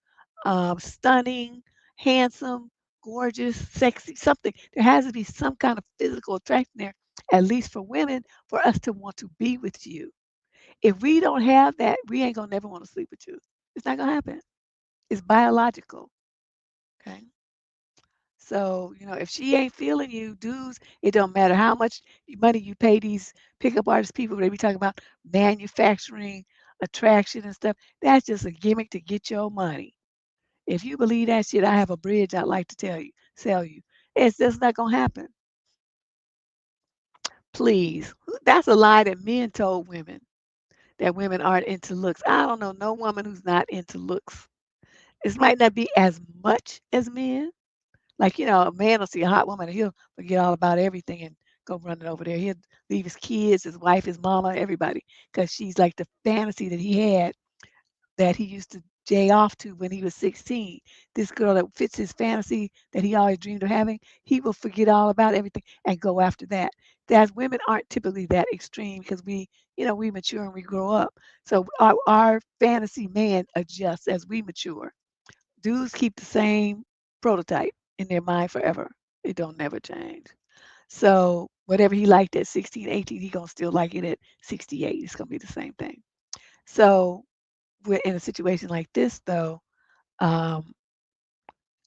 stunning, handsome, gorgeous, sexy, something, there has to be some kind of physical attraction there, at least for women, for us to want to be with you. If we don't have that, we ain't gonna never want to sleep with you. It's not gonna happen. It's biological. Okay. So, if she ain't feeling you, dudes, it don't matter how much money you pay these pickup artist people, they be talking about manufacturing attraction and stuff. That's just a gimmick to get your money. If you believe that shit, I have a bridge I'd like to sell you. It's just not gonna happen. Please. That's a lie that men told women that women aren't into looks. I don't know no woman who's not into looks. It might not be as much as men. Like, a man will see a hot woman and he'll forget all about everything and go running over there. He'll leave his kids, his wife, his mama, everybody, because she's like the fantasy that he had that he used to jay off to when he was 16. This girl that fits his fantasy that he always dreamed of having, he will forget all about everything and go after that. That women aren't typically that extreme because we mature and we grow up. So our fantasy man adjusts as we mature. Dudes keep the same prototype in their mind forever. It don't never change. So whatever he liked at 16, 18, he gonna still like it at 68. It's gonna be the same thing. So we're in a situation like this though. um,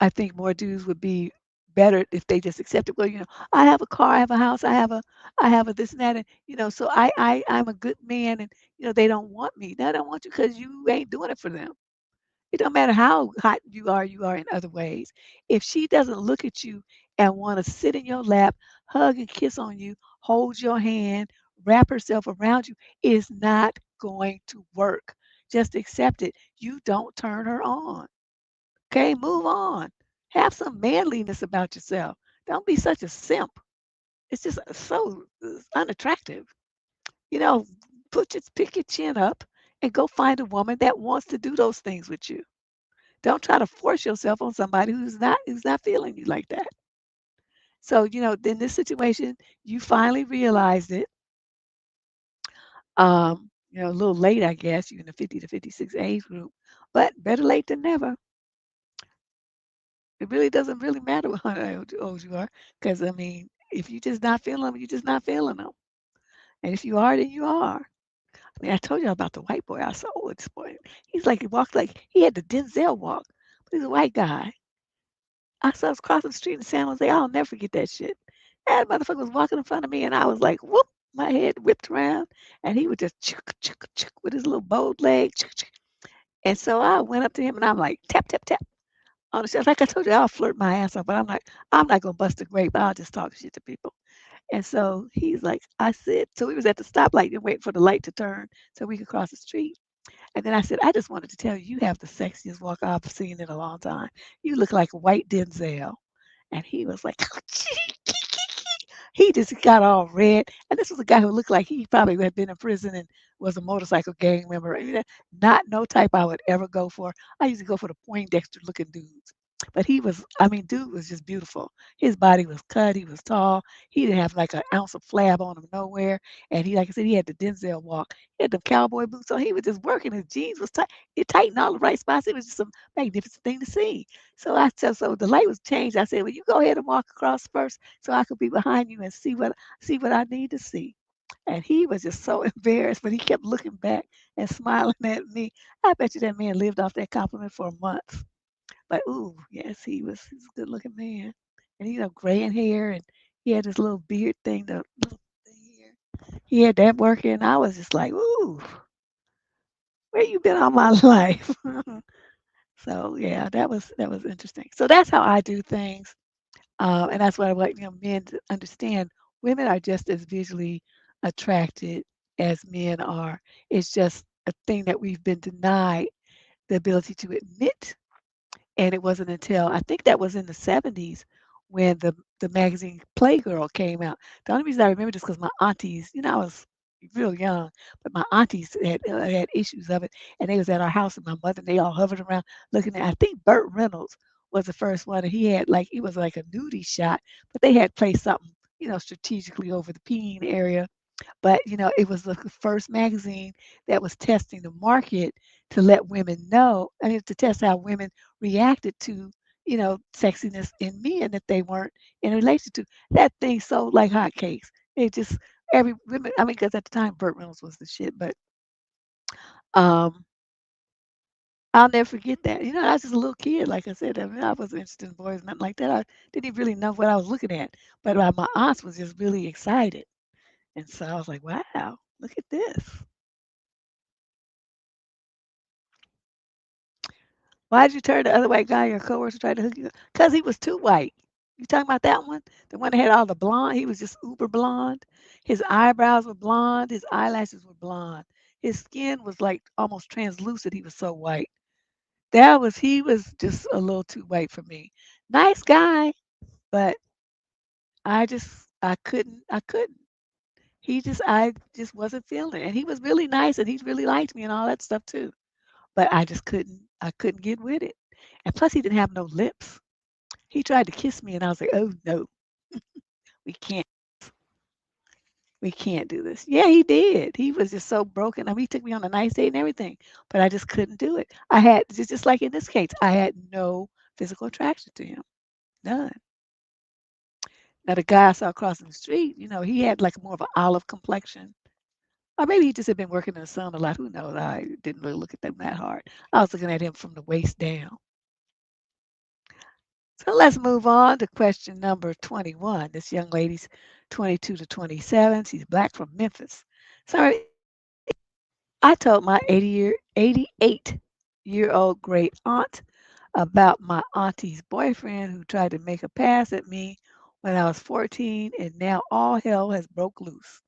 I think more dudes would be better if they just accepted, well, I have a car, I have a house, I have a this and that, and so I'm a good man, and they don't want me. They don't want you because you ain't doing it for them. It don't matter how hot you are in other ways. If she doesn't look at you and want to sit in your lap, hug and kiss on you, hold your hand, wrap herself around you, it's not going to work. Just accept it. You don't turn her on. Okay, move on. Have some manliness about yourself. Don't be such a simp. It's just so unattractive. You know, pick your chin up and go find a woman that wants to do those things with you. Don't try to force yourself on somebody who's not feeling you like that. So, in this situation, you finally realized it. A little late, I guess. You're in the 50 to 56 age group, but better late than never. It really doesn't really matter how old you are, because I mean, if you're just not feeling them, you're just not feeling them. And if you are, then you are. I mean, I told you about the white boy I saw with this boy. He's like he walked like he had the Denzel walk, but he's a white guy. I saw us crossing the street in San Jose. I'll never forget that shit. That motherfucker was walking in front of me, and I was like, whoop, my head whipped around, and he would just chuk, chuk, chuk, with his little bowed leg. Chuk, chuk. And so I went up to him, and I'm like, tap, tap, tap on the shelf. Like I told you, I'll flirt my ass off, but I'm not gonna bust a grape. I'll just talk shit to people. And so he's like, I said, so we was at the stoplight and waiting for the light to turn so we could cross the street. And then I said, I just wanted to tell you, you have the sexiest walk I've seen in a long time. You look like white Denzel. And he was like, he just got all red. And this was a guy who looked like he probably had been in prison and was a motorcycle gang member. I mean, not no type I would ever go for. I used to go for the Poindexter looking dudes. But I mean, dude was just beautiful. His body was cut. He was tall. He didn't have like an ounce of flab on him nowhere. And he, like I said, he had the Denzel walk. He had the cowboy boots. So he was just working. His jeans was tight. It tightened all the right spots. It was just a magnificent thing to see. So I said, so the light was changed. I said, well, you go ahead and walk across first so I could be behind you and see what I need to see. And he was just so embarrassed, but he kept looking back and smiling at me. I bet you that man lived off that compliment for months. But ooh, yes, he's a good looking man. And gray in hair, and he had this little beard thing, the little thing here. He had that working. And I was just like, ooh, where you been all my life? So yeah, that was interesting. So that's how I do things. And that's what I want men to understand. Women are just as visually attracted as men are. It's just a thing that we've been denied the ability to admit. And it wasn't until I think that was in the 70s when the magazine Playgirl came out. The only reason I remember this because my aunties, I was real young, but my aunties had issues of it, and they was at our house, and my mother, and they all hovered around looking at. I think Burt Reynolds was the first one, and he was like a nudie shot, but they had placed something, strategically over the peen area, but it was the first magazine that was testing the market to let women know, I mean, to test how women reacted to sexiness in men that they weren't in relation to. That thing sold like hotcakes. It just every women, I mean, because at the time Burt Reynolds was the shit. But um I'll never forget that. I was just a little kid, like I said. I mean, I wasn't interested in boys, nothing like that. I didn't even really know what I was looking at. But my aunts was just really excited. And so I was like, wow, look at this. Why did you turn the other white guy, your coworker, tried to hook you up? Because he was too white. You talking about that one? The one that had all the blonde? He was just uber blonde. His eyebrows were blonde. His eyelashes were blonde. His skin was like almost translucent. He was so white. he was just a little too white for me. Nice guy, but I couldn't. I just wasn't feeling it. And he was really nice and he really liked me and all that stuff too. But I couldn't get with it. And plus he didn't have no lips. He tried to kiss me and I was like, "Oh no, we can't we can't do this." Yeah, he did. He was just so broken. I mean, he took me on a nice date and everything, but I just couldn't do it. I had just like in this case, I had no physical attraction to him. None. Now the guy I saw crossing the street, he had like more of an olive complexion. Or maybe he just had been working in the sun a lot. Who knows? I didn't really look at them that hard. I was looking at him from the waist down. So let's move on to question number 21. This young lady's 22 to 27. She's black from Memphis. So I told my 88-year-old great aunt about my auntie's boyfriend who tried to make a pass at me when I was 14, and now all hell has broke loose.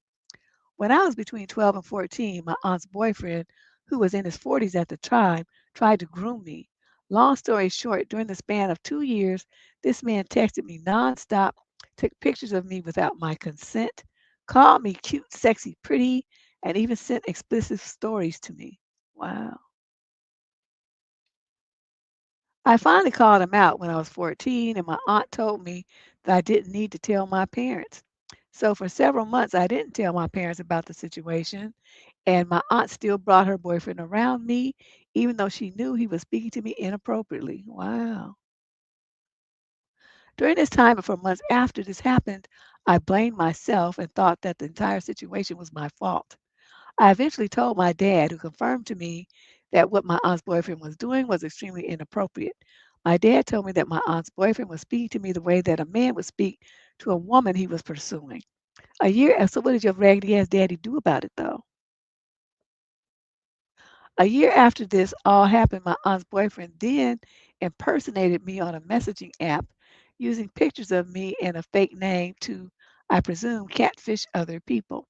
When I was between 12 and 14, my aunt's boyfriend, who was in his 40s at the time, tried to groom me. Long story short, during the span of 2 years, this man texted me nonstop, took pictures of me without my consent, called me cute, sexy, pretty, and even sent explicit stories to me. Wow. I finally called him out when I was 14, and my aunt told me that I didn't need to tell my parents. So for several months, I didn't tell my parents about the situation, and my aunt still brought her boyfriend around me, even though she knew he was speaking to me inappropriately. Wow. During this time and for months after this happened, I blamed myself and thought that the entire situation was my fault. I eventually told my dad, who confirmed to me that what my aunt's boyfriend was doing was extremely inappropriate. My dad told me that my aunt's boyfriend was speaking to me the way that a man would speak to a woman he was pursuing. So what did your raggedy ass daddy do about it though? A year after this all happened, my aunt's boyfriend then impersonated me on a messaging app using pictures of me and a fake name to, I presume, catfish other people.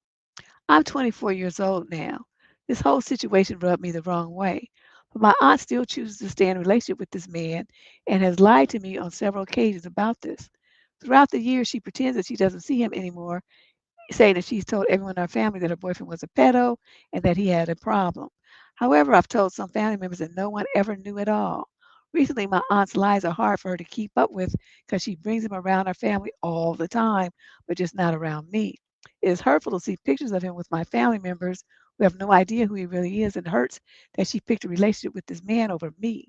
I'm 24 years old now. This whole situation rubbed me the wrong way. But my aunt still chooses to stay in a relationship with this man and has lied to me on several occasions about this. Throughout the years, she pretends that she doesn't see him anymore, saying that she's told everyone in our family that her boyfriend was a pedo and that he had a problem. However, I've told some family members that no one ever knew at all. Recently, my aunt's lies are hard for her to keep up with because she brings him around our family all the time, but just not around me. It is hurtful to see pictures of him with my family members who have no idea who he really is, and hurts that she picked a relationship with this man over me.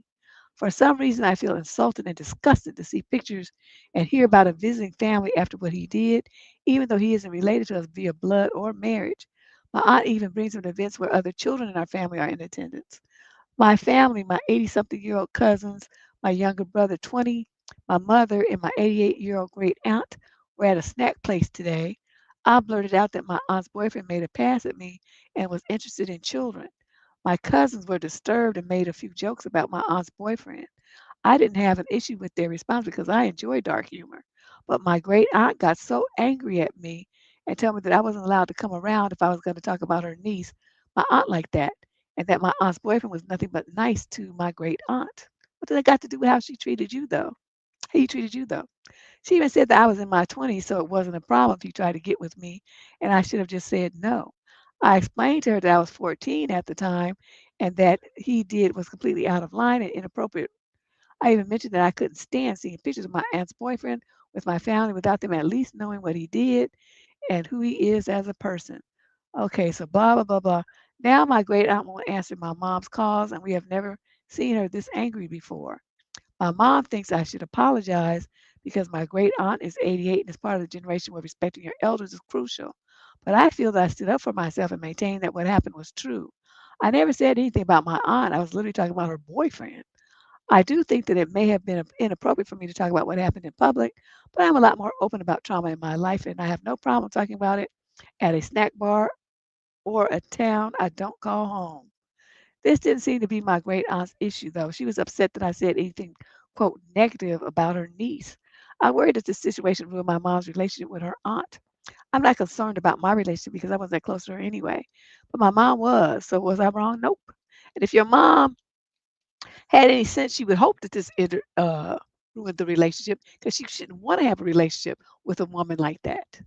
For some reason, I feel insulted and disgusted to see pictures and hear about a visiting family after what he did, even though he isn't related to us via blood or marriage. My aunt even brings him to events where other children in our family are in attendance. My family, my 80-something-year-old cousins, my younger brother, 20, my mother, and my 88-year-old great aunt were at a snack place today. I blurted out that my aunt's boyfriend made a pass at me and was interested in children. My cousins were disturbed and made a few jokes about my aunt's boyfriend. I didn't have an issue with their response because I enjoy dark humor. But my great aunt got so angry at me and told me that I wasn't allowed to come around if I was going to talk about her niece, my aunt like that, and that my aunt's boyfriend was nothing but nice to my great aunt. What did that got to do with how she treated you, though? How he treated you, though? She even said that I was in my 20s, so it wasn't a problem if he tried to get with me, and I should have just said no. I explained to her that I was 14 at the time and that he did was completely out of line and inappropriate. I even mentioned that I couldn't stand seeing pictures of my aunt's boyfriend with my family without them at least knowing what he did and who he is as a person. Okay, so blah, blah, blah, blah. Now my great aunt won't answer my mom's calls, and we have never seen her this angry before. My mom thinks I should apologize because my great aunt is 88 and is part of the generation where respecting your elders is crucial. But I feel that I stood up for myself and maintained that what happened was true. I never said anything about my aunt. I was literally talking about her boyfriend. I do think that it may have been inappropriate for me to talk about what happened in public, but I'm a lot more open about trauma in my life, and I have no problem talking about it at a snack bar or a town I don't call home. This didn't seem to be my great aunt's issue, though. She was upset that I said anything, quote, negative about her niece. I worried that this situation ruined my mom's relationship with her aunt. I'm not concerned about my relationship because I wasn't that close to her anyway. But my mom was. So was I wrong? Nope. And if your mom Had any sense, she would hope that this ruined the relationship because she shouldn't want to have a relationship with a woman like that,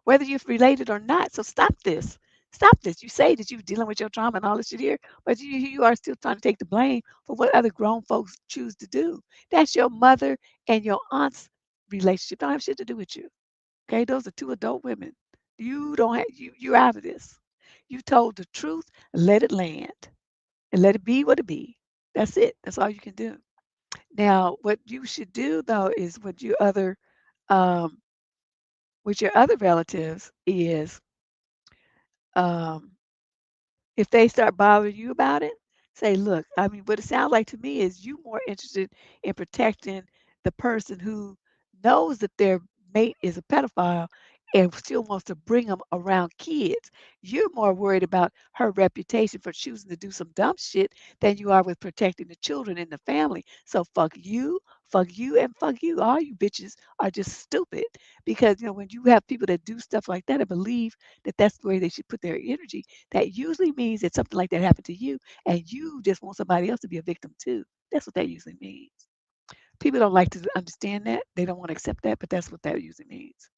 whether you're related or not. So stop this. Stop this. You say that you're dealing with your trauma and all this shit here, but you are still trying to take the blame for what other grown folks choose to do. That's your mother and your aunt's relationship. Don't have shit to do with you. Okay, those are two adult women. You don't have you're out of this. You told the truth, let it land. And let it be what it be. That's it. That's all you can do. Now, what you should do though is um with your other relatives is um if they start bothering you about it, say, look, I mean, what it sounds like to me is you more interested in protecting the person who knows that their mate is a pedophile and still wants to bring them around kids. You're more worried about her reputation for choosing to do some dumb shit than you are with protecting the children in the family. So fuck you, and fuck you. All you bitches are just stupid because, when you have people that do stuff like that and believe that that's the way they should put their energy, that usually means that something like that happened to you and you just want somebody else to be a victim too. That's what that usually means. People don't like to understand that. They don't want to accept that, but that's what that usually means.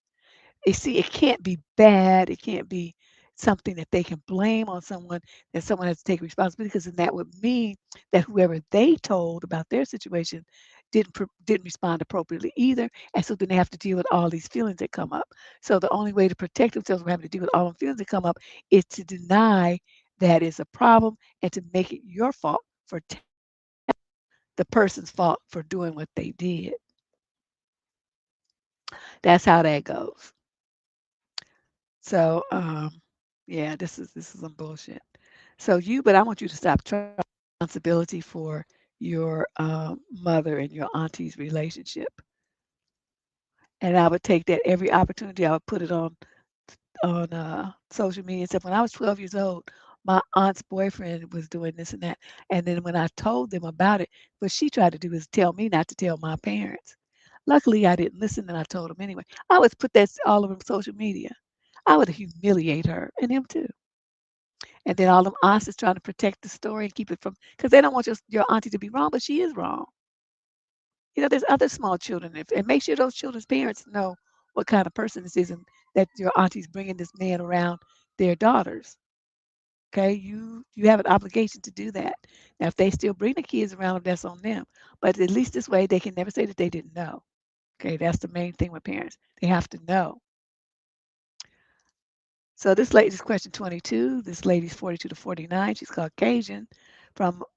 You see, it can't be bad. It can't be something that they can blame on someone, that someone has to take responsibility, because then that would mean that whoever they told about their situation didn't respond appropriately either, and so then they have to deal with all these feelings that come up. So the only way to protect themselves from having to deal with all the feelings that come up is to deny that it's a problem and to make it your fault for the person's fault for doing what they did. That's how that goes. So, yeah, this is some bullshit. But I want you to stop trying responsibility for your mother and your auntie's relationship. And I would take that every opportunity. I would put it on social media and stuff. When I was 12 years old, my aunt's boyfriend was doing this and that. And then when I told them about it, what she tried to do is tell me not to tell my parents. Luckily, I didn't listen and I told them anyway. I would put that all over social media. I would humiliate her and him too. And then all them aunts is trying to protect the story and keep it from, because they don't want your auntie to be wrong, but she is wrong. There's other small children, and make sure those children's parents know what kind of person this is, and that your auntie's bringing this man around their daughters. Okay, you have an obligation to do that. Now, if they still bring the kids around them, that's on them. But at least this way, they can never say that they didn't know. Okay, that's the main thing with parents. They have to know. So this lady's question 22. This lady's 42 to 49. She's Caucasian,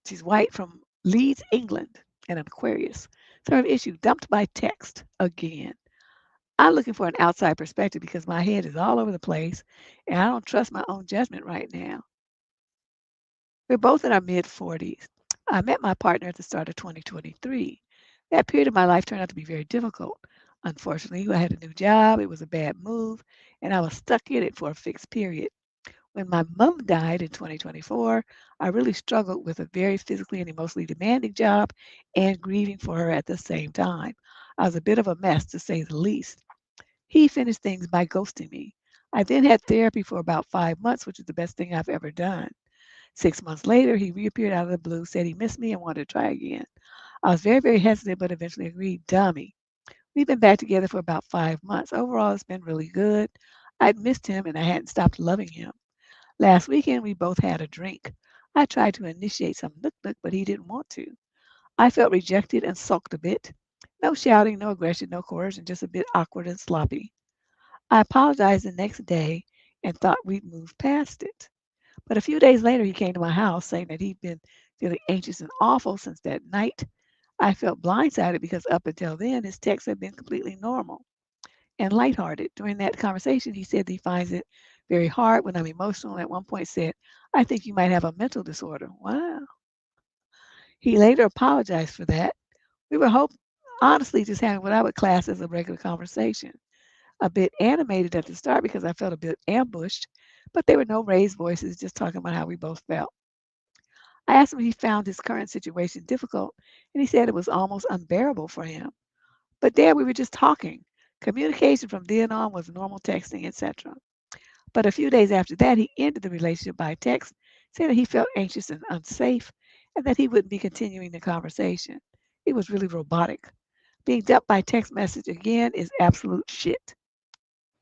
she's white from Leeds, England, and an Aquarius. So her issue dumped by text again. I'm looking for an outside perspective because my head is all over the place and I don't trust my own judgment right now. We're both in our mid 40s. I met my partner at the start of 2023. That period of my life turned out to be very difficult. Unfortunately, I had a new job, it was a bad move, and I was stuck in it for a fixed period. When my mom died in 2024, I really struggled with a very physically and emotionally demanding job and grieving for her at the same time. I was a bit of a mess, to say the least. He finished things by ghosting me. I then had therapy for about 5 months, which is the best thing I've ever done. 6 months later, he reappeared out of the blue, said he missed me and wanted to try again. I was very, very hesitant, but eventually agreed. Dummy. We've been back together for about 5 months. Overall, it's been really good. I'd missed him and I hadn't stopped loving him. Last weekend, we both had a drink. I tried to initiate some look, but he didn't want to. I felt rejected and sulked a bit. No shouting, no aggression, no coercion, just a bit awkward and sloppy. I apologized the next day and thought we'd moved past it. But a few days later, he came to my house saying that he'd been feeling anxious and awful since that night. I felt blindsided because up until then, his texts had been completely normal and lighthearted. During that conversation, he said that he finds it very hard when I'm emotional, and at one point said, I think you might have a mental disorder. Wow. He later apologized for that. We were honestly just having what I would class as a regular conversation. A bit animated at the start because I felt a bit ambushed, but there were no raised voices, just talking about how we both felt. I asked him if he found his current situation difficult, and he said it was almost unbearable for him. But there we were just talking. Communication from then on was normal texting, etc. But a few days after that, he ended the relationship by text, saying that he felt anxious and unsafe. and that he wouldn't be continuing the conversation. It was really robotic. Being dumped by text message again is absolute shit.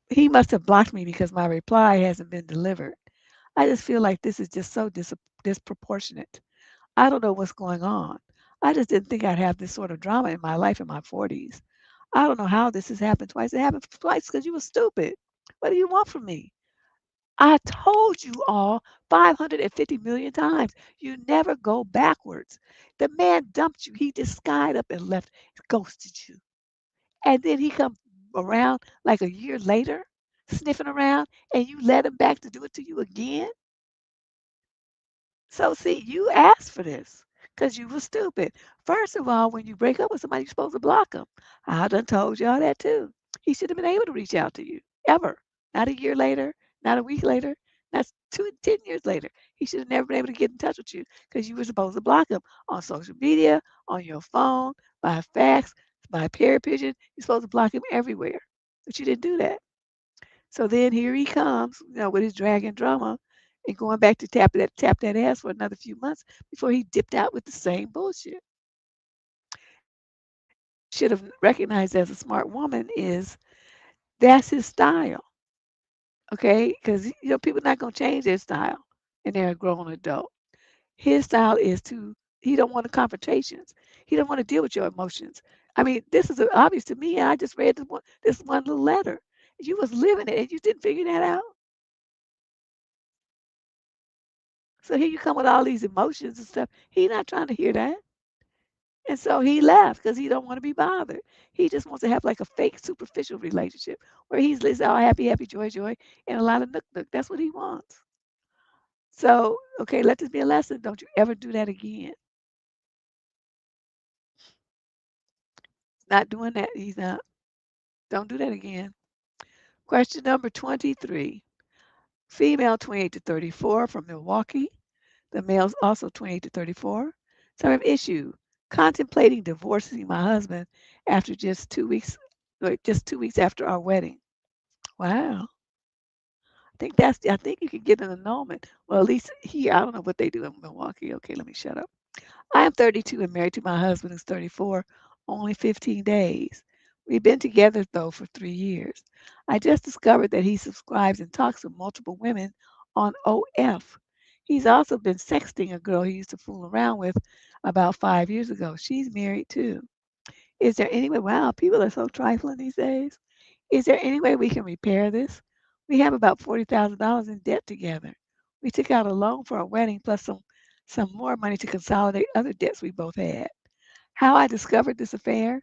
He must have blocked me because my reply hasn't been delivered. I just feel like this is just so disproportionate. I don't know what's going on. I just didn't think I'd have this sort of drama in my life in my 40s. I don't know how this has happened twice. It happened twice because you were stupid. What do you want from me? I told you all 550 million times. You never go backwards. The man dumped you. He just skied up and left, ghosted you. And then he come around like a year later, sniffing around, and you let him back to do it to you again. So see, you asked for this because you were stupid. First of all, when you break up with somebody, you're supposed to block them. I done told y'all that too. He should have been able to reach out to you ever. Not a year later, not a week later, not 10 years later. He should have never been able to get in touch with you because you were supposed to block him on social media, on your phone, by fax, by parrot pigeon. You're supposed to block him everywhere, but you didn't do that. So then here he comes, with his dragon drama and going back to tap that ass for another few months before he dipped out with the same bullshit. And what you should have recognized as a smart woman is that's his style, okay? Because people not gonna change their style, and they're a grown adult. His style is to he don't want the confrontations. He don't want to deal with your emotions. I mean, this is obvious to me. And I just read this one little letter. You was living it, and you didn't figure that out. So here you come with all these emotions and stuff. He not trying to hear that. And so he left because he don't want to be bothered. He just wants to have like a fake superficial relationship where he's all happy, happy, joy, joy, and a lot of nook nook. That's what he wants. So, okay, let this be a lesson. Don't you ever do that again. Not doing that. He's not. Don't do that again. Question number 23. Female 28 to 34 from Milwaukee. The male's also 28 to 34. Term of issue: contemplating divorcing my husband after just 2 weeks, like just 2 weeks after our wedding. Wow. I think you can get an annulment. Well, at least here, I don't know what they do in Milwaukee. Okay, let me shut up. I am 32 and married to my husband who's 34, only 15 days. We've been together though for 3 years. I just discovered that he subscribes and talks with multiple women on OF. He's also been sexting a girl he used to fool around with about 5 years ago. She's married too. Is there any way? Wow, people are so trifling these days. Is there any way we can repair this? We have about $40,000 in debt together. We took out a loan for our wedding plus some more money to consolidate other debts we both had. How I discovered this affair?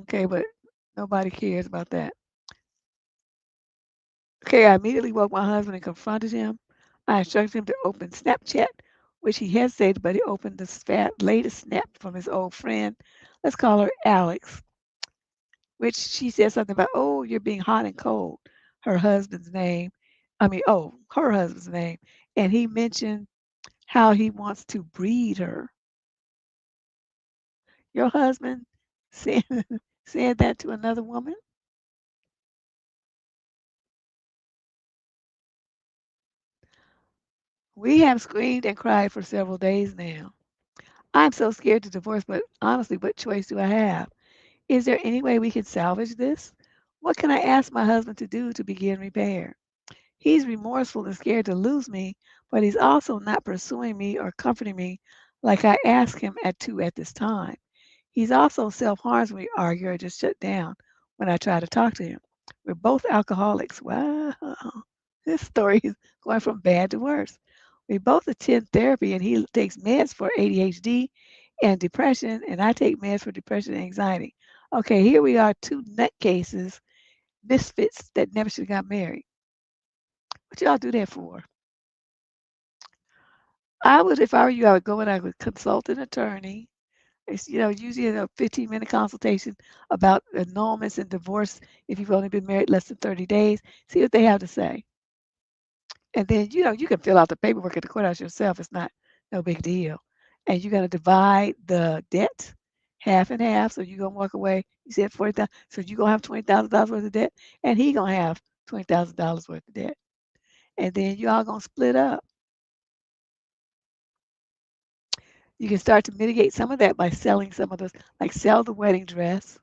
Okay, but nobody cares about that. Okay, I immediately woke my husband and confronted him. I instructed him to open Snapchat, which he hesitated, but he opened the latest snap from his old friend. Let's call her Alex, which she said something about, oh, you're being hot and cold. Her husband's name. Her husband's name. And he mentioned how he wants to breed her. Your husband said, said that to another woman? We have screamed and cried for several days now. I'm so scared to divorce, but honestly, what choice do I have? Is there any way we can salvage this? What can I ask my husband to do to begin repair? He's remorseful and scared to lose me, but he's also not pursuing me or comforting me like I asked him to at this time. He's also self harms when we argue or just shut down when I try to talk to him. We're both alcoholics. Wow. This story is going from bad to worse. We both attend therapy, and he takes meds for ADHD and depression, and I take meds for depression and anxiety. Okay, here we are, two nutcases, misfits that never should have got married. What y'all do that for? I would, if I were you, I would go and I would consult an attorney. It's, usually a 15-minute consultation about annulments and divorce if you've only been married less than 30 days. See what they have to say. And then, you can fill out the paperwork at the courthouse yourself. It's not no big deal. And you're going to divide the debt half and half. So you're going to walk away. You said 40,000. So you're going to have $20,000 worth of debt. And he going to have $20,000 worth of debt. And then you all going to split up. You can start to mitigate some of that by selling some of those, like sell the wedding dress,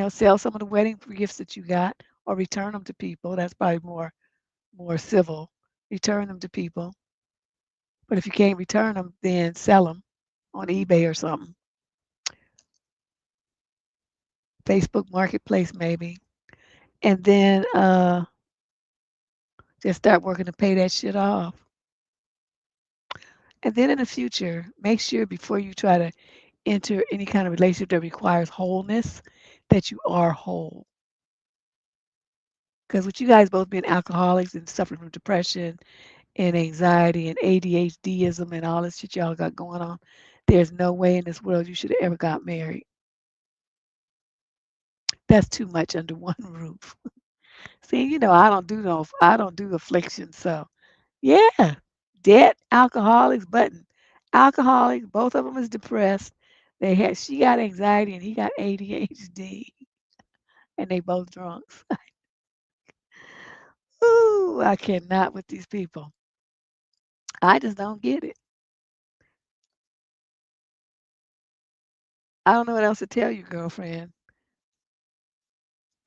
sell some of the wedding gifts that you got, or return them to people. That's probably more civil. Return them to people. But if you can't return them, then sell them on eBay or something. Facebook Marketplace maybe. And then just start working to pay that shit off. And then in the future, make sure before you try to enter any kind of relationship that requires wholeness, that you are whole. Because with you guys both being alcoholics and suffering from depression and anxiety and ADHDism and all this shit y'all got going on, there's no way in this world you should have ever got married. That's too much under one roof. See, I don't do affliction. So yeah, debt, alcoholics, button, alcoholics. Both of them is depressed. She got anxiety and he got ADHD, and they both drunks. Ooh, I cannot with these people. I just don't get it. I don't know what else to tell you, girlfriend.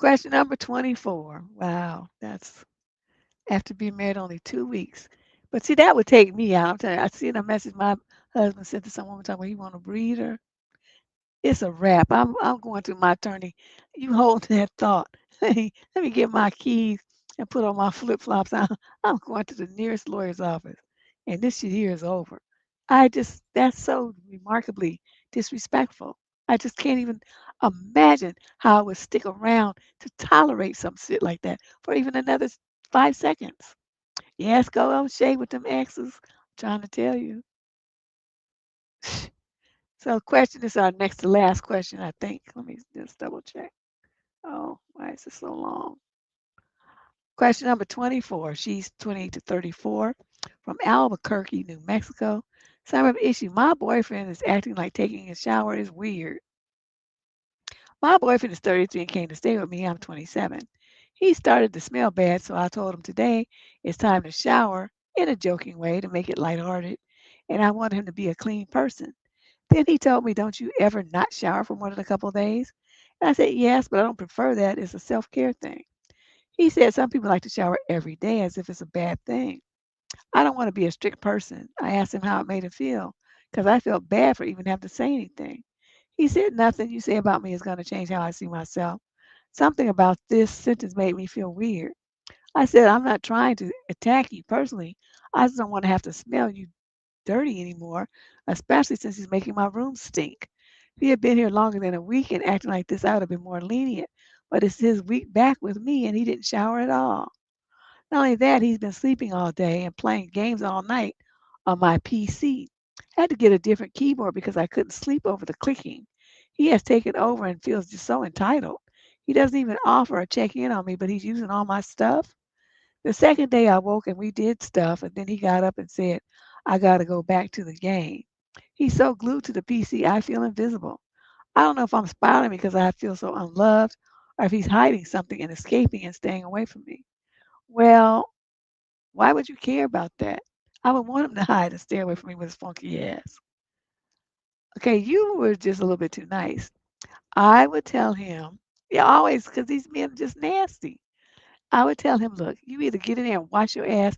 Question number 24. Wow, that's after being married only 2 weeks. But see, that would take me out. I'm telling you, I see a message my husband sent to some woman talking about he want to breed her. It's a wrap. I'm going to my attorney. You hold that thought. Let me get my keys and put on my flip flops. I'm going to the nearest lawyer's office, and this shit here is over. That's so remarkably disrespectful. I just can't even imagine how I would stick around to tolerate some shit like that for even another 5 seconds. Yes, go on shade with them exes. I'm trying to tell you. So question is our next to last question, I think. Let me just double check. Oh, why is it so long? Question number 24. She's 28 to 34 from Albuquerque, New Mexico. Some of the issue. My boyfriend is acting like taking a shower is weird. My boyfriend is 33 and came to stay with me. I'm 27. He started to smell bad, so I told him today it's time to shower in a joking way to make it lighthearted. And I want him to be a clean person. Then he told me, "Don't you ever not shower for more than a couple of days?" And I said, "Yes, but I don't prefer that. It's a self care thing." He said, "Some people like to shower every day as if it's a bad thing." I don't want to be a strict person. I asked him how it made him feel because I felt bad for even having to say anything. He said, "Nothing you say about me is going to change how I see myself." Something about this sentence made me feel weird. I said, "I'm not trying to attack you personally. I just don't want to have to smell you dirty anymore, especially since he's making my room stink. If he had been here longer than a week and acting like this, I would have been more lenient. But it's his week back with me and he didn't shower at all. Not only that, he's been sleeping all day and playing games all night on my PC. I had to get a different keyboard because I couldn't sleep over the clicking. He has taken over and feels just so entitled. He doesn't even offer or check in on me, but he's using all my stuff. The second day I woke and we did stuff, and then he got up and said, "I got to go back to the game." He's so glued to the PC, I feel invisible. I don't know if I'm spiraling because I feel so unloved or if he's hiding something and escaping and staying away from me. Well, why would you care about that? I would want him to hide and stay away from me with his funky ass. Okay, you were just a little bit too nice. I would tell him, yeah, always, because these men are just nasty. I would tell him, look, you either get in there and wash your ass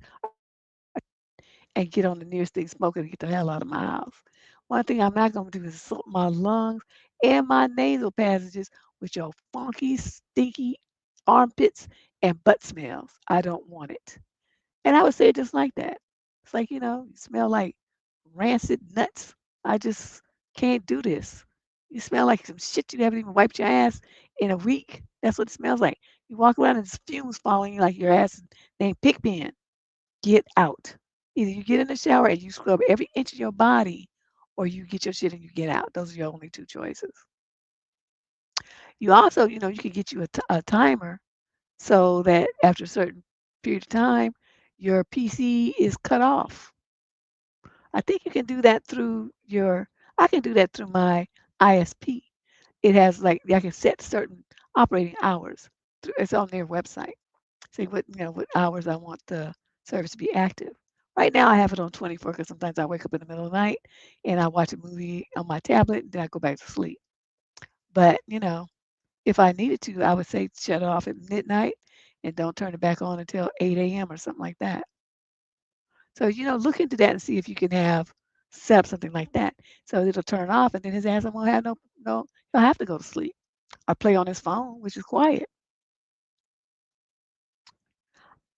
and get on the nearest thing smoking and get the hell out of my house. One thing I'm not going to do is soak my lungs and my nasal passages with your funky, stinky armpits and butt smells. I don't want it. And I would say it just like that. It's like, you smell like rancid nuts. I just can't do this. You smell like some shit you haven't even wiped your ass in a week. That's what it smells like. You walk around and there's fumes following you like your ass is named Pigpen. Get out. Either you get in the shower and you scrub every inch of your body, or you get your shit and you get out. Those are your only two choices. You also, you can get you a timer so that after a certain period of time, your PC is cut off. I think you can do that I can do that through my ISP. It has like, I can set certain operating hours. It's on their website. Say what hours I want the service to be active. Right now, I have it on 24 because sometimes I wake up in the middle of the night and I watch a movie on my tablet, and then I go back to sleep. But, if I needed to, I would say shut it off at midnight and don't turn it back on until 8 a.m. or something like that. So, look into that and see if you can have set up something like that. So it'll turn off and then his ass won't have no, he'll have to go to sleep or play on his phone, which is quiet.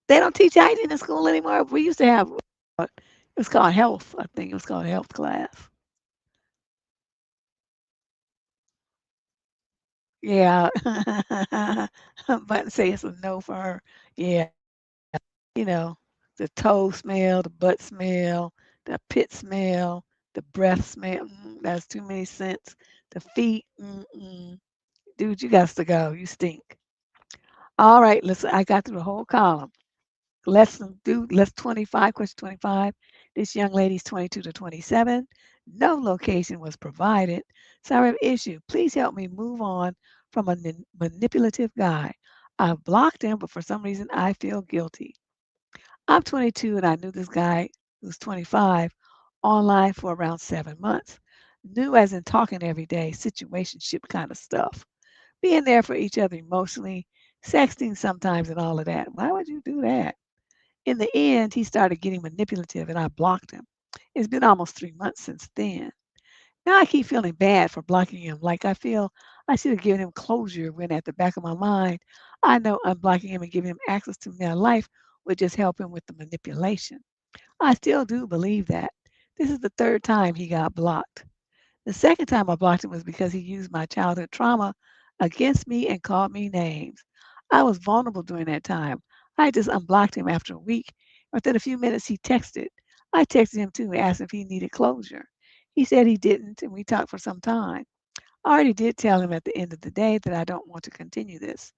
They don't teach hygiene in school anymore. We used to have, it was called health. I think it was called health class. Yeah. But say it's a no for her. Yeah. You know, the toe smell, the butt smell, the pit smell, the breath smell. That's too many scents. The feet. Mm-mm. Dude, you got to go. You stink. All right, listen, I got through the whole column. Lesson 25, question 25. This young lady's 22 to 27. No location was provided. So I have an issue. Please help me move on from a manipulative guy. I've blocked him, but for some reason I feel guilty. I'm 22 and I knew this guy who's 25 online for around 7 months. Knew as in talking every day, situationship kind of stuff. Being there for each other emotionally, sexting sometimes and all of that. Why would you do that? In the end, he started getting manipulative and I blocked him. It's been almost 3 months since then. Now I keep feeling bad for blocking him. Like I feel I should have given him closure when at the back of my mind, I know unblocking him and giving him access to my life would just help him with the manipulation. I still do believe that. This is the third time he got blocked. The second time I blocked him was because he used my childhood trauma against me and called me names. I was vulnerable during that time. I just unblocked him after a week. Within a few minutes, he texted. I texted him too and asked if he needed closure. He said he didn't, and we talked for some time. I already did tell him at the end of the day that I don't want to continue this.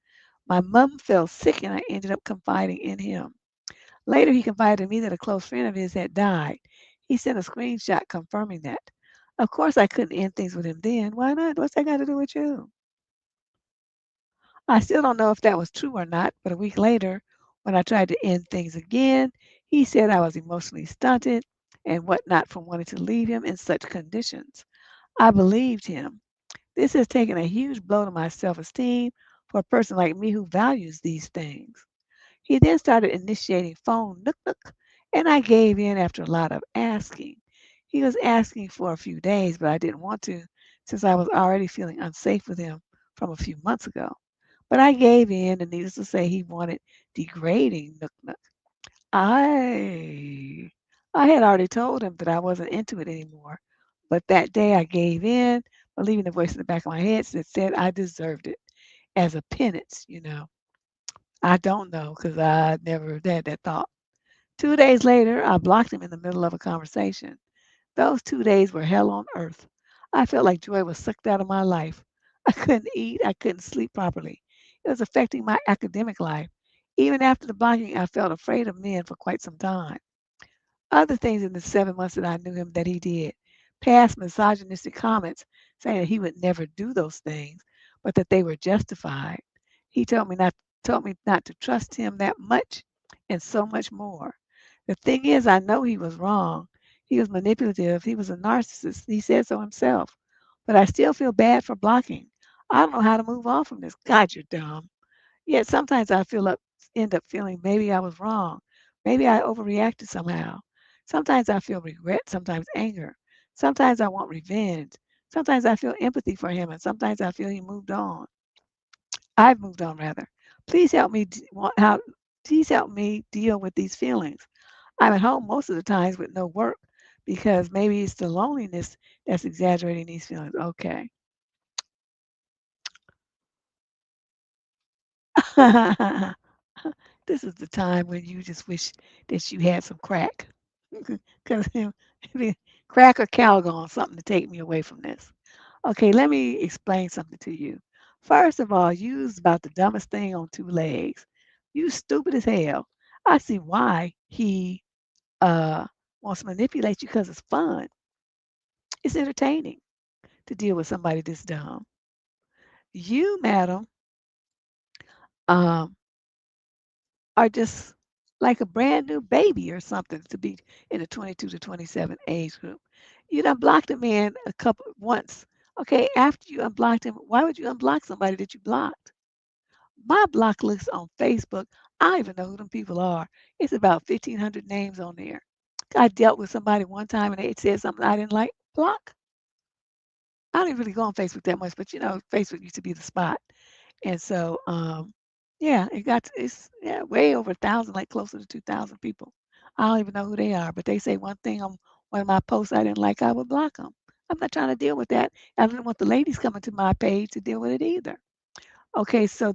My mom fell sick, and I ended up confiding in him. Later, he confided in me that a close friend of his had died. He sent a screenshot confirming that. Of course, I couldn't end things with him then. Why not? What's that got to do with you? I still don't know if that was true or not, but a week later, when I tried to end things again, he said I was emotionally stunted and whatnot from wanting to leave him in such conditions. I believed him. This has taken a huge blow to my self esteem for a person like me who values these things. He then started initiating phone nook nook, and I gave in after a lot of asking. He was asking for a few days, but I didn't want to since I was already feeling unsafe with him from a few months ago. But I gave in, and needless to say, he wanted degrading nook nook. I I had already told him that I wasn't into it anymore, but that day I gave in, believing the voice in the back of my head that said I deserved it as a penance. I don't know because I never had that thought. 2 days later, I blocked him in the middle of a conversation. Those 2 days were hell on earth. I felt like joy was sucked out of my life. I couldn't eat, I couldn't sleep properly. It was affecting my academic life. Even after the blocking, I felt afraid of men for quite some time. Other things in the 7 months that I knew him that he did. Past misogynistic comments saying that he would never do those things, but that they were justified. He told me not to trust him that much and so much more. The thing is, I know he was wrong. He was manipulative. He was a narcissist. He said so himself. But I still feel bad for blocking. I don't know how to move on from this. God, you're dumb. Yet sometimes end up feeling maybe I was wrong. Maybe I overreacted somehow. Sometimes I feel regret, sometimes anger. Sometimes I want revenge. Sometimes I feel empathy for him, and sometimes I feel he moved on. I've moved on rather. Please help me how please help me deal with these feelings. I'm at home most of the times with no work because maybe it's the loneliness that's exaggerating these feelings. Okay. This is the time when you just wish that you had some crack. Because crack or Calgon, something to take me away from this. Okay, let me explain something to you. First of all, you's about the dumbest thing on two legs. You stupid as hell. I see why he uh wants to manipulate you because it's fun. It's entertaining to deal with somebody this dumb. You, madam, um, are just like a brand new baby or something to be in the 22 to 27 age group. You done blocked a man a couple once. Okay, after you unblocked him, why would you unblock somebody that you blocked? My block list on Facebook, I don't even know who them people are. It's about 1,500 names on there. I dealt with somebody one time and they said something I didn't like. Block. I don't even really go on Facebook that much, but Facebook used to be the spot. And so, yeah, it's yeah, way over 1,000, like closer to 2,000 people. I don't even know who they are, but they say one thing on one of my posts I didn't like, I would block them. I'm not trying to deal with that. I didn't want the ladies coming to my page to deal with it either. Okay, so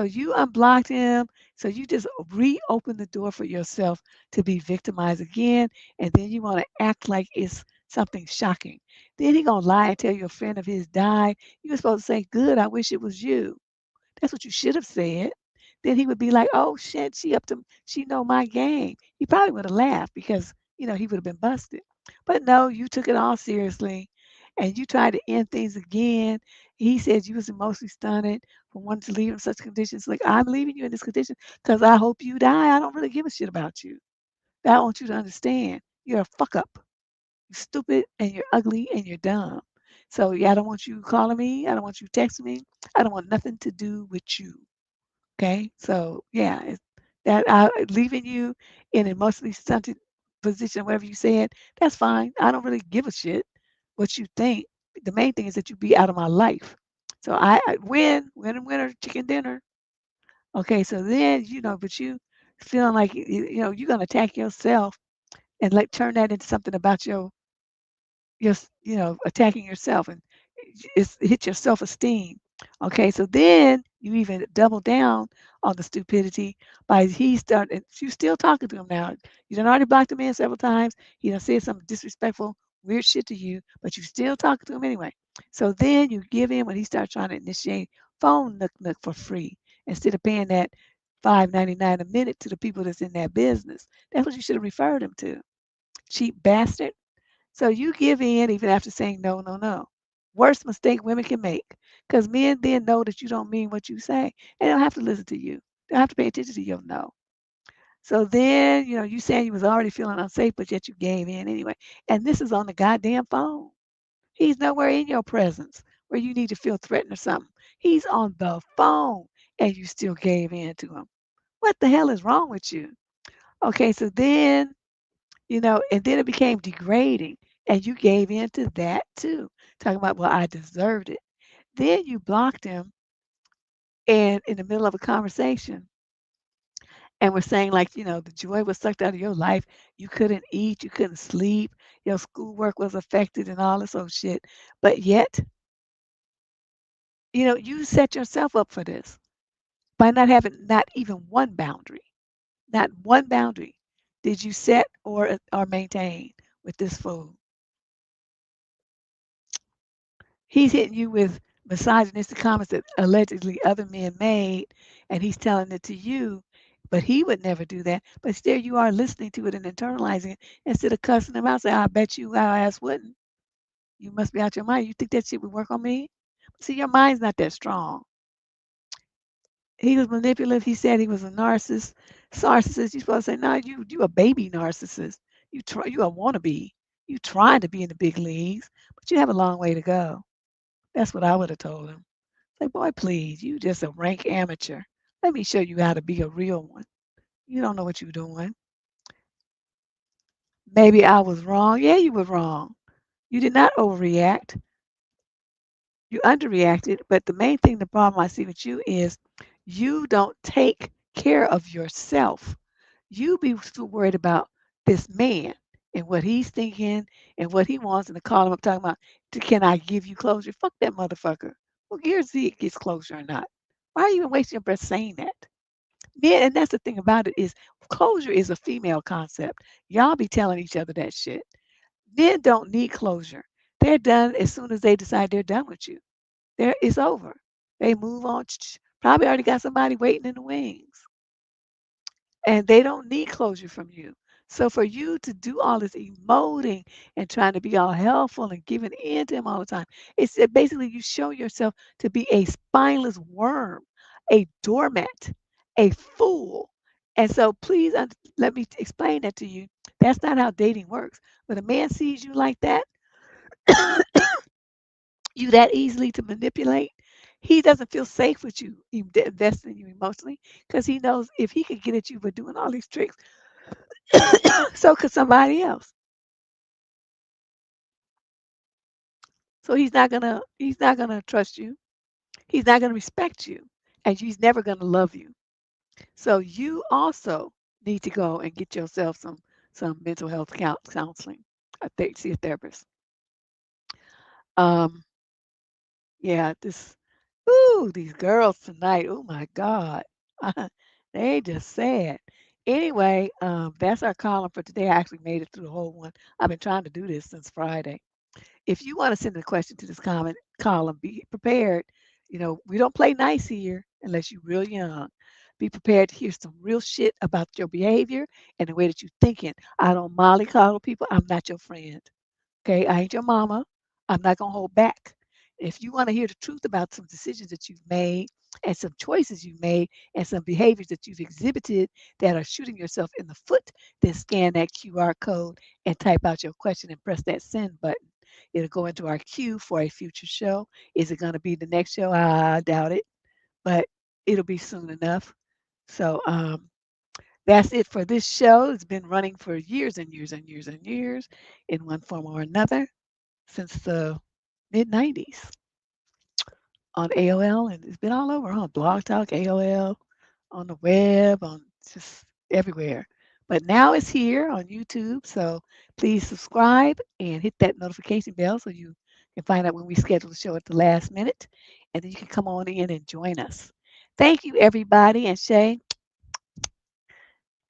you unblocked him, so you just reopen the door for yourself to be victimized again, and then you want to act like it's something shocking. Then he gonna lie and tell you a friend of his died. You were supposed to say, "Good, I wish it was you." That's what you should have said. Then he would be like, "Oh shit, she know my game." He probably would have laughed because he would have been busted. But no, you took it all seriously, and you tried to end things again. He said you was emotionally stunted for wanting to leave in such conditions. Like, I'm leaving you in this condition because I hope you die. I don't really give a shit about you. I want you to understand you're a fuck up. You're stupid and you're ugly and you're dumb. So yeah, I don't want you calling me. I don't want you texting me. I don't want nothing to do with you. Okay, so yeah, that leaving you in an emotionally stunted position, whatever you said, that's fine. I don't really give a shit what you think. The main thing is that you be out of my life. So I win and winner, chicken dinner. Okay, so then but you feeling like you're gonna attack yourself and like turn that into something about just attacking yourself and it's hit your self-esteem. Okay, so then you even double down on the stupidity by he started you still talking to him now. You done already blocked him in several times. He done said some disrespectful weird shit to you, but you still talking to him anyway. So then you give in when he starts trying to initiate phone nook for free instead of paying that 5.99 a minute to the people that's in that business. That's what you should have referred him to. Cheap bastard. So you give in even after saying no, no, no. Worst mistake women can make because men then know that you don't mean what you say and they don't have to listen to you. They don't have to pay attention to your no. So then, you saying you was already feeling unsafe, but yet you gave in anyway. And this is on the goddamn phone. He's nowhere in your presence where you need to feel threatened or something. He's on the phone and you still gave in to him. What the hell is wrong with you? Okay, so then and then it became degrading. And you gave in to that too. Talking about, well, I deserved it. Then you blocked him and in the middle of a conversation and were saying like, the joy was sucked out of your life. You couldn't eat, you couldn't sleep, your schoolwork was affected and all this old shit. But yet, you set yourself up for this by not having not even one boundary. Not one boundary did you set or maintain with this fool. He's hitting you with misogynistic comments that allegedly other men made, and he's telling it to you, but he would never do that. But there you are listening to it and internalizing it instead of cussing him out. Say, I bet you our ass wouldn't. You must be out your mind. You think that shit would work on me? See, your mind's not that strong. He was manipulative. He said he was a narcissist. You're supposed to say, no, you a baby narcissist. You a wannabe. You trying to be in the big leagues, but you have a long way to go. That's what I would have told him. Like, boy, please, you just a rank amateur. Let me show you how to be a real one. You don't know what you're doing. Maybe I was wrong. Yeah, you were wrong. You did not overreact. You underreacted. But the main thing, the problem I see with you is you don't take care of yourself. You be too worried about this man and what he's thinking and what he wants and to call him up talking about, can I give you closure? Fuck that motherfucker. Who cares if he gets closure or not? Why are you even wasting your breath saying that? Yeah, and that's the thing about it is closure is a female concept. Y'all be telling each other that shit. Men don't need closure. They're done as soon as they decide they're done with you. It's over. They move on. Probably already got somebody waiting in the wings. And they don't need closure from you. So for you to do all this emoting and trying to be all helpful and giving in to him all the time, it's basically you show yourself to be a spineless worm, a doormat, a fool, And so please let me explain that to you. That's not how dating works. When a man sees you like that, you that easily to manipulate, he doesn't feel safe with you investing in you emotionally because he knows if he could get at you for doing all these tricks, so could somebody else. So he's not gonna trust you. He's not gonna respect you, and he's never gonna love you. So you also need to go and get yourself some mental health counseling. See a therapist. Um, yeah, these girls tonight. Oh my God, they just sad. Anyway, that's our column for today. I actually made it through the whole one. I've been trying to do this since Friday. If you want to send a question to this comment column, be prepared. We don't play nice here unless you're real young. Be prepared to hear some real shit about your behavior and the way that you're thinking. I don't mollycoddle people. I'm not your friend. Okay, I ain't your mama. I'm not gonna hold back. If you want to hear the truth about some decisions that you've made and some choices you've made and some behaviors that you've exhibited that are shooting yourself in the foot, then scan that QR code and type out your question and press that send button. It'll go into our queue for a future show. Is it going to be the next show? I doubt it, but it'll be soon enough. So that's it for this show. It's been running for years and years and years and years in one form or another since the mid 90s on AOL, and it's been all over on Blog Talk, AOL, on the web, on just everywhere. But now it's here on YouTube, so please subscribe and hit that notification bell so you can find out when we schedule the show at the last minute, and then you can come on in and join us. Thank you, everybody, and Shay,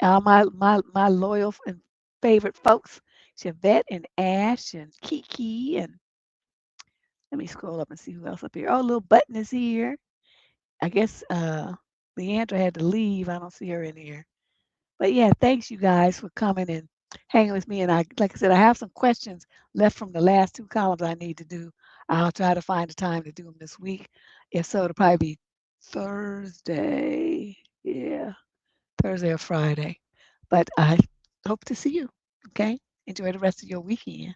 all my loyal and favorite folks, Chevette and Ash and Kiki, and let me scroll up and see who else up here. Oh, little Button is here. I guess Leandra had to leave. I don't see her in here. But yeah, thanks you guys for coming and hanging with me. And like I said, I have some questions left from the last two columns I need to do. I'll try to find the time to do them this week. If so, it'll probably be Thursday. Yeah, Thursday or Friday. But I hope to see you. Okay. Enjoy the rest of your weekend.